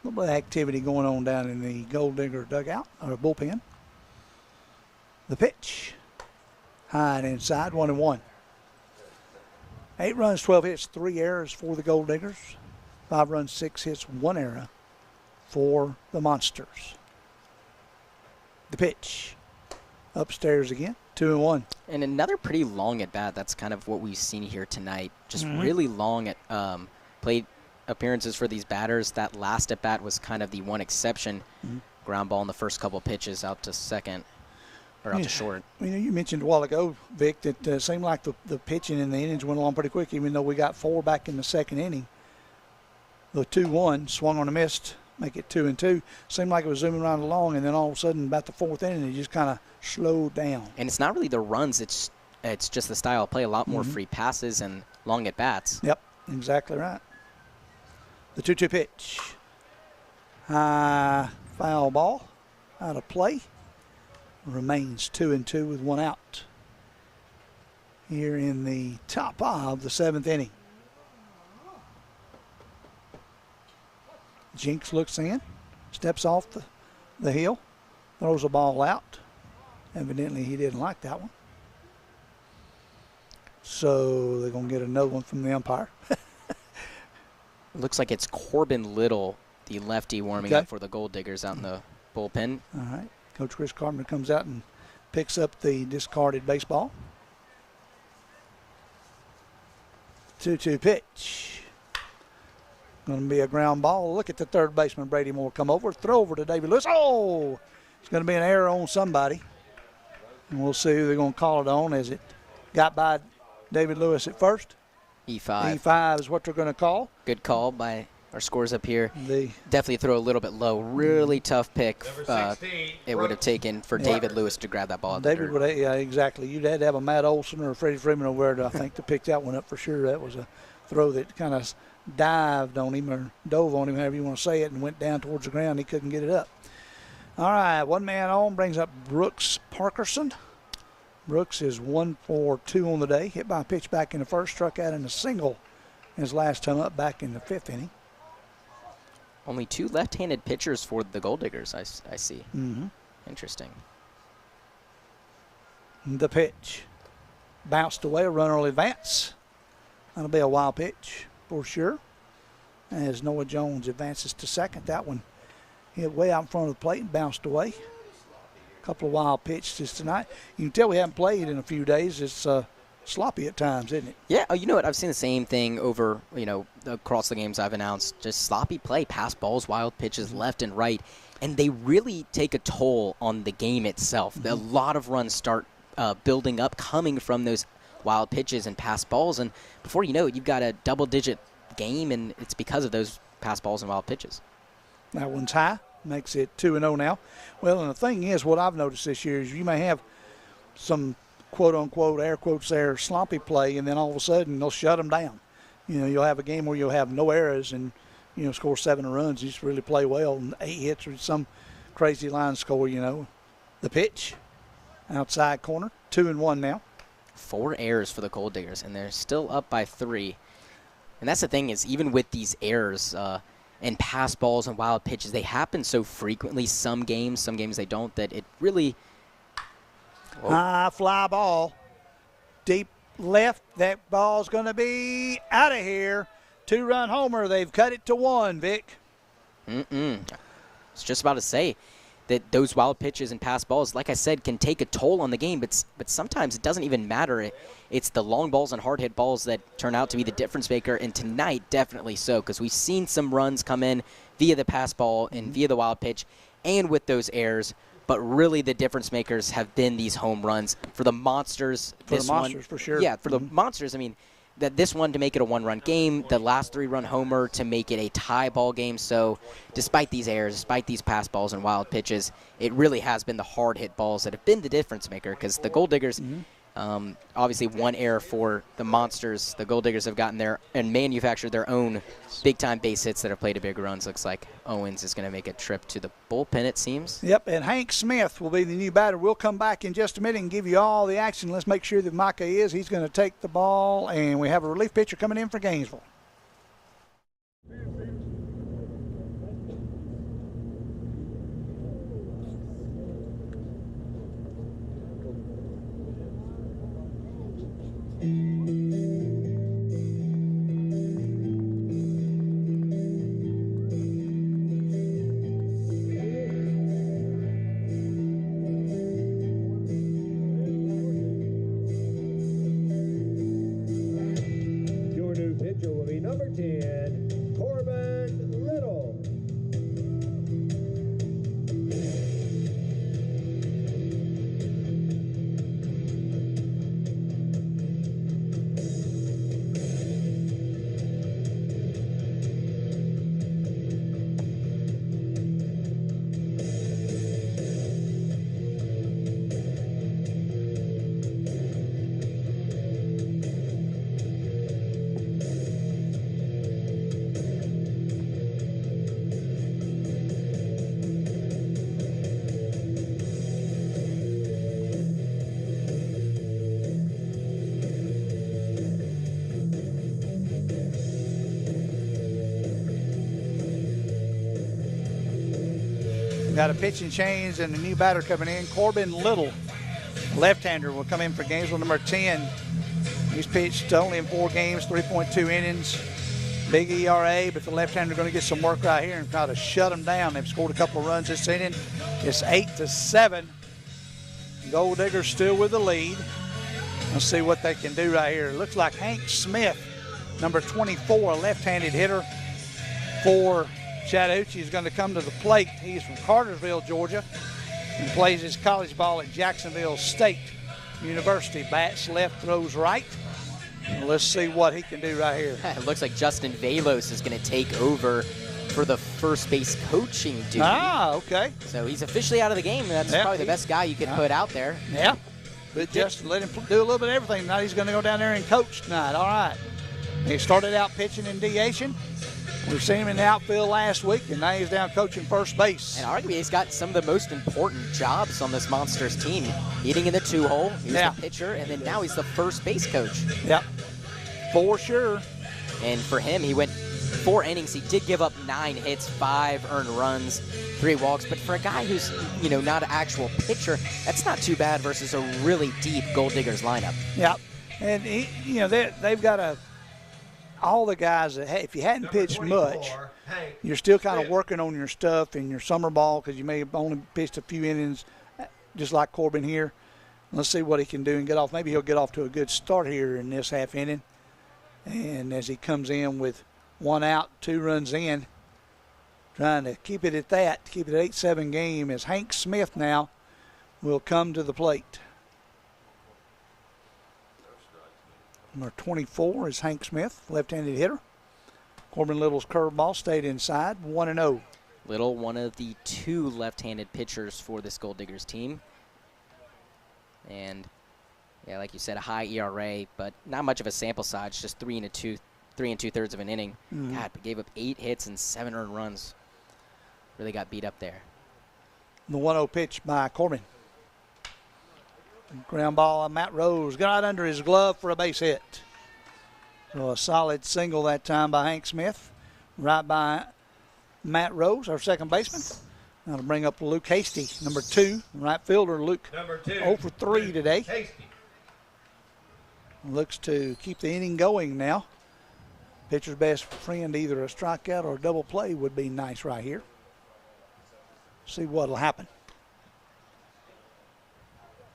A little bit of activity going on down in the Gol'Digger dugout, or bullpen. The pitch. High and inside, 1-1. 8 runs, 12 hits, 3 errors for the Gold Diggers. 5 runs, 6 hits, 1 error for the Monsters. The pitch. Upstairs again, 2-1. And another pretty long at bat. That's kind of what we've seen here tonight. Just really long at plate appearances for these batters. That last at bat was kind of the one exception. Ground ball in the first couple pitches out to second, or out to short. You mentioned a while ago, Vic, that it seemed like the pitching in the innings went along pretty quick, even though we got 4 back in the second inning. The 2-1 swung on a miss, make it 2-2. Seemed like it was zooming right along, and then all of a sudden, about the 4th inning, it just kind of slowed down. And it's not really the runs; it's just the style of play. A lot more free passes and long at bats. Yep, exactly right. The 2-2 pitch. High foul ball out of play. Remains 2-2 with 1 out. Here in the top of the 7th inning. Jinks looks in, steps off the hill, throws a ball out. Evidently he didn't like that one. So they're going to get another one from the umpire. It looks like it's Corbin Little, the lefty, warming up for the Gold Diggers out in the bullpen. All right. Coach Chris Carpenter comes out and picks up the discarded baseball. 2-2 pitch. Going to be a ground ball. Look at the third baseman, Brady Moore, come over. Throw over to David Lewis. Oh! It's going to be an error on somebody. And we'll see who they're going to call it on as it got by David Lewis at first. E5. E5 is what they're going to call. Good call by our scores up here. Definitely throw a little bit low. Really tough pick it would have taken for David Lewis to grab that ball. David would have, yeah, exactly. You'd had to have a Matt Olson or a Freddie Freeman over there, I think, to pick that one up for sure. That was a throw that kind of dived on him or dove on him, however you want to say it, and went down towards the ground. He couldn't get it up. All right, 1 man on, brings up Brooks Parkerson. Brooks is 1 for 2 on the day. Hit by a pitch back in the first, struck out in a single his last time up back in the 5th inning. Only 2 left-handed pitchers for the Gold Diggers, I see. Interesting. The pitch. Bounced away, a runner will advance. That'll be a wild pitch for sure. As Noah Jones advances to second. That one hit way out in front of the plate and bounced away. A couple of wild pitches tonight. You can tell we haven't played in a few days. It's sloppy at times, isn't it? Yeah, you know what? I've seen the same thing over, across the games I've announced. Just sloppy play, pass balls, wild pitches left and right. And they really take a toll on the game itself. A lot of runs start building up, coming from those wild pitches and pass balls. And before you know it, you've got a double-digit game, and it's because of those pass balls and wild pitches. That one's high. Makes it 2-0 now. Well, and the thing is, what I've noticed this year is you may have some quote-unquote, air quotes there, sloppy play, and then all of a sudden they'll shut them down. You'll have a game where you'll have no errors and, score 7 runs. You just really play well, and 8 hits or some crazy line score, The pitch, outside corner, 2-1 now. 4 errors for the Gold Diggers, and they're still up by 3. And that's the thing is, even with these errors and pass balls and wild pitches, they happen so frequently. Some games they don't, that it really... High fly ball, deep left. That ball's going to be out of here. 2-run homer. They've cut it to 1, Vic. It's just about to say that those wild pitches and pass balls, like I said, can take a toll on the game, but sometimes it doesn't even matter. It's the long balls and hard hit balls that turn out to be the difference maker, and tonight definitely so, because we've seen some runs come in via the pass ball and via the wild pitch and with those errors. But really, the difference makers have been these home runs for the Monsters. For the Monsters, for sure. Yeah, for the Monsters. I mean, that this one to make it a 1-run game, the last 3-run homer to make it a tie ball game. So, despite these errors, despite these pass balls and wild pitches, it really has been the hard hit balls that have been the difference maker. Because the Gold Diggers, obviously, 1 error for the Monsters. The Gold Diggers have gotten there and manufactured their own big-time base hits that have played a big runs. Looks like Owens is going to make a trip to the bullpen, it seems. Yep, and Hank Smith will be the new batter. We'll come back in just a minute and give you all the action. Let's make sure that Micah is. He's going to take the ball, and we have a relief pitcher coming in for Gainesville. Got a pitching change and a new batter coming in. Corbin Little, left-hander, will come in for Gainesville, number 10. He's pitched only in 4 games, 3.2 innings. Big ERA, but the left-hander going to get some work right here and try to shut them down. They've scored a couple of runs this inning. It's 8-7. Gol'Diggers still with the lead. Let's see what they can do right here. It looks like Hank Smith, number 24, a left-handed hitter for Chattahoochee, is going to come to the plate. He's from Cartersville, Georgia, and plays his college ball at Jacksonville State University. Bats left, throws right. Let's see what he can do right here. It looks like Justin Velos is going to take over for the first base coaching duty. Ah, okay. So he's officially out of the game. That's probably the best guy you could put out there. Yeah. But just let him do a little bit of everything. Now he's going to go down there and coach tonight. All right. He started out pitching in DHing. We've seen him in the outfield last week, and now he's down coaching first base. And arguably he's got some of the most important jobs on this Monsters team. Hitting in the 2-hole, he's the pitcher, and then now he's the first base coach. Yep, for sure. And for him, he went 4 innings. He did give up 9 hits, 5 earned runs, 3 walks. But for a guy who's, not an actual pitcher, that's not too bad versus a really deep Gol'Diggers lineup. Yep, and they've got all the guys that, if you hadn't pitched much, you're still kind of working on your stuff in your summer ball because you may have only pitched a few innings, just like Corbin here. Let's see what he can do and get off. Maybe he'll get off to a good start here in this half inning. And as he comes in with 1 out, 2 runs in, trying to keep it at that, keep it at 8-7 game, as Hank Smith now will come to the plate. Number 24 is Hank Smith, left-handed hitter. Corbin Little's curveball stayed inside, 1-0. Little, one of the 2 left-handed pitchers for this Gol'Diggers team. And, yeah, like you said, a high ERA, but not much of a sample size, just 3 2/3 of an inning. God, but gave up 8 hits and 7 earned runs. Really got beat up there. The 1-0 pitch by Corbin. Ground ball on Matt Rose. Got under his glove for a base hit. So a solid single that time by Hank Smith. Right by Matt Rose, our second baseman. Now to bring up Luke Hasty, number 2. Right fielder Luke. Number 2. 0 for 3 today. Hasty. Looks to keep the inning going now. Pitcher's best friend, either a strikeout or a double play would be nice right here. See what'll happen.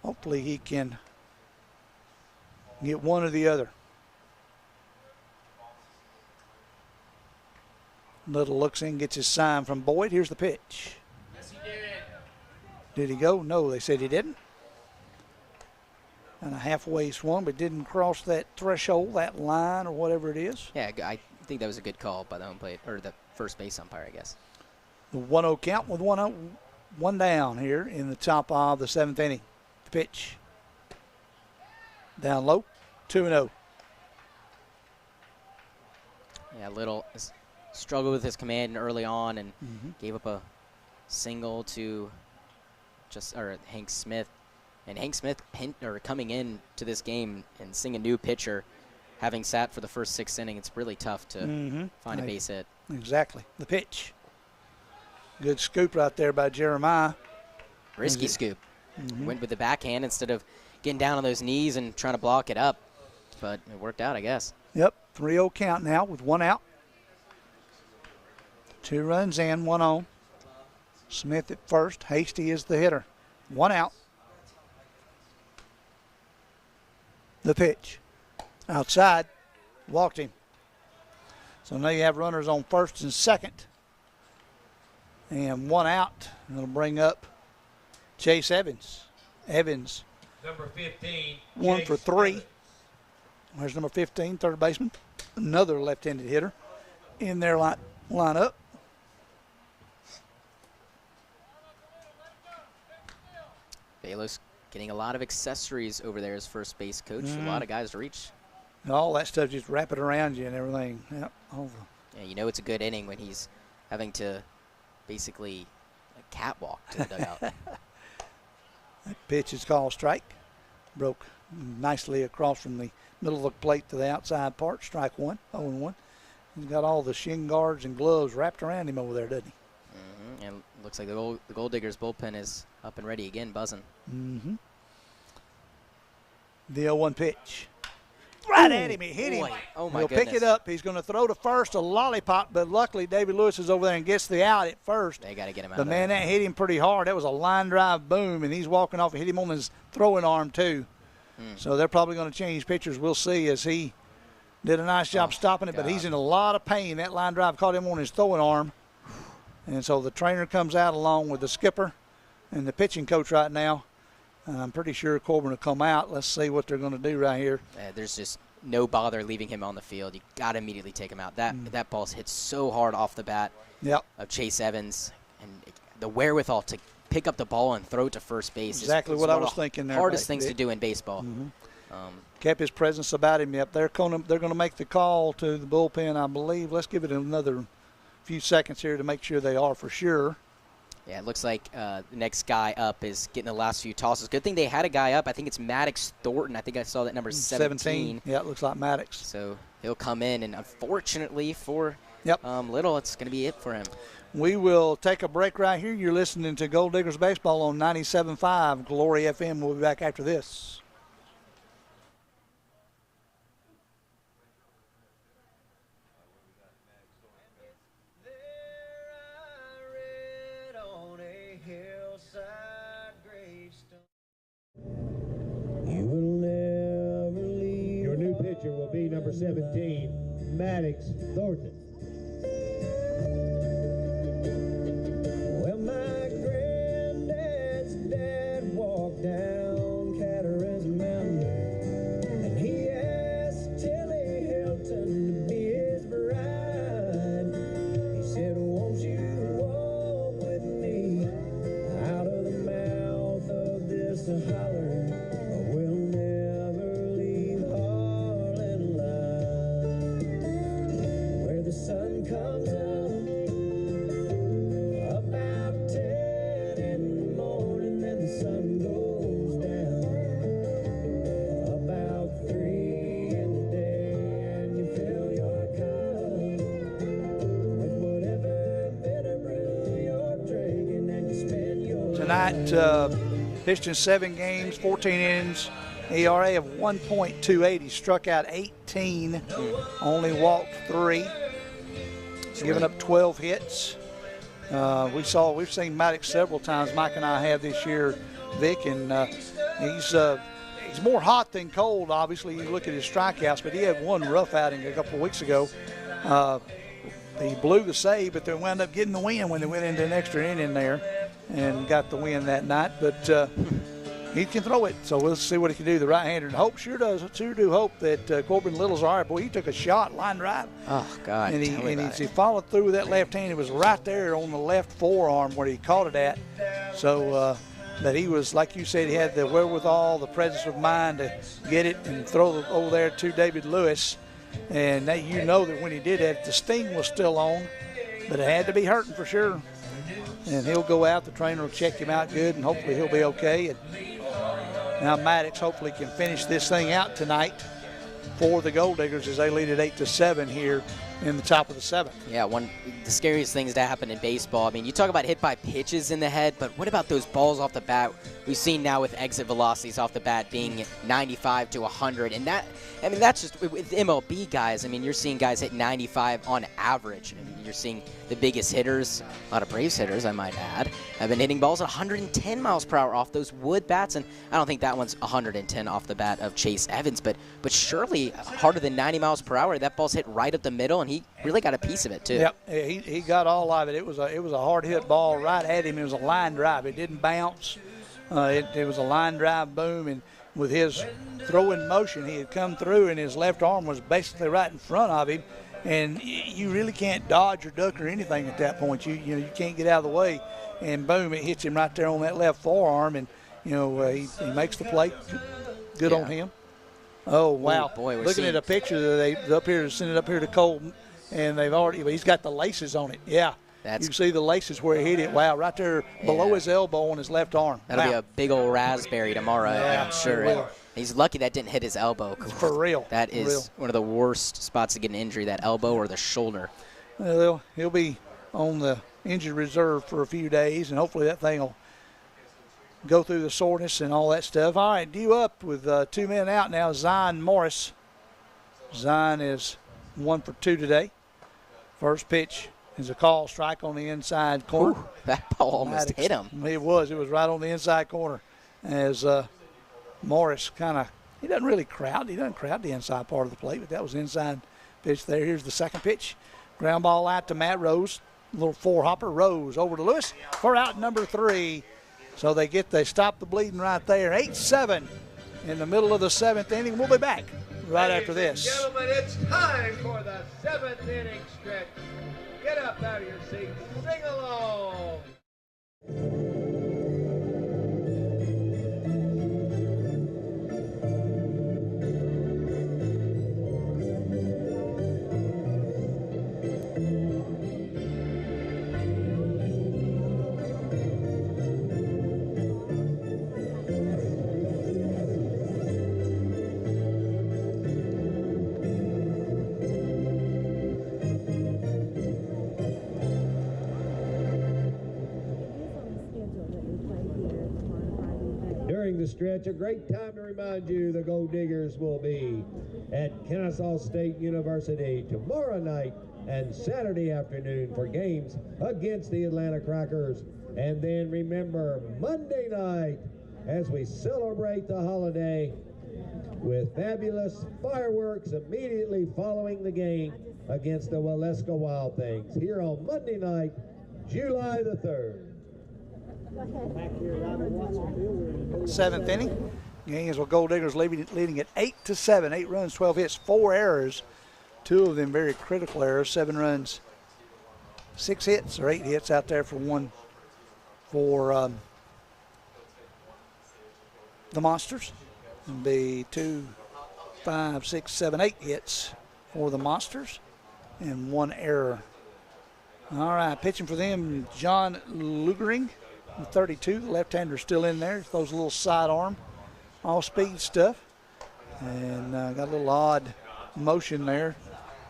Hopefully he can get one or the other. Little looks in, gets his sign from Boyd. Here's the pitch. Yes, he did. Did he go? No, they said he didn't. And a halfway swung, but didn't cross that threshold, that line, or whatever it is. Yeah, I think that was a good call by the home plate, or the first base umpire, I guess. The 1-0 count with 1 down here in the top of the 7th inning. The pitch. Down low, 2-0. Yeah, Little struggled with his command early on and gave up a single to Hank Smith. And Hank Smith coming in to this game and seeing a new pitcher, having sat for the first 6th inning, it's really tough to find a base hit. Exactly. The pitch. Good scoop right there by Jeremiah. Risky scoop. Went with the backhand instead of getting down on those knees and trying to block it up. But it worked out, I guess. Yep. 3-0 count now with 1 out. 2 runs in, 1 on. Smith at first. Hasty is the hitter. 1 out. The pitch. Outside. Walked him. So now you have runners on first and second. And 1 out. It'll bring up Chase Evans. Evans. Number 15. 1 for 3. There's number 15, third baseman. Another left-handed hitter in their lineup. Bayless getting a lot of accessories over there as first base coach. A lot of guys to reach. All that stuff just wrap it around you and everything. Yep. Yeah, it's a good inning when he's having to basically catwalk to the dugout. That pitch is called strike. Broke nicely across from the middle of the plate to the outside part. Strike 1, 0-1. He's got all the shin guards and gloves wrapped around him over there, doesn't he? And looks like the Gol'Diggers bullpen is up and ready again, buzzing. Mm-hmm. The 0-1 pitch. Right at him. He hit him. Oh, my He'll goodness. pick it up. He's going to throw to first, a lollipop, but luckily David Lewis is over there and gets the out at first. They got to get him out The of man there. that hit him pretty hard. That was a line drive boom, and he's walking off and hit him on his throwing arm, too. So they're probably going to change pitchers. We'll see, as he did a nice job stopping it, but he's in a lot of pain. That line drive caught him on his throwing arm. And so the trainer comes out along with the skipper and the pitching coach right now. I'm pretty sure Corbin will come out. Let's see what they're going to do right here. There's just no bother leaving him on the field. You got to immediately take him out. That ball's hit so hard off the bat of Chase Evans, and the wherewithal to pick up the ball and throw it to first base. Exactly what I was thinking there. Hardest things to do in baseball. Kept his presence about him. Yep, they're going to make the call to the bullpen, I believe. Let's give it another few seconds here to make sure they are for sure. Yeah, it looks like the next guy up is getting the last few tosses. Good thing they had a guy up. I think it's Maddox Thornton. I think I saw that number 17. Yeah, it looks like Maddox. So he'll come in, and unfortunately for Little, it's going to be it for him. We will take a break right here. You're listening to Gol'Diggers Baseball on 97.5 Glory FM. We'll be back after this. You will never leave. Your new pitcher will be number 17, Maddox Thornton. Well, my granddad's dad walked down Cataract Mountain, and he asked Tilly Hilton to be his bride. He said, won't you walk with me out of the mouth of this holler? We'll never leave Harlan Line, where the sun comes up about 10 in the morning, then the sun goes down about 3 in the day, and you fill your cup with whatever bitter brew you're drinking, and you spend your Tonight, pitched in 7 games, 14 innings, ERA of 1.28. He struck out 18, only walked 3, given up 12 hits. We've seen Maddox several times. Mike and I have this year, Vic, and he's more hot than cold. Obviously, you look at his strikeouts, but he had one rough outing a couple of weeks ago. He blew the save, but they wound up getting the win when they went into an extra inning there and got the win that night. But he can throw it, so we'll see what he can do. The right-hander, and sure do hope that Corbin Little's all right. Boy, he took a shot, line drive. Oh, God. And he followed through with that left hand. It was right there on the left forearm where he caught it at. So that he was, like you said, he had the wherewithal, the presence of mind to get it and throw it over there to David Lewis. And you know that when he did that, the sting was still on, but it had to be hurting for sure. And he'll go out. The trainer will check him out good, and hopefully he'll be okay. And now Maddox hopefully can finish this thing out tonight for the Gol'Diggers as they lead at 8-7 here in the top of the 7th. Yeah, one of the scariest things to happen in baseball. I mean, you talk about hit by pitches in the head, but what about those balls off the bat? We've seen now with exit velocities off the bat being 95 to 100, and that's just with MLB guys. I mean, you're seeing guys hit 95 on average. I mean, you're seeing the biggest hitters, a lot of Braves hitters, I might add, have been hitting balls at 110 miles per hour off those wood bats, and I don't think that one's 110 off the bat of Chase Evans, but surely harder than 90 miles per hour. That ball's hit right up the middle, and he really got a piece of it too. Yep, he got all of it. It was a hard hit ball right at him. It was a line drive. It didn't bounce. It was a line drive boom, and with his throwing motion, he had come through, and his left arm was basically right in front of him, and you really can't dodge or duck or anything at that point. You can't get out of the way, and boom, it hits him right there on that left forearm, and he makes the play. Good on him. Oh wow! Ooh, boy, looking at a picture that they up here, sent it up here to Colton, and he's got the laces on it. Yeah. You can see the laces where he hit it. Wow, right there below his elbow on his left arm. That'll be a big old raspberry tomorrow, I'm sure. And he's lucky that didn't hit his elbow. For real. That is one of the worst spots to get an injury, that elbow or the shoulder. Well, he'll be on the injured reserve for a few days, and hopefully that thing will go through the soreness and all that stuff. All right, due up with 2 men out now, Zion Morris. Zion is 1 for 2 today. First pitch is a call, strike on the inside corner. Ooh, that ball almost hit him. It was right on the inside corner as Morris he doesn't crowd the inside part of the plate, but that was the inside pitch there. Here's the second pitch. Ground ball out to Matt Rose. Little 4-hopper. Rose over to Lewis for out number 3. So they stop the bleeding right there. 8-7 in the middle of the 7th inning. We'll be back right after this. Ladies and gentlemen, it's time for the 7th inning stretch. Get up out of your seats. Sing along. During the stretch, a great time to remind you the Gol'Diggers will be at Kennesaw State University tomorrow night and Saturday afternoon for games against the Atlanta Crackers. And then remember, Monday night as we celebrate the holiday with fabulous fireworks immediately following the game against the Waleska Wild Things here on Monday night, July the 3rd. 7th inning. Gainesville Gol'Diggers leading at 8-7. 8 runs, 12 hits, 4 errors. 2 of them very critical errors. 7 runs, 6 hits or 8 hits out there for one for the Monsters. It'll be 2, 5, 6, 7, 8 hits for the Monsters and 1 error. All right, pitching for them, John Lugering. 32, the left-hander still in there. Throws a little sidearm, all-speed stuff. And got a little odd motion there,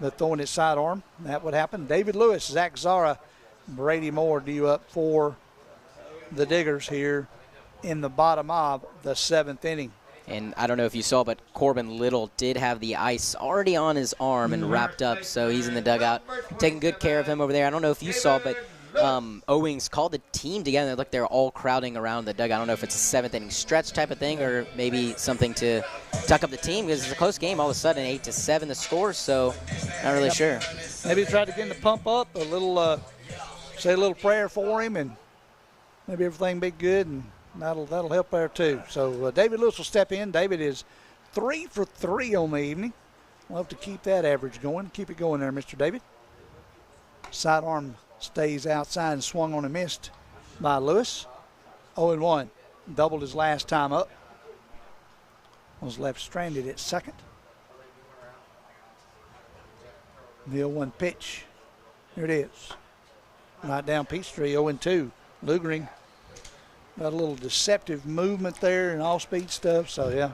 but throwing his sidearm. That would happen. David Lewis, Zach Zara, Brady Moore due up for the Diggers here in the bottom of the 7th inning. And I don't know if you saw, but Corbin Little did have the ice already on his arm and wrapped up, so he's in the dugout. Taking good care of him over there. I don't know if you saw, but Owings called the team together. Look, they're all crowding around the dugout. I don't know if it's a 7th inning stretch type of thing or maybe something to tuck up the team because it's a close game. All of a sudden, 8-7 the score, so not really sure. Maybe tried to get him to pump up a little, say a little prayer for him, and maybe everything be good, and that'll help there too. So David Lewis will step in. David is 3 for 3 on the evening. We'll have to keep that average going. Keep it going there, Mr. David. Sidearm stays outside and swung on and missed by Lewis. 0-1. Doubled his last time up. Was left stranded at second. The 0-1 pitch. Here it is. Right down Peachtree, 0-2. Lugering. Got a little deceptive movement there and all-speed stuff, so yeah.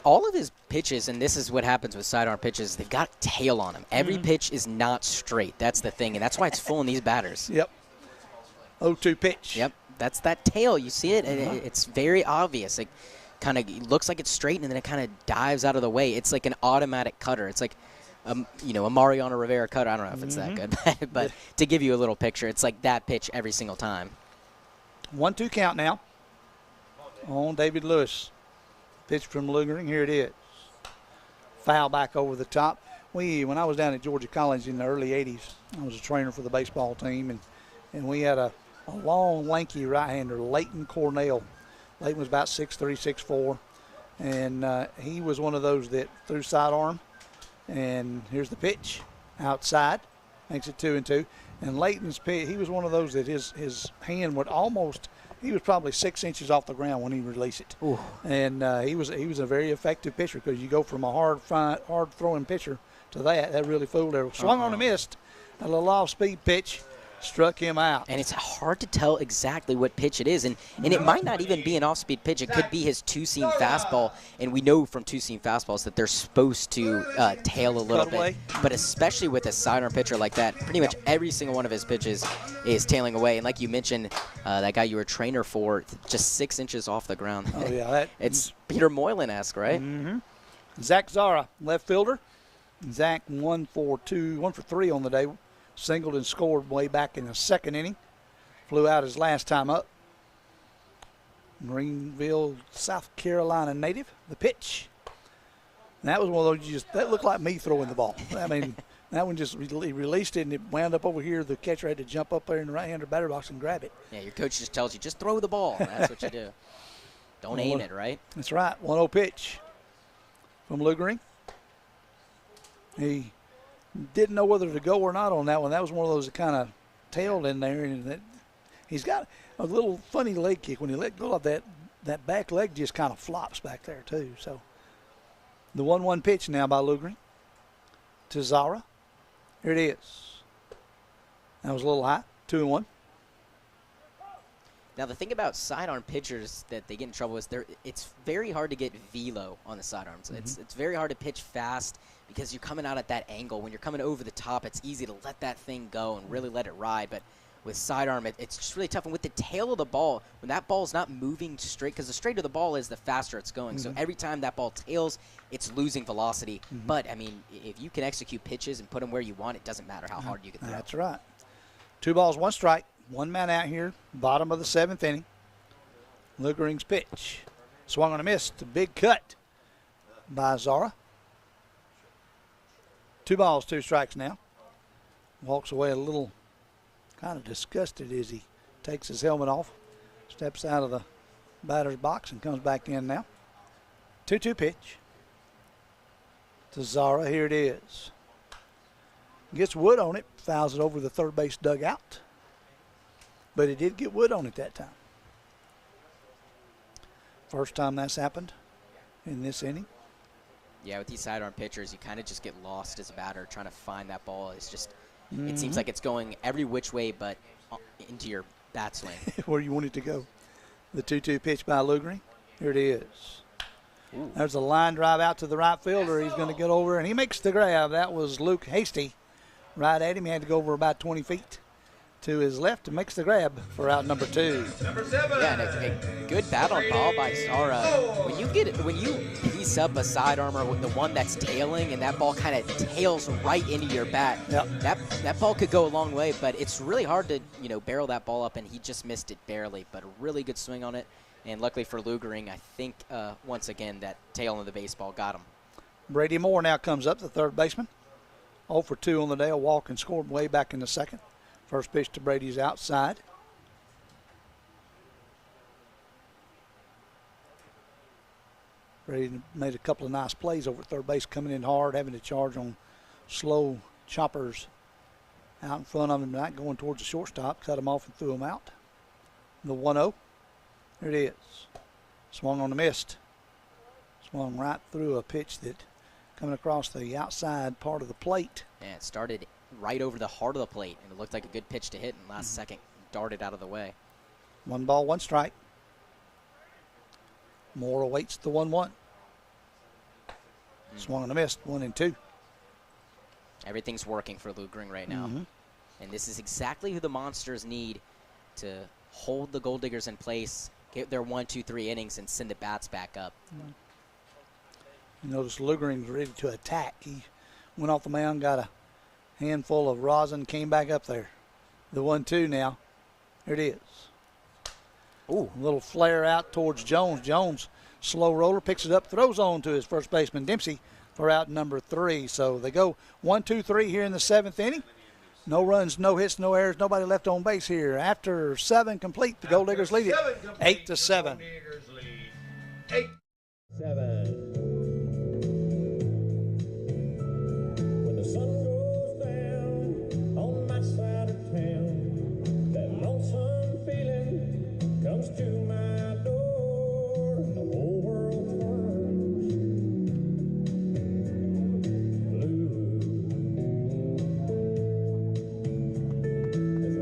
All of his pitches, and this is what happens with sidearm pitches, they've got tail on them. Every pitch is not straight. That's the thing, and that's why it's fooling these batters. Yep. 0-2 pitch. Yep, that's that tail. You see it, and it's very obvious. It kind of looks like it's straight, and then it kind of dives out of the way. It's like an automatic cutter. It's like, a Mariano Rivera cutter. I don't know if it's that good, but to give you a little picture, it's like that pitch every single time. 1-2 count now on David Lewis. Pitch from Lugering. Here it is. Foul back over the top. When I was down at Georgia College in the early 80s, I was a trainer for the baseball team, and we had a long, lanky right-hander, Leighton Cornell. Leighton was about 6'3", 6'4", and he was one of those that threw sidearm. And here's the pitch. Outside. Makes it 2-2. And Leighton's pitch, he was one of those that his hand would almost, he was probably 6 inches off the ground when he released it. Ooh. And he was a very effective pitcher because you go from a hard throwing pitcher to that really fooled her. Swung on and missed. A little off-speed pitch. struck him out. And it's hard to tell exactly what pitch it is. And it might not even be an off-speed pitch. It could be his two-seam fastball. And we know from two-seam fastballs that they're supposed to tail a little bit. But especially with a sidearm pitcher like that, pretty much every single one of his pitches is tailing away. And like you mentioned, that guy you were a trainer for, just 6 inches off the ground. Oh, yeah. It's Peter Moylan-esque, right? Mm-hmm. Zach Zara, left fielder. Zach 1 for 3 on the day. Singled and scored way back in the second inning. Flew out his last time up. Greenville, South Carolina native. The pitch. And that was one of those, that looked like me throwing the ball. I mean, that one just released it, and it wound up over here. The catcher had to jump up there in the right-hander batter box and grab it. Yeah, your coach just tells you, just throw the ball. That's what you do. Don't aim it, right? That's right. 1-0 pitch from Lou Green. He didn't know whether to go or not on that one. That was one of those that kind of tailed in there. And he's got a little funny leg kick. When he let go of that back leg just kind of flops back there too. So the 1-1 pitch now by Lou Green to Zara. Here it is. That was a little high. 2-1. Now, the thing about sidearm pitchers that they get in trouble is it's very hard to get velo on the sidearms. Mm-hmm. It's very hard to pitch fast because you're coming out at that angle. When you're coming over the top, it's easy to let that thing go and really let it ride. But with sidearm, it's just really tough. And with the tail of the ball, when that ball's not moving straight, because the straighter the ball is, the faster it's going. Mm-hmm. So every time that ball tails, it's losing velocity. Mm-hmm. But, I mean, if you can execute pitches and put them where you want, it doesn't matter how hard you can throw. That's right. 2 balls, 1 strike. 1 man out here, bottom of the 7th inning. Lou Green's pitch. Swung on a miss. A big cut by Zara. 2 balls, 2 strikes now. Walks away a little kind of disgusted as he takes his helmet off, steps out of the batter's box and comes back in now. 2-2 pitch to Zara. Here it is. Gets wood on it, fouls it over the third base dugout. But it did get wood on it that time. First time that's happened in this inning. Yeah, with these sidearm pitchers, you kind of just get lost as a batter trying to find that ball. It's just, it seems like it's going every which way but into your bat swing. Where you want it to go. The 2-2 pitch by Lou Green. Here it is. Ooh. There's a line drive out to the right fielder. He's going to get over, and he makes the grab. That was Luke Hasty right at him. He had to go over about 20 feet. To his left and makes the grab for out number 2. Number 7. Yeah, and a good battle ball by Zara. When you piece up a sidearmer with the one that's tailing and that ball kind of tails right into your bat, yep. that ball could go a long way, but it's really hard to barrel that ball up, and he just missed it barely. But a really good swing on it, and luckily for Lou Green, I think once again that tail of the baseball got him. Brady Moore now comes up, the third baseman. 0 for 2 on the day, a walk and scored way back in the second. First pitch to Brady's outside. Brady made a couple of nice plays over at third base, coming in hard, having to charge on slow choppers out in front of him, not going towards the shortstop, cut him off and threw him out. The 1-0. Here it is. Swung on the mist. Swung right through a pitch that coming across the outside part of the plate. Yeah, it started right over the heart of the plate, and it looked like a good pitch to hit, and last second darted out of the way. 1 ball, 1 strike. Moore awaits the 1-1. Swung on a miss, 1-2. Everything's working for Lou Green right now. And this is exactly who the Monsters need to hold the Gol'Diggers in place, get their 1, 2, 3 innings, and send the bats back up. You notice Lou Green's ready to attack. He went off the mound, got a handful of rosin, came back up there. The 1-2 now. Here it is. Ooh, a little flare out towards Jones. Jones, slow roller, picks it up, throws on to his first baseman, Dempsey, for out number 3. So they go 1, 2, 3 here in the 7th inning. No runs, no hits, no errors, nobody left on base here. After 7 complete, the Gol'Diggers lead it 8-7. 8-7. When the sun goes down on my side of town, that lonesome feeling comes to my door, and the whole world turns blue. There's a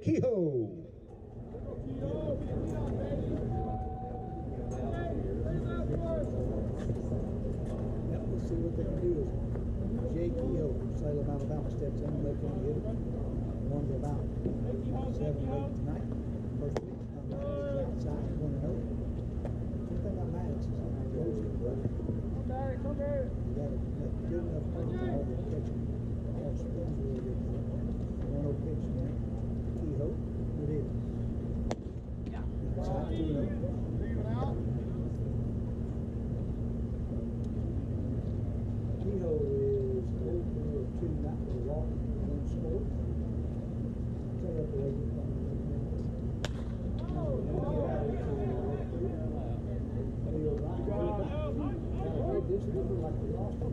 Kehoe. Yep, let's see what they can do. Jay Kehoe from Salem, Alabama steps in, left hand hitter. Won to about 7 or 8 tonight. First pitch, come outside, 1-0. One thing about Maddox is how he goes to the brother. You got a good enough turn for all the catching. All spins really good. 1-0 pitch now. Kehoe, it is. Outside, 2-0. Kehoe is 0 for 2 not for the walk, 1 score. Set up the way you come. This is like we lost it.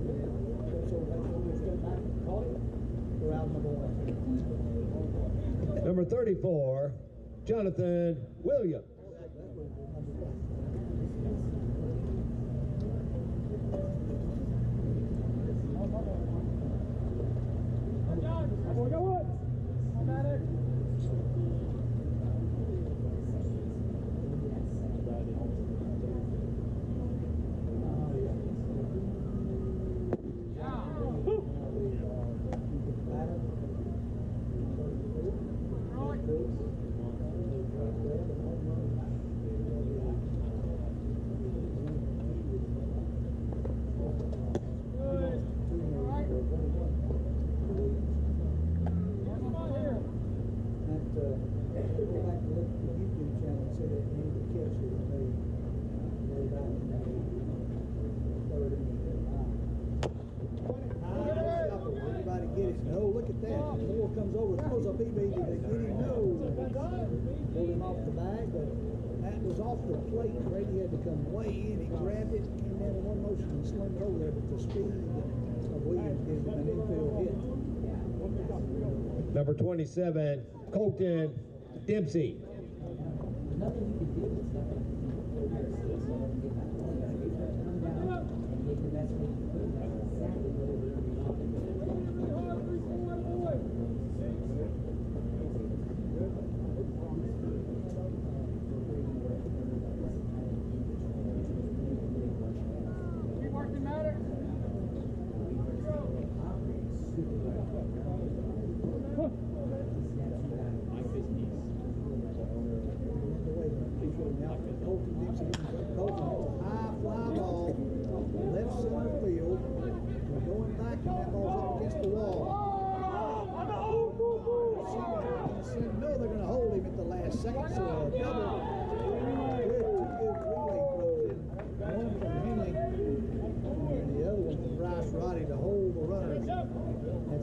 So let's go back and call it. We're out number 1. Number 34, Jonathan Williams. Number 27, Colton Dempsey.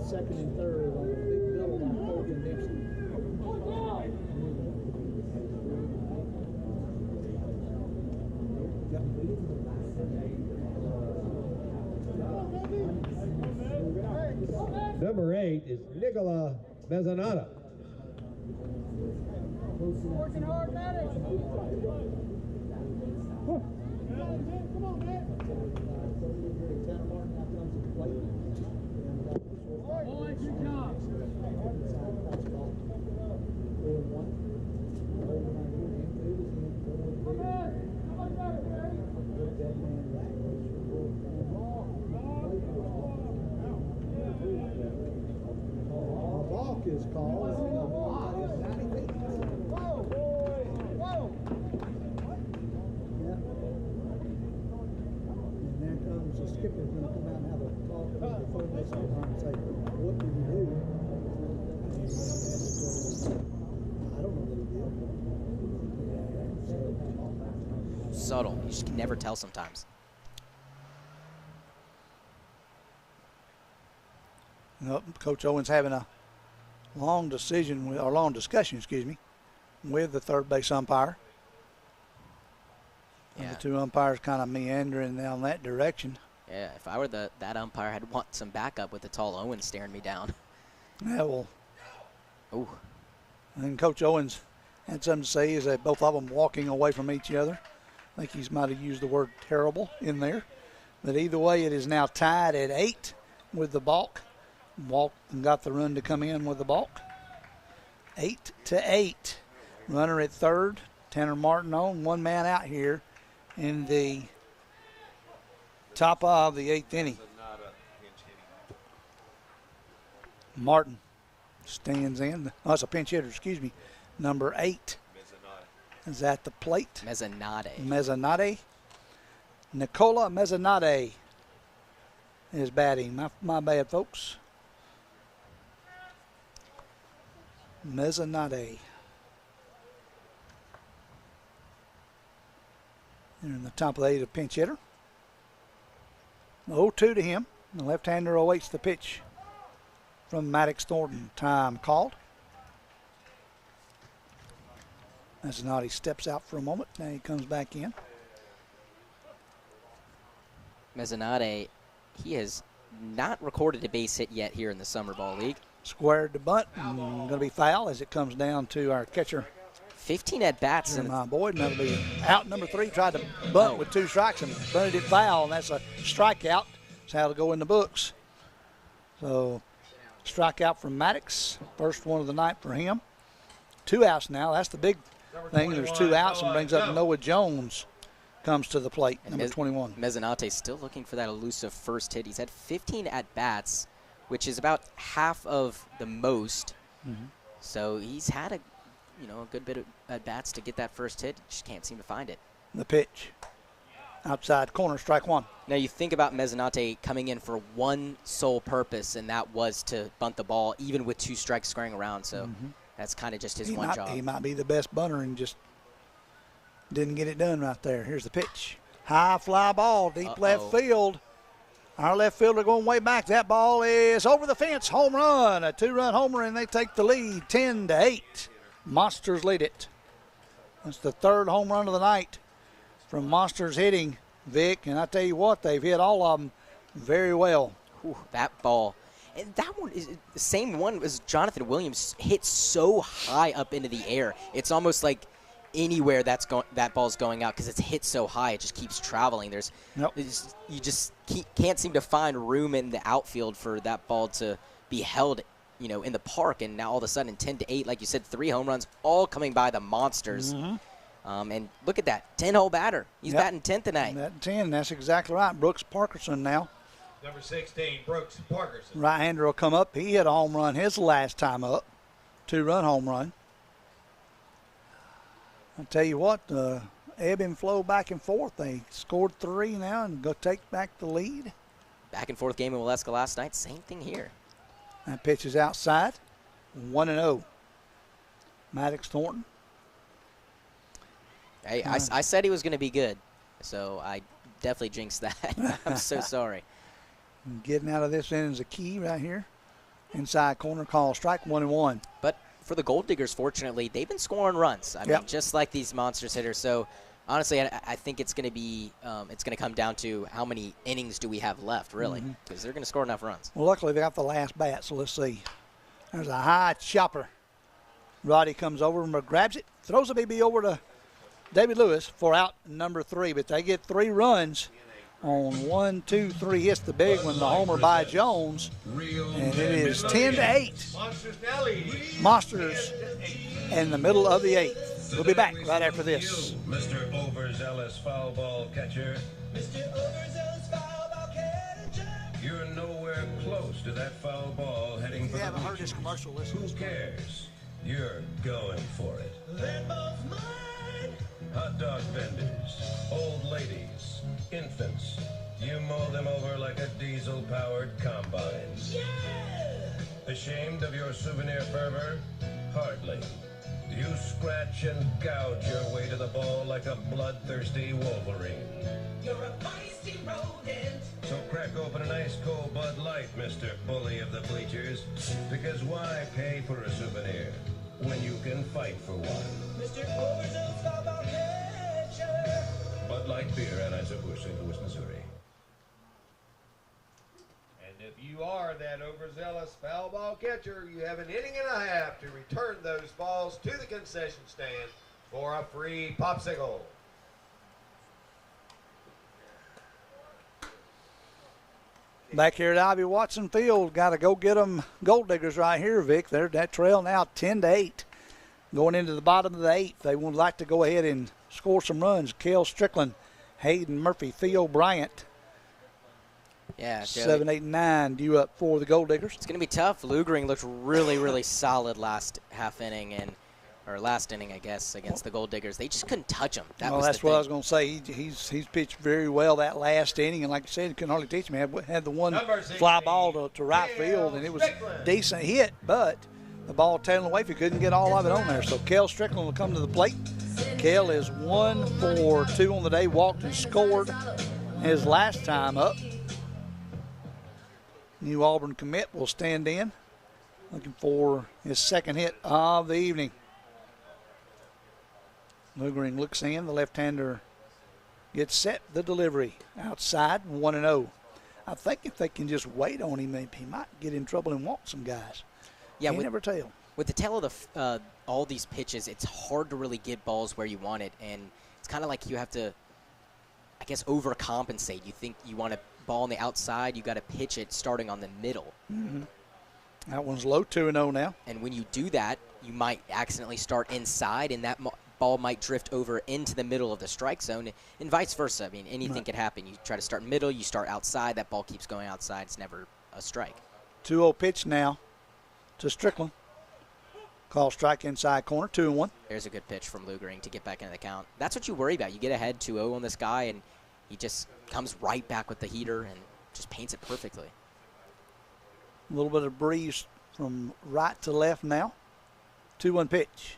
Second and third on the big double by Colton Dempsey. Number 8 is Nicola Mezzanata. Working hard, Maddox. Come on, man. Boy, good job. Balk is called. And there comes the skipper's going to come out and have a talk about the formation and say, what did you do? I don't know what he did. Subtle. You just can never tell sometimes. Nope, Coach Owens having a long discussion with the third base umpire. Yeah. And the two umpires kind of meandering down that direction. Yeah, if I were that umpire, I'd want some backup with the tall Owens staring me down. Yeah, well. Ooh. And Coach Owens had something to say is that both of them walking away from each other. I think he might have used the word terrible in there. But either way, it is now tied at 8 with the balk. Walked and got the run to come in with the balk. 8-8. Runner at third. Tanner Martin on, one man out here in the top of the 8th inning. Martin stands in. Oh, it's a pinch hitter, excuse me. Number 8 is at the plate. Mezzanate. Nicola Mezzanate is batting. My bad, folks. Mezzanate. They're in the top of the 8th, a pinch hitter. 0-2 to him. The left-hander awaits the pitch from Maddox Thornton. Time called. Mezzanate steps out for a moment. Now he comes back in. Mezzanate, he has not recorded a base hit yet here in the Summer Ball League. Squared to bunt. Going to be foul as it comes down to our catcher. 15 at-bats. And my boy, that'll be out. Number 3 tried to bunt with 2 strikes and bunted it foul, and that's a strikeout. That's how it'll go in the books. So, strikeout from Maddox. First one of the night for him. 2 outs now. That's the big thing. There's 2 outs and brings up Noah Jones. Comes to the plate, number 21. Mezzanate still looking for that elusive first hit. He's had 15 at-bats, which is about half of the most. So he's had a good bit of at-bats to get that first hit. Just can't seem to find it. The pitch. Outside corner, strike 1. Now you think about Mezzanate coming in for one sole purpose, and that was to bunt the ball, even with 2 strikes squaring around. So that's kind of just his one job. He might be the best bunter and just didn't get it done right there. Here's the pitch. High fly ball, deep left field. Our left fielder going way back. That ball is over the fence. Home run. A 2-run homer, and they take the lead 10-8. Monsters lead it. That's the 3rd home run of the night from Monsters hitting, Vic. And I tell you what, they've hit all of them very well. Ooh, that ball. And that one is the same one as Jonathan Williams hit so high up into the air. It's almost like anywhere that ball's going out because it's hit so high, it just keeps traveling. You just can't seem to find room in the outfield for that ball to be held, in the park. And now all of a sudden, 10-8, like you said, 3 home runs, all coming by the Monsters. And look at that, 10-hole batter. He's batting 10th tonight. Batting 10, that's exactly right. Brooks Parkerson now. Number 16, Brooks Parkerson. Right-hander will come up. He hit a home run his last time up. 2-run home run. I'll tell you what, ebb and flow back and forth. They scored 3 now and go take back the lead. Back and forth game in Waleska last night. Same thing here. That pitch is outside. 1-0. Maddox Thornton. Hey, I said he was going to be good, so I definitely jinxed that. I'm so sorry. Getting out of this end is a key right here. Inside corner call, strike 1-1. But for the Gol'Diggers, fortunately, they've been scoring runs. I mean, just like these Monsters hitters. So, honestly, I think it's going to be it's going to come down to how many innings do we have left, really, because they're going to score enough runs. Well, luckily, they got the last bat, so let's see. There's a high chopper. Roddy comes over and grabs it, throws a BB over to David Lewis for out number 3, but they get 3 runs on 1, 2, 3 hits. The big one, the homer by Jones, and it is 10-8. Monsters now leading. Monsters in the middle of the 8th. We'll be back right after this. Mr. Overzealous foul ball catcher. Mr. Overzealous foul ball catcher. You're nowhere close to that foul ball heading for If you the haven't heard this bleachers. commercial, listen. Who cares? You're going for it. That ball's mine. Hot dog vendors, old ladies, infants. You mow them over like a diesel-powered combine. Yeah. Ashamed of your souvenir fervor? Hardly. You scratch and gouge your way to the ball like a bloodthirsty Wolverine. You're a feisty rodent. So crack open an ice cold Bud Light, Mr. Bully of the Bleachers. Because why pay for a souvenir when you can fight for one? Mr. Overzealous foul ball catcher. Bud Light beer, Anheuser-Busch, St. Louis, Missouri. And if you are that overzealous foul ball catcher, you have an inning and a half to return those balls to the concession stand for a free popsicle. Back here at Ivy Watson Field, got to go get them Gold Diggers right here, Vic. They're that trail now 10-8. Going into the bottom of the 8th. They would like to go ahead and score some runs. Cale Strickland, Hayden Murphy, Theo Bryant. Yeah, 7, 8, and 9 due up for the Gold Diggers. It's going to be tough. Lugering looked really, really solid last inning, I guess, against the Gold Diggers. They just couldn't touch him. That's what I was going to say. He's pitched very well that last inning, and like I said, he couldn't hardly teach him. He had the one fly ball to right field, and it was a decent hit, but the ball tailing away if he couldn't get all of it on there. So Cale Strickland will come to the plate. Cale is 1 for 2 on the day, walked and scored his last time up. New Auburn commit will stand in, looking for his second hit of the evening. Lugering looks in. The left-hander gets set. The delivery outside, 1-0. I think if they can just wait on him, he might get in trouble and walk some guys. Yeah, you never tell. With the tail of all these pitches, it's hard to really get balls where you want it, and it's kind of like you have to, I guess, overcompensate. You think you want a ball on the outside, you got to pitch it starting on the middle. Mm-hmm. That one's low, 2-0 now. And when you do that, you might accidentally start inside, and that ball might drift over into the middle of the strike zone, and vice versa. I mean, anything could happen. You try to start middle, you start outside, that ball keeps going outside. It's never a strike. 2-0 pitch now to Strickland. Call strike inside corner, 2-1. There's a good pitch from Lugering to get back into the count. That's what you worry about. You get ahead 2-0 on this guy, and he just comes right back with the heater and just paints it perfectly. A little bit of breeze from right to left now. 2-1 pitch.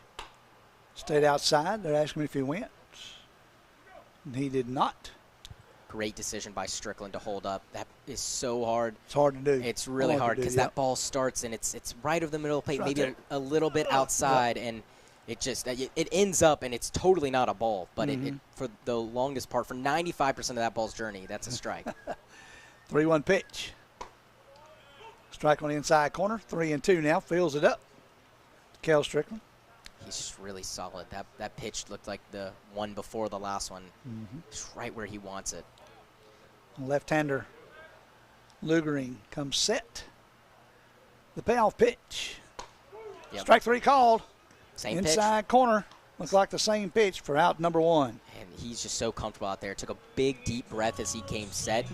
Stayed outside. They're asking me if he went. And he did not. Great decision by Strickland to hold up. That is so hard. It's hard to do. It's really hard because that ball starts and it's right over the middle of the plate, right, maybe a little bit outside, and it just it ends up and it's totally not a ball. But it for the longest part, for 95% of that ball's journey, that's a strike. 3-1 pitch. Strike on the inside corner. 3-2 now. Fills it up. Cale Strickland. He's just really solid. That pitch looked like the one before the last one. It's right where he wants it. Left-hander Lugering comes set. The payoff pitch. Yep. Strike 3 called. Same inside pitch. Corner. Looks like the same pitch for out number 1. And he's just so comfortable out there. Took a big, deep breath as he came set.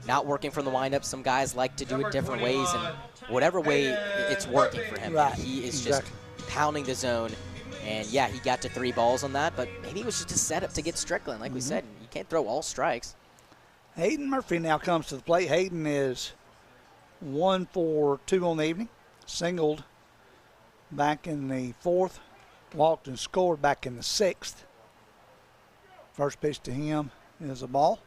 Not working from the windup. Some guys like to do it different ways, and whatever way it's working for him. Right. He is just pounding the zone. And, yeah, he got to 3 balls on that, but maybe it was just a setup to get Strickland. Like we said, you can't throw all strikes. Hayden Murphy now comes to the plate. Hayden is 1 for 2 on the evening. Singled back in the 4th. Walked and scored back in the 6th. First pitch to him is a ball.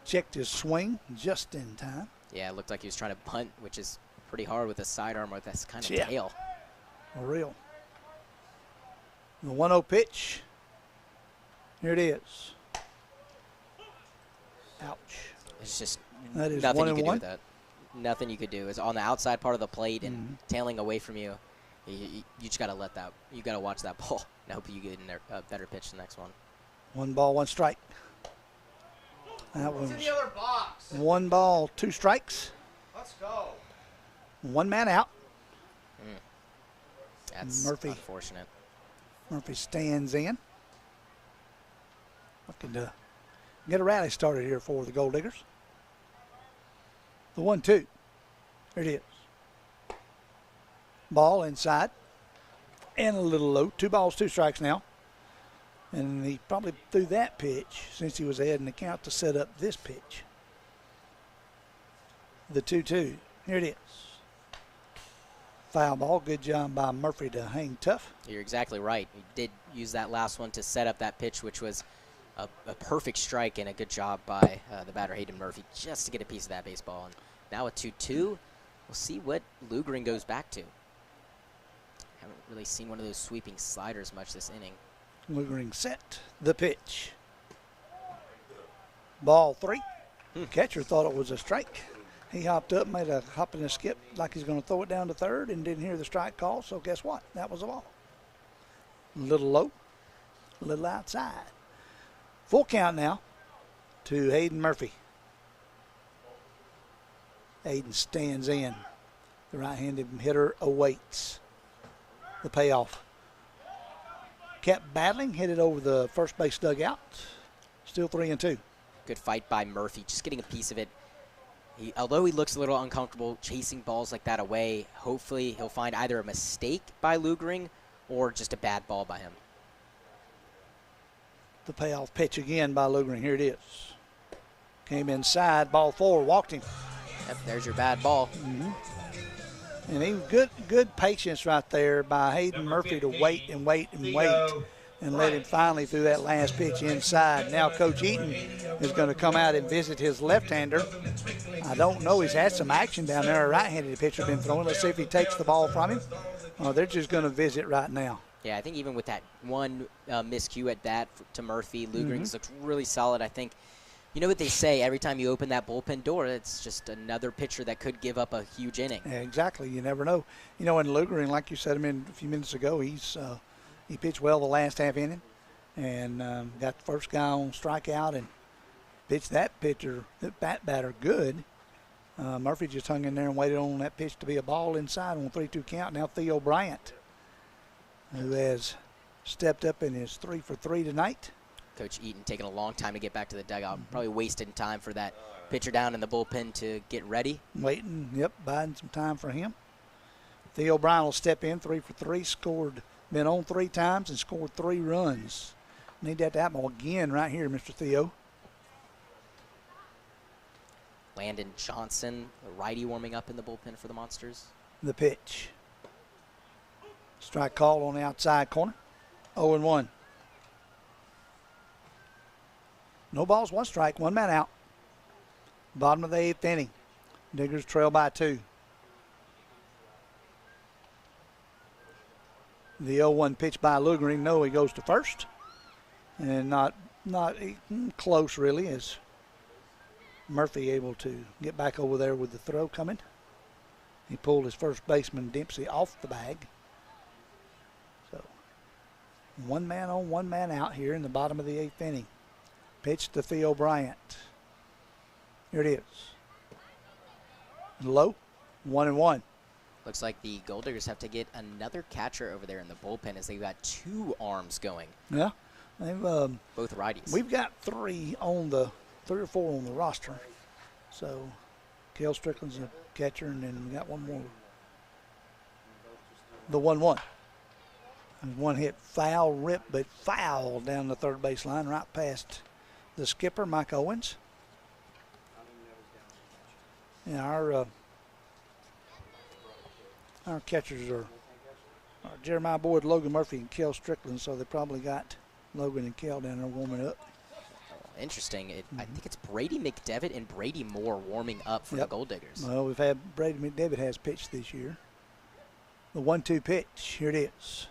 Checked his swing just in time. Yeah, it looked like he was trying to bunt, which is pretty hard with a sidearm with this kind of tail. For real. The 1-0 pitch. Here it is. Ouch. It's just that is nothing you could do 1-1. with that. Nothing you could do. It's on the outside part of the plate and tailing away from you. You just got to let that. You got to watch that ball and hope you get in there, a better pitch the next one. 1 ball, 1 strike. That was in the other box. 1 ball, 2 strikes. Let's go. 1 man out. That's Murphy. Unfortunate. Murphy stands in. Looking to get a rally started here for the Gold Diggers. The 1-2. Here it is. Ball inside. And a little low. 2 balls, 2 strikes now. And he probably threw that pitch since he was ahead in the count to set up this pitch. The 2-2. Here it is. Foul ball. Good job by Murphy to hang tough. You're exactly right. He did use that last one to set up that pitch, which was a perfect strike, and a good job by the batter, Hayden Murphy, just to get a piece of that baseball. And now a 2-2. We'll see what Lugering goes back to. Haven't really seen one of those sweeping sliders much this inning. Lugering set. The pitch. Ball 3. Catcher thought it was a strike. He hopped up, made a hop and a skip like he's going to throw it down to third, and didn't hear the strike call, so guess what? That was a ball. A little low, a little outside. Full count now to Hayden Murphy. Hayden stands in. The right-handed hitter awaits the payoff. Kept battling, hit it over the first base dugout. Still 3-2. Good fight by Murphy, just getting a piece of it. Although he looks a little uncomfortable chasing balls like that away, hopefully he'll find either a mistake by Lugering or just a bad ball by him. The payoff pitch again by Lugering. Here it is. Came inside, ball 4, walked him. Yep, there's your bad ball. And he good patience right there by Hayden Murphy to wait and wait and wait and let him finally through that last pitch inside. Now Coach Eaton is going to come out and visit his left-hander. I don't know. He's had some action down there. A right-handed pitcher been throwing. Let's see if he takes the ball from him. Oh, they're just going to visit right now. Yeah, I think even with that one miscue at bat to Murphy, Lugering's looks really solid. I think, you know what they say, every time you open that bullpen door, it's just another pitcher that could give up a huge inning. Yeah, exactly. You never know. You know, and Lugering, like you said a few minutes ago, he pitched well the last half inning and got the first guy on strikeout and pitched that batter good. Murphy just hung in there and waited on that pitch to be a ball inside on a 3-2 count. Now Theo Bryant, who has stepped up and is 3 for 3 tonight. Coach Eaton taking a long time to get back to the dugout. Probably wasted time for that pitcher down in the bullpen to get ready. Waiting, biding some time for him. Theo Bryant will step in, 3 for 3, been on 3 times and scored 3 runs. Need that to happen again right here, Mr. Theo. Landon Johnson, the righty, warming up in the bullpen for the Monsters. The pitch. Strike call on the outside corner. 0-1. No balls, 1 strike, 1 man out. Bottom of the 8th inning. Diggers trail by 2. The 0-1 pitch by Lugering. No, he goes to first. And not close, really, as Murphy able to get back over there with the throw coming. He pulled his first baseman, Dempsey, off the bag. So, 1 man on, 1 man out here in the bottom of the 8th inning. Pitch to Theo Bryant. Here it is. Low, 1-1. Looks like the Gol'Diggers have to get another catcher over there in the bullpen as they've got 2 arms going. Yeah, they've both righties. We've got 3 or 4 on the roster. So, Cale Strickland's a catcher, and then we got 1 more. The 1-1. And 1 hit foul, but foul down the third base line, right past the skipper, Mike Owens. Yeah, our catchers are Jeremiah Boyd, Logan Murphy, and Cale Strickland, so they probably got Logan and Cale down there warming up. Interesting. I think it's Brady McDevitt and Brady Moore warming up for the Gol'Diggers. Well, we've had Brady McDevitt has pitched this year. The 1-2 pitch. Here it is.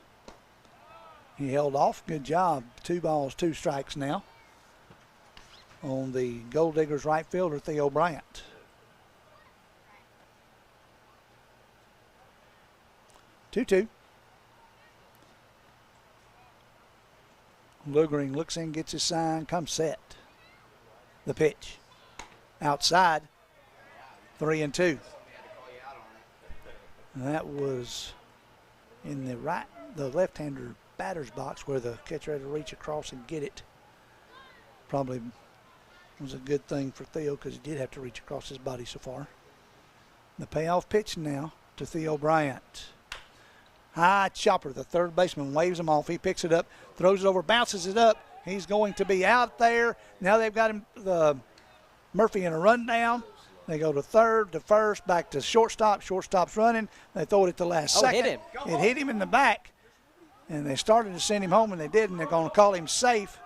He held off. Good job. 2 balls, 2 strikes now on the Gol'Diggers right fielder, Theo Bryant. 2-2. Lugering looks in, gets his sign, comes set. The pitch. Outside. 3-2. And that was in the left-hander batter's box where the catcher had to reach across and get it. Probably was a good thing for Theo because he did have to reach across his body so far. The payoff pitch now to Theo Bryant. High chopper. The third baseman waves him off. He picks it up, throws it over, bounces it up. He's going to be out there. Now they've got him, Murphy in a rundown. They go to third, to first, back to shortstop. Shortstop's running. They throw it at the last second. Hit him. It hit him in the back. And they started to send him home, and they didn't. They're going to call him safe.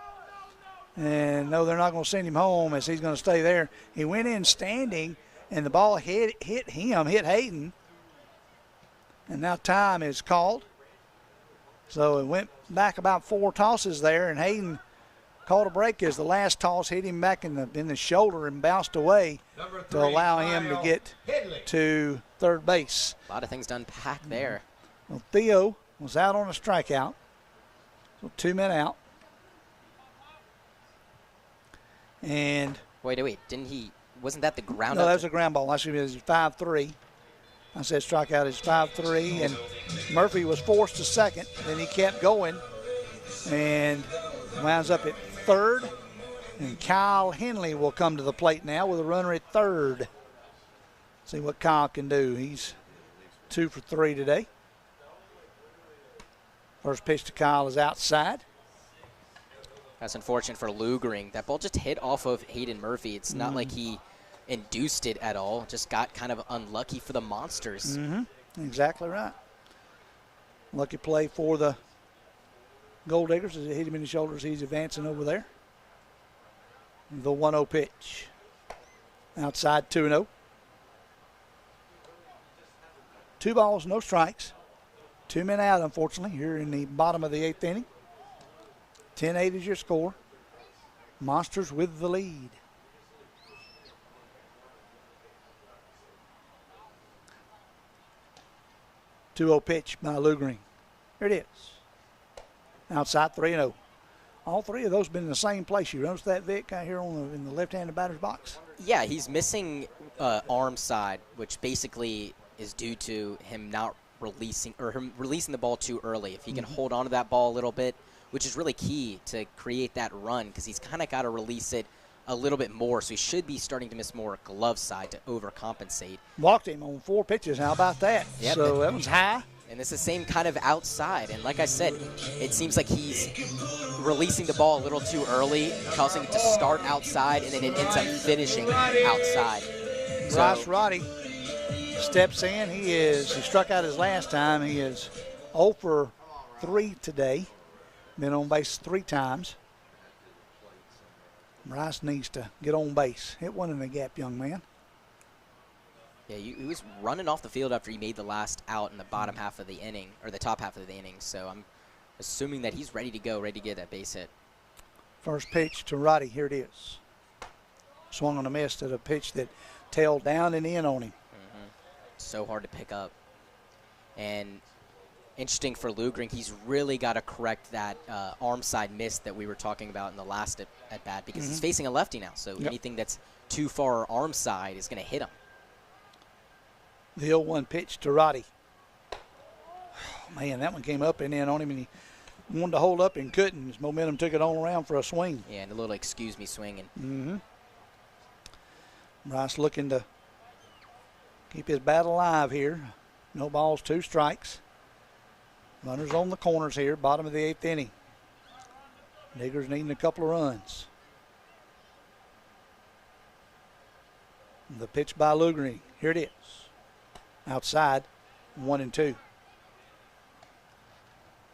And no, they're not going to send him home as he's going to stay there. He went in standing, and the ball hit Hayden. And now time is called. So it went back about 4 tosses there, and Hayden called a break as the last toss hit him back in the shoulder and bounced away to allow him to get to third base. A lot of things to unpack there. Well, Theo was out on a strikeout, so 2 men out. And wait, didn't he wasn't that the ground? No, that was a ground ball. I see it was 5-3. I said strikeout is 5-3, and Murphy was forced to second. Then he kept going and winds up at third. And Kyle Henley will come to the plate now with a runner at third. See what Kyle can do. He's 2 for 3 today. First pitch to Kyle is outside. That's unfortunate for Lugering. That ball just hit off of Hayden Murphy. It's not like he induced it at all. Just got kind of unlucky for the Monsters. Exactly right. Lucky play for the Gol'Diggers as it hit him in the shoulders. He's advancing over there. The 1-0 pitch. Outside 2-0. 2 balls, no strikes. 2 men out, unfortunately, here in the bottom of the 8th inning. 10-8 is your score. Monsters with the lead. Two-0 pitch by Lugering. Here it is. Outside 3-0. All 3 of those been in the same place. You notice that, Vic, out here in the left-handed batter's box? Yeah, he's missing arm side, which basically is due to him not releasing the ball too early. If he can hold on to that ball a little bit, which is really key to create that run, because he's kind of got to release it a little bit more. So he should be starting to miss more glove side to overcompensate. Walked him on 4 pitches. How about that? Yep. So that one's high. And it's the same kind of outside. And like I said, it seems like he's releasing the ball a little too early, causing it to start outside, and then it ends up finishing outside. Bryce Roddy steps in. He struck out his last time. He is 0 for 3 today. Been on base 3 times. Bryce needs to get on base. Hit one in the gap, young man. Yeah, he was running off the field after he made the last out in the bottom half of the inning, or the top half of the inning. So I'm assuming that he's ready to go, ready to get that base hit. First pitch to Roddy. Here it is. Swung on a miss at a pitch that tailed down and in on him. So hard to pick up. And interesting for Lugering, he's really got to correct that arm side miss that we were talking about in the last at bat, because he's facing a lefty now. So anything that's too far arm side is going to hit him. The 0-1 pitch to Roddy. Oh, man, that one came up and in on him, and he wanted to hold up and couldn't. His momentum took it all around for a swing. Yeah, and a little excuse me swinging. Bryce looking to keep his bat alive here. No balls, 2 strikes. Runners on the corners here, bottom of the 8th inning. Diggers needing a couple of runs. The pitch by Lugering. Here it is. Outside, 1-2.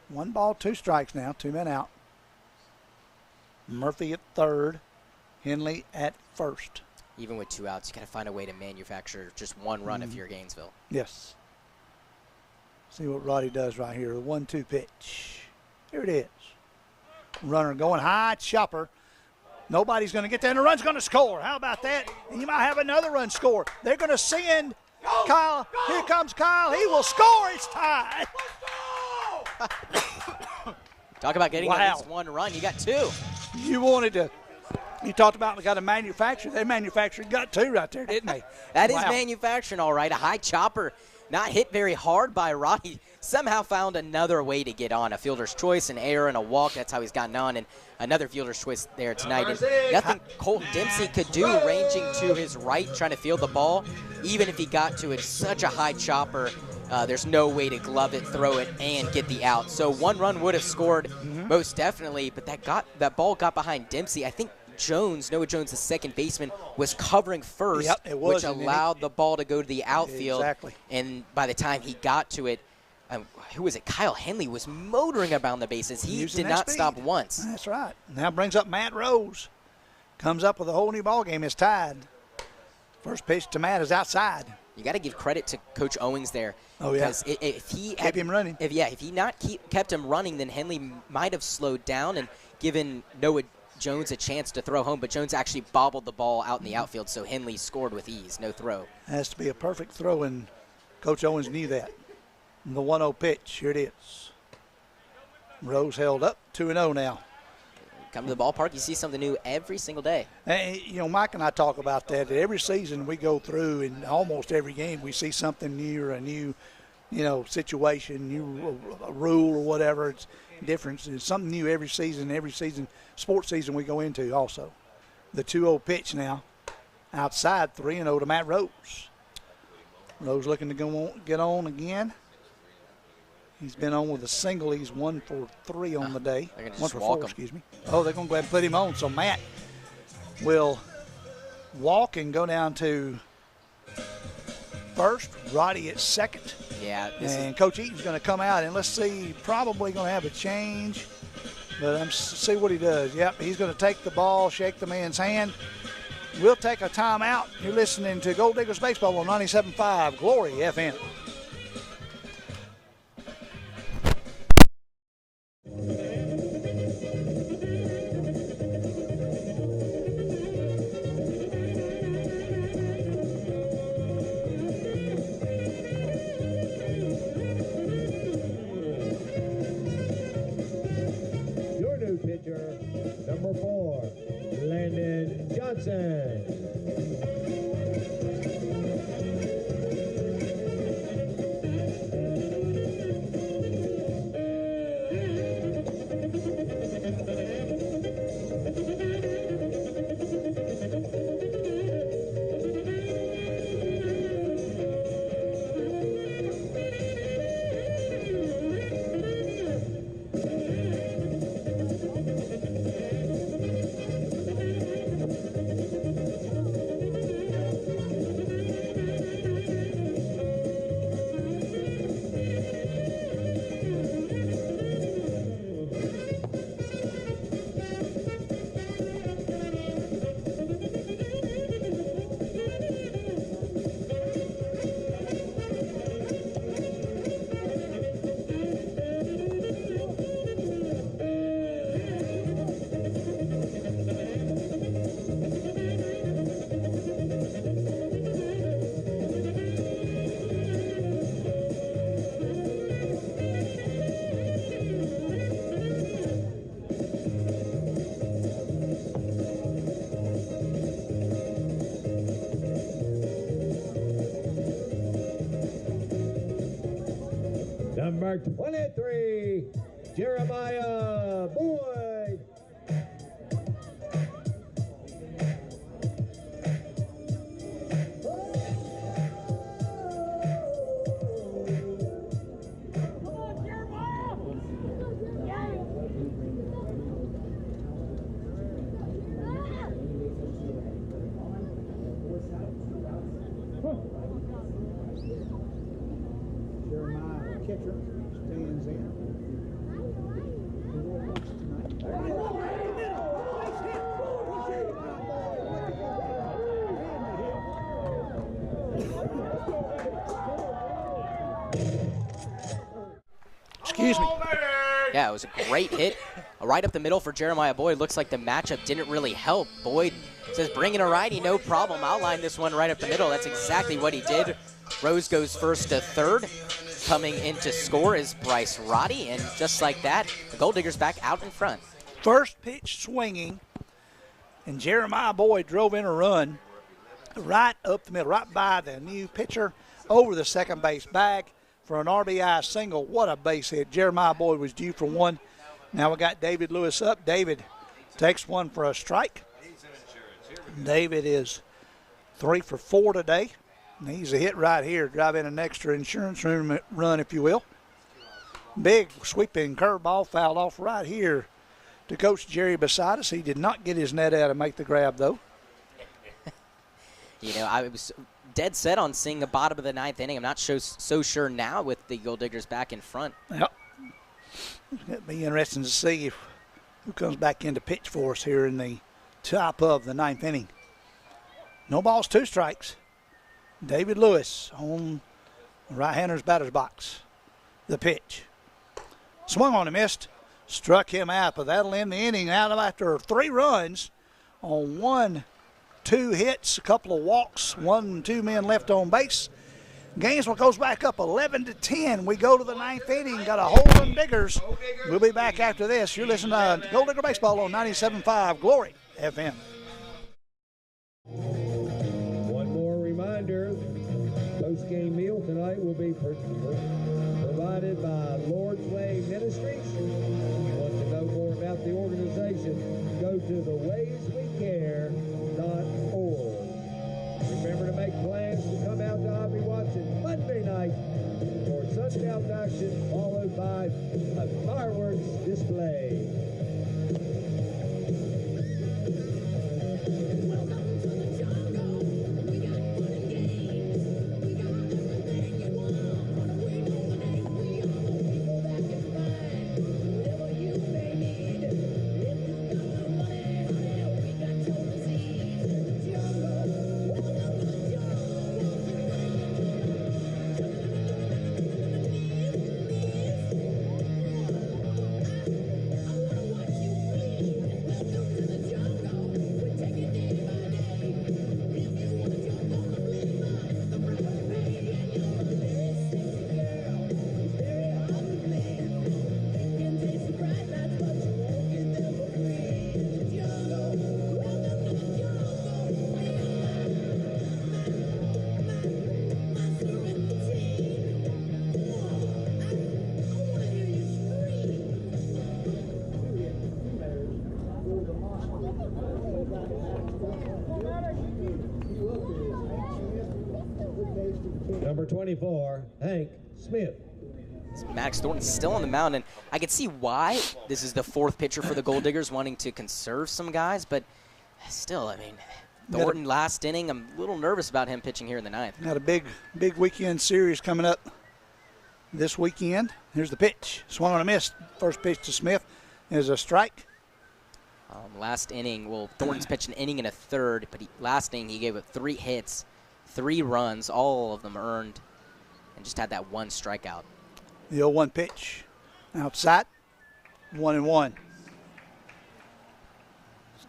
1 ball, 2 strikes now, 2 men out. Murphy at third, Henley at first. Even with 2 outs, you got to find a way to manufacture just 1 run if you're Gainesville. Yes. See what Roddy does right here. The 1-2 pitch. Here it is. Runner going high, chopper. Nobody's going to get there, and the run's going to score. How about that? And you might have another run score. They're going to send Kyle. Here comes Kyle. He will score. It's tied. Talk about getting at least 1 run. You got 2. You wanted to. You talked about got to manufacture. They manufactured, got 2 right there, didn't they? That is manufacturing, all right. A high chopper, not hit very hard by Roddy. Somehow found another way to get on. A fielder's choice, an error, and a walk. That's how he's gotten on. And another fielder's choice there tonight. And nothing Colton Dempsey could do, ranging to his right, trying to field the ball. Even if he got to it, such a high chopper, there's no way to glove it, throw it, and get the out. So 1 run would have scored most definitely, but that ball got behind Dempsey. I think Noah Jones, the second baseman, was covering first, which allowed the ball to go to the outfield. Exactly. And by the time he got to it, who was it? Kyle Henley was motoring around the bases. He did not stop once. That's right. Now brings up Matt Rose. Comes up with a whole new ball game. It's tied. First pitch to Matt is outside. You got to give credit to Coach Owings there. Oh, yeah. Because if he kept him running. If he not kept him running, then Henley might have slowed down and given Noah Jones a chance to throw home, but Jones actually bobbled the ball out in the outfield, so Henley scored with ease, no throw. Has to be a perfect throw, and Coach Owens knew that. And the 1-0 pitch, here it is. Rose held up, 2-0 now. come to the ballpark, you see something new every single day. And, you know, Mike and I talk about that every season we go through, and almost every game we see something new or a new, you know, situation, new rule or whatever. It's different. It's something new every season, sports season we go into also. The 2-0 pitch now, outside 3-0 to Matt Rose. Rose looking to get on again. He's been on with a single. He's 1 for 3 on the day. 1 for 4, excuse me. Oh, they're going to go ahead and put him on. So Matt will walk and go down to first. Roddy at second. Yeah. And Coach Eaton's going to come out, and let's see, probably going to have a change. But let's see what he does. Yep, he's going to take the ball, shake the man's hand. We'll take a timeout. You're listening to Gold Diggers Baseball on 97.5 Glory FM. Your new pitcher, number 4, Landon Johnson. Number 23, Jeremiah Boyd. Jeremiah, catcher, stands in. Excuse me. Yeah, it was a great hit right up the middle for Jeremiah Boyd. Looks like the matchup didn't really help. Boyd says, bring in a righty, no problem. I'll line this one right up the middle. That's exactly what he did. Rose goes first to third. Coming in to score is Bryce Roddy, and just like that, the Gold Diggers back out in front. First pitch swinging, and Jeremiah Boyd drove in a run right up the middle, right by the new pitcher, over the second base bag for an RBI single. What a base hit. Jeremiah Boyd was due for one. Now we got David Lewis up. David takes one for a strike. David is 3 for 4 today. He's a hit right here, drive in an extra insurance room run, if you will. Big sweeping curveball fouled off right here to Coach Jerry beside us. He did not get his net out and make the grab, though. You know, I was dead set on seeing the bottom of the ninth inning. I'm not so sure now with the Gold Diggers back in front. Yep. It'll be interesting to see who comes back in to pitch for us here in the top of the ninth inning. No balls, 2 strikes. David Lewis on the right-hander's batter's box. The pitch. Swung on and missed. Struck him out, but that'll end the inning out of after 3 runs on 1, 2 hits, a couple of walks, 1, 2 men left on base. Gainesville goes back up 11-10. We go to the 9th inning. Got a hold on Diggers. We'll be back after this. You're listening to Gold Digger Baseball on 97.5 Glory FM. One more reminder, post-game meal tonight will be provided by Lord's Way Ministries. If you want to know more about the organization, go to thewayswecare.org. Remember to make plans to come out to Ivy Watson Monday night for sundown action, followed by a fireworks display. Number 24, Hank Smith. Max Thornton's still on the mound, and I can see why this is the 4th pitcher for the Gold Diggers, wanting to conserve some guys, but still, I mean, Thornton last inning, I'm a little nervous about him pitching here in the 9th. Got a big weekend series coming up this weekend. Here's the pitch. Swung on a miss. First pitch to Smith is a strike. Last inning, well, Thornton's pitched an inning and a third, but last inning he gave up 3 hits, 3 runs, all of them earned, and just had that 1 strikeout. The 0-1 pitch. Outside, 1-1.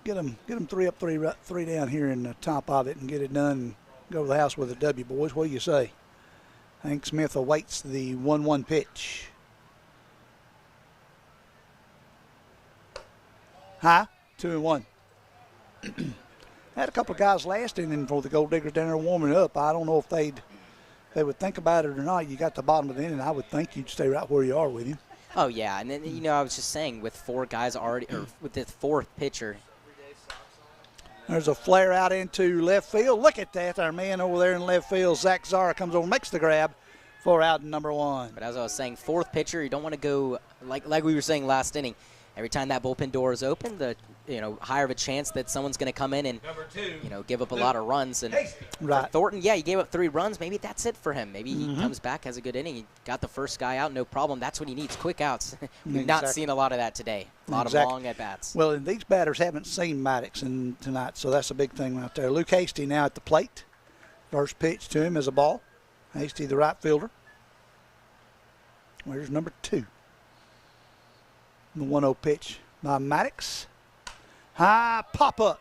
Get them 3 up, 3 down here in the top of it and get it done and go to the house with a W, boys. What do you say? Hank Smith awaits the 1-1 pitch. High, 2-1. Had a couple of guys last inning for the Gold Diggers down there warming up. I don't know if they would think about it or not. You got the bottom of the inning. I would think you'd stay right where you are with him. Oh, yeah. And then, you know, I was just saying with 4 guys already, or with the 4th pitcher. There's a flare out into left field. Look at that. Our man over there in left field, Zach Zara, comes over, makes the grab for out number 1. But as I was saying, 4th pitcher, you don't want to go, like we were saying last inning, every time that bullpen door is open, the higher of a chance that someone's going to come in and give up a lot of runs. And right. Thornton, yeah, he gave up 3 runs. Maybe that's it for him. Maybe he comes back, has a good inning. He got the first guy out, no problem. That's what he needs, quick outs. We've not seen a lot of that today. A lot of long at bats. Well, and these batters haven't seen Maddox tonight, so that's a big thing right there. Luke Hasty now at the plate. First pitch to him is a ball. Hasty, the right fielder. Where's number 2? The 1-0 pitch by Maddox. High pop up.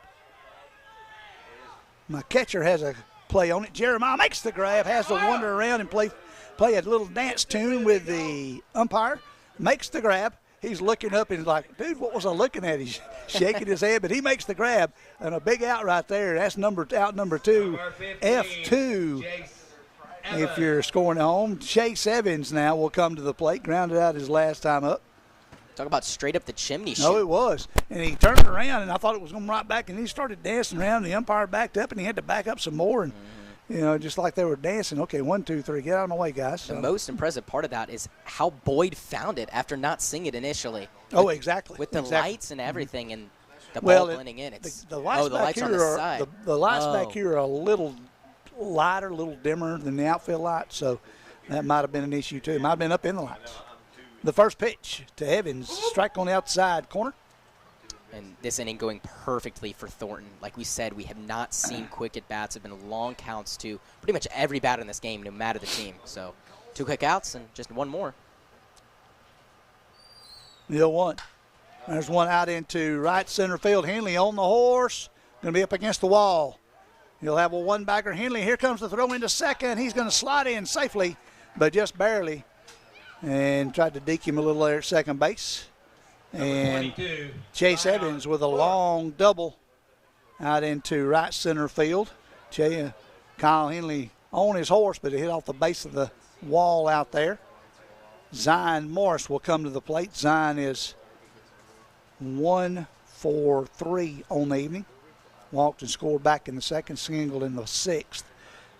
My catcher has a play on it. Jeremiah makes the grab, has to wander around and play a little dance tune with the umpire. Makes the grab. He's looking up and he's like, dude, what was I looking at? He's shaking his head, but he makes the grab. And a big out right there. That's out number 2, F2. If you're scoring at home, Chase Evans now will come to the plate. Grounded out his last time up. Talk about straight up the chimney chute. No, it was. And he turned around, and I thought it was going right back, and he started dancing around. The umpire backed up, and he had to back up some more. And, just like they were dancing. Okay, 1, 2, 3. Get out of my way, guys. The most impressive part of that is how Boyd found it after not seeing it initially. Oh, exactly. With the lights and everything and the ball blending in. The lights on the side. The lights back here are a little lighter, a little dimmer than the outfield lights, so that might have been an issue, too. It might have been up in the lights. The first pitch to Evans, strike on the outside corner. And this inning going perfectly for Thornton. Like we said, we have not seen quick at-bats. Have been long counts to pretty much every batter in this game, no matter the team. So 2 quick outs and just 1 more. The 0-1. There's one out into right center field. Henley on the horse. Going to be up against the wall. He'll have a one-bagger. Henley, here comes the throw into second. He's going to slide in safely, but just barely. And tried to deke him a little there at second base. And Chase Evans with a long double out into right center field. Kyle Henley on his horse, but it hit off the base of the wall out there. Zion Morris will come to the plate. Zion is 1 for 3 on the evening. Walked and scored back in the second, singled in the sixth.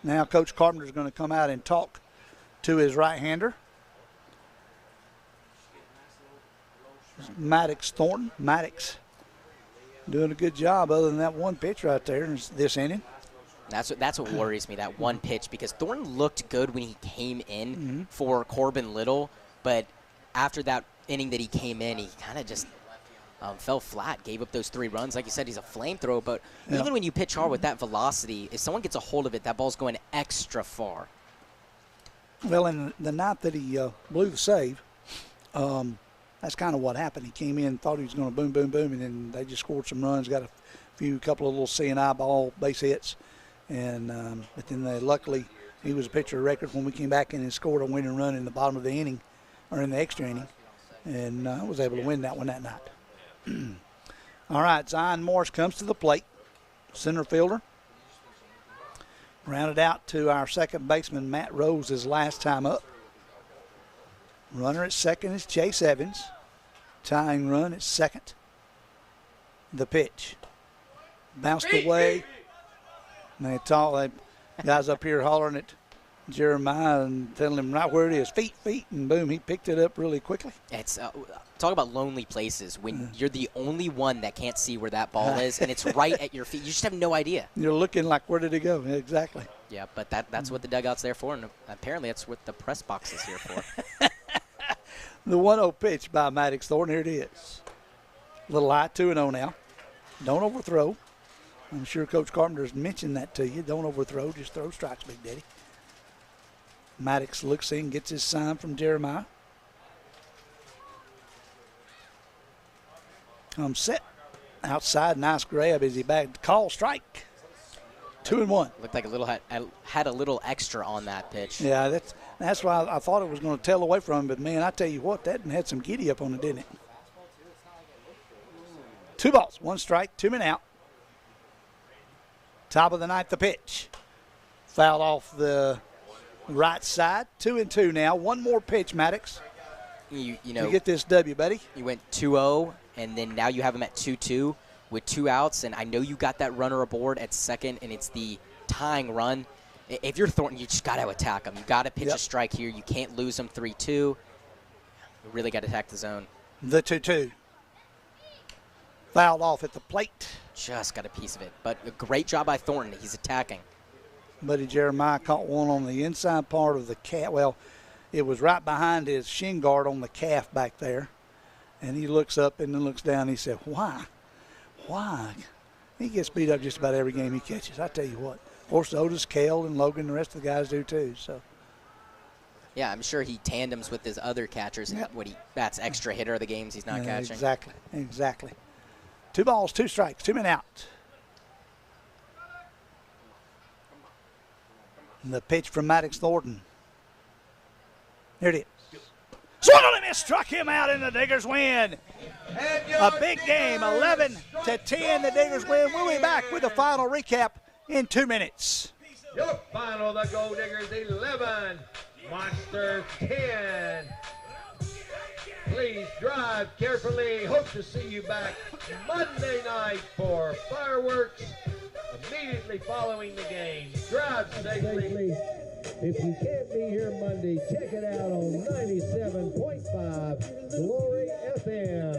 Now Coach Carpenter's going to come out and talk to his right-hander, Maddox Thornton. Maddox doing a good job other than that one pitch right there this inning. That's what worries me, that one pitch, because Thornton looked good when he came in for Corbin Little, but after that inning that he came in, he kind of just fell flat, gave up those 3 runs. Like you said, he's a flamethrower, but even when you pitch hard with that velocity, if someone gets a hold of it, that ball's going extra far. Well, in the night that he blew the save, that's kind of what happened. He came in, thought he was going to boom, boom, boom, and then they just scored some runs, got a couple of little C&I ball base hits. And but then luckily he was a pitcher of record when we came back in and scored a winning run in the bottom of the inning, or in the extra inning, and was able to win that one that night. All right, Zion Morris comes to the plate, center fielder. Rounded out to our second baseman, Matt Rose, his last time up. Runner at second is Chase Evans. Tying run at second. The pitch. Bounced away. And they guys up here hollering at Jeremiah and telling him right where it is. Feet, and boom, he picked it up really quickly. It's talk about lonely places when you're the only one that can't see where that ball is, and it's right at your feet. You just have no idea. You're looking like, where did it go? Exactly. Yeah, but that's what the dugout's there for, and apparently that's what the press box is here for. The 1-0 pitch by Maddox Thornton. Here it is. Little high, 2-0 now. Don't overthrow. I'm sure Coach Carpenter's mentioned that to you. Don't overthrow, just throw strikes, Big Daddy. Maddox looks in, gets his sign from Jeremiah. Comes set. Outside, nice grab as he bagged. Call strike. 2-1. Looked like had a little extra on that pitch. Yeah, that's why I thought it was going to tail away from him. But, man, I tell you what, that had some giddy up on it, didn't it? 2 balls, 1 strike, 2 men out. Top of the ninth, the pitch. Fouled off the right side. 2-2 now. One more pitch, Maddox. You get this W, buddy. You went 2-0, and then now you have him at 2-2 with 2 outs. And I know you got that runner aboard at second, and it's the tying run. If you're Thornton, you just got to attack him. You got to pitch a strike here. You can't lose him 3-2. You really got to attack the zone. The 2-2. Fouled off at the plate. Just got a piece of it. But a great job by Thornton. He's attacking. Buddy Jeremiah caught one on the inside part of the calf. Well, it was right behind his shin guard on the calf back there. And he looks up and then looks down. He said, why? Why? He gets beat up just about every game he catches. I tell you what. Of course, so does Cale and Logan. The rest of the guys do too. So. Yeah, I'm sure he tandems with his other catchers. And when he bats extra hitter of the games he's not catching. Exactly. 2 balls, 2 strikes, 2 men out. And the pitch from Maddox Thornton. Here it is. Swung on him and struck him out, and the Diggers win. A big game, 11-10. The Diggers win. We'll be back with a final recap in 2 minutes. Your final, the Gol'Diggers 11, Monsters 10. Please drive carefully. Hope to see you back Monday night for fireworks immediately following the game. Drive safely. If you can't be here Monday, check it out on 97.5 Glory FM.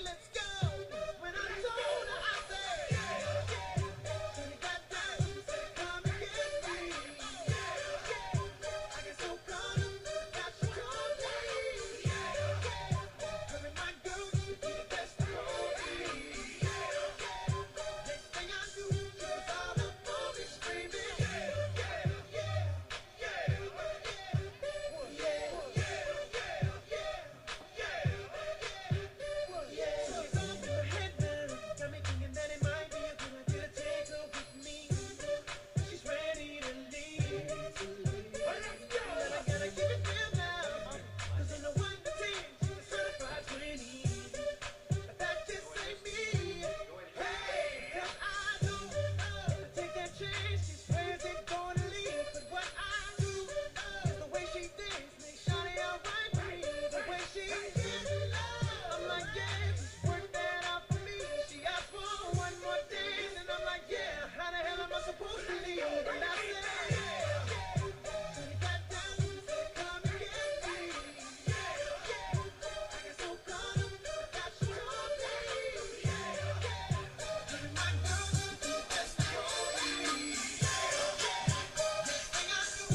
Let's go.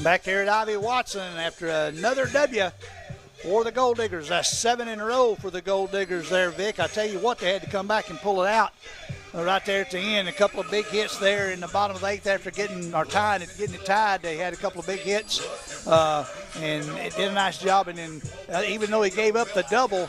Back here at Ivy Watson after another W for the Gol'Diggers. That's 7 in a row for the Gol'Diggers there, Vic. I tell you what, they had to come back and pull it out right there at the end. A couple of big hits there in the bottom of the 8th after getting it tied. They had a couple of big hits, and it did a nice job. And then even though he gave up the double,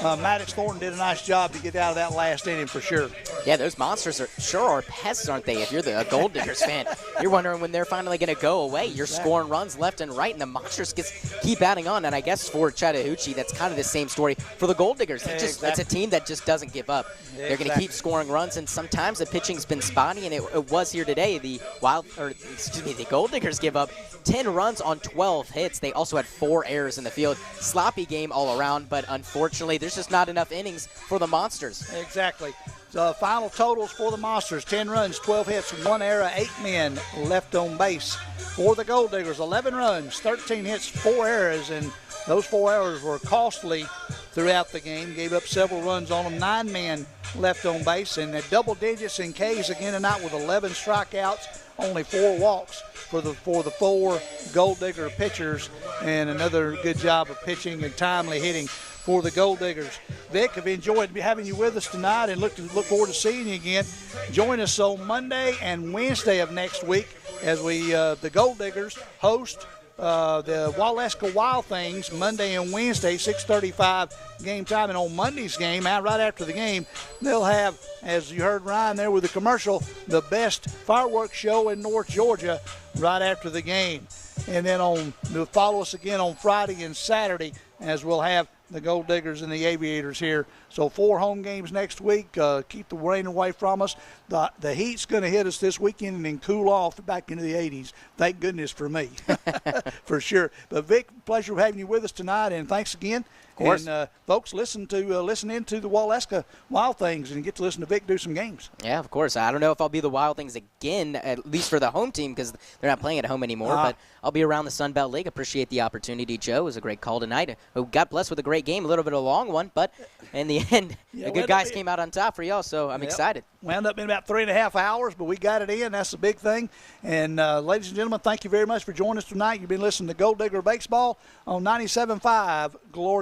Maddox Thornton did a nice job to get out of that last inning for sure. Yeah, those monsters are pests, aren't they? If you're the Gol'Diggers fan, you're wondering when they're finally going to go away. You're scoring runs left and right, and the monsters keep adding on. And I guess for Chattahoochee, that's kind of the same story for the Gol'Diggers. That's a team that just doesn't give up. They're going to keep scoring runs, and sometimes the pitching's been spotty, and it was here today. The Gol'Diggers give up 10 runs on 12 hits. They also had 4 errors in the field. Sloppy game all around, but unfortunately, there's just not enough innings for the monsters. Exactly. The final totals for the Monsters: 10 runs, 12 hits, 1 error, 8 men left on base. For the Gol'Diggers, 11 runs, 13 hits, 4 errors, and those 4 errors were costly throughout the game. Gave up several runs on them. 9 men left on base, and at double digits in Ks again tonight with 11 strikeouts, only 4 walks for the 4 Gol'Digger pitchers, and another good job of pitching and timely hitting for the Gol'Diggers. Vic, have enjoyed having you with us tonight and look forward to seeing you again. Join us on Monday and Wednesday of next week as the Gol'Diggers host the Waleska Wild Things Monday and Wednesday, 6:35 game time. And on Monday's game, right after the game, they'll have, as you heard Ryan there with the commercial, the best fireworks show in North Georgia right after the game. And then follow us again on Friday and Saturday as we'll have the Gol'Diggers and the Aviators here. So 4 home games next week. Keep the rain away from us. The heat's going to hit us this weekend and then cool off back into the 80s. Thank goodness for me, for sure. But Vic, pleasure having you with us tonight, and thanks again. Of course. And folks, listen into the Waleska Wild Things and get to listen to Vic do some games. Yeah, of course. I don't know if I'll be the Wild Things again, at least for the home team, because they're not playing at home anymore. But I'll be around the Sun Belt League. Appreciate the opportunity, Joe. It was a great call tonight. Got blessed with a great game, a little bit of a long one, but in the end, the good guys came out on top for y'all, so I'm excited. Wound up in about 3.5 hours, but we got it in. That's the big thing. And ladies and gentlemen, thank you very much for joining us tonight. You've been listening to Gol'Digger Baseball on 97.5 Glory.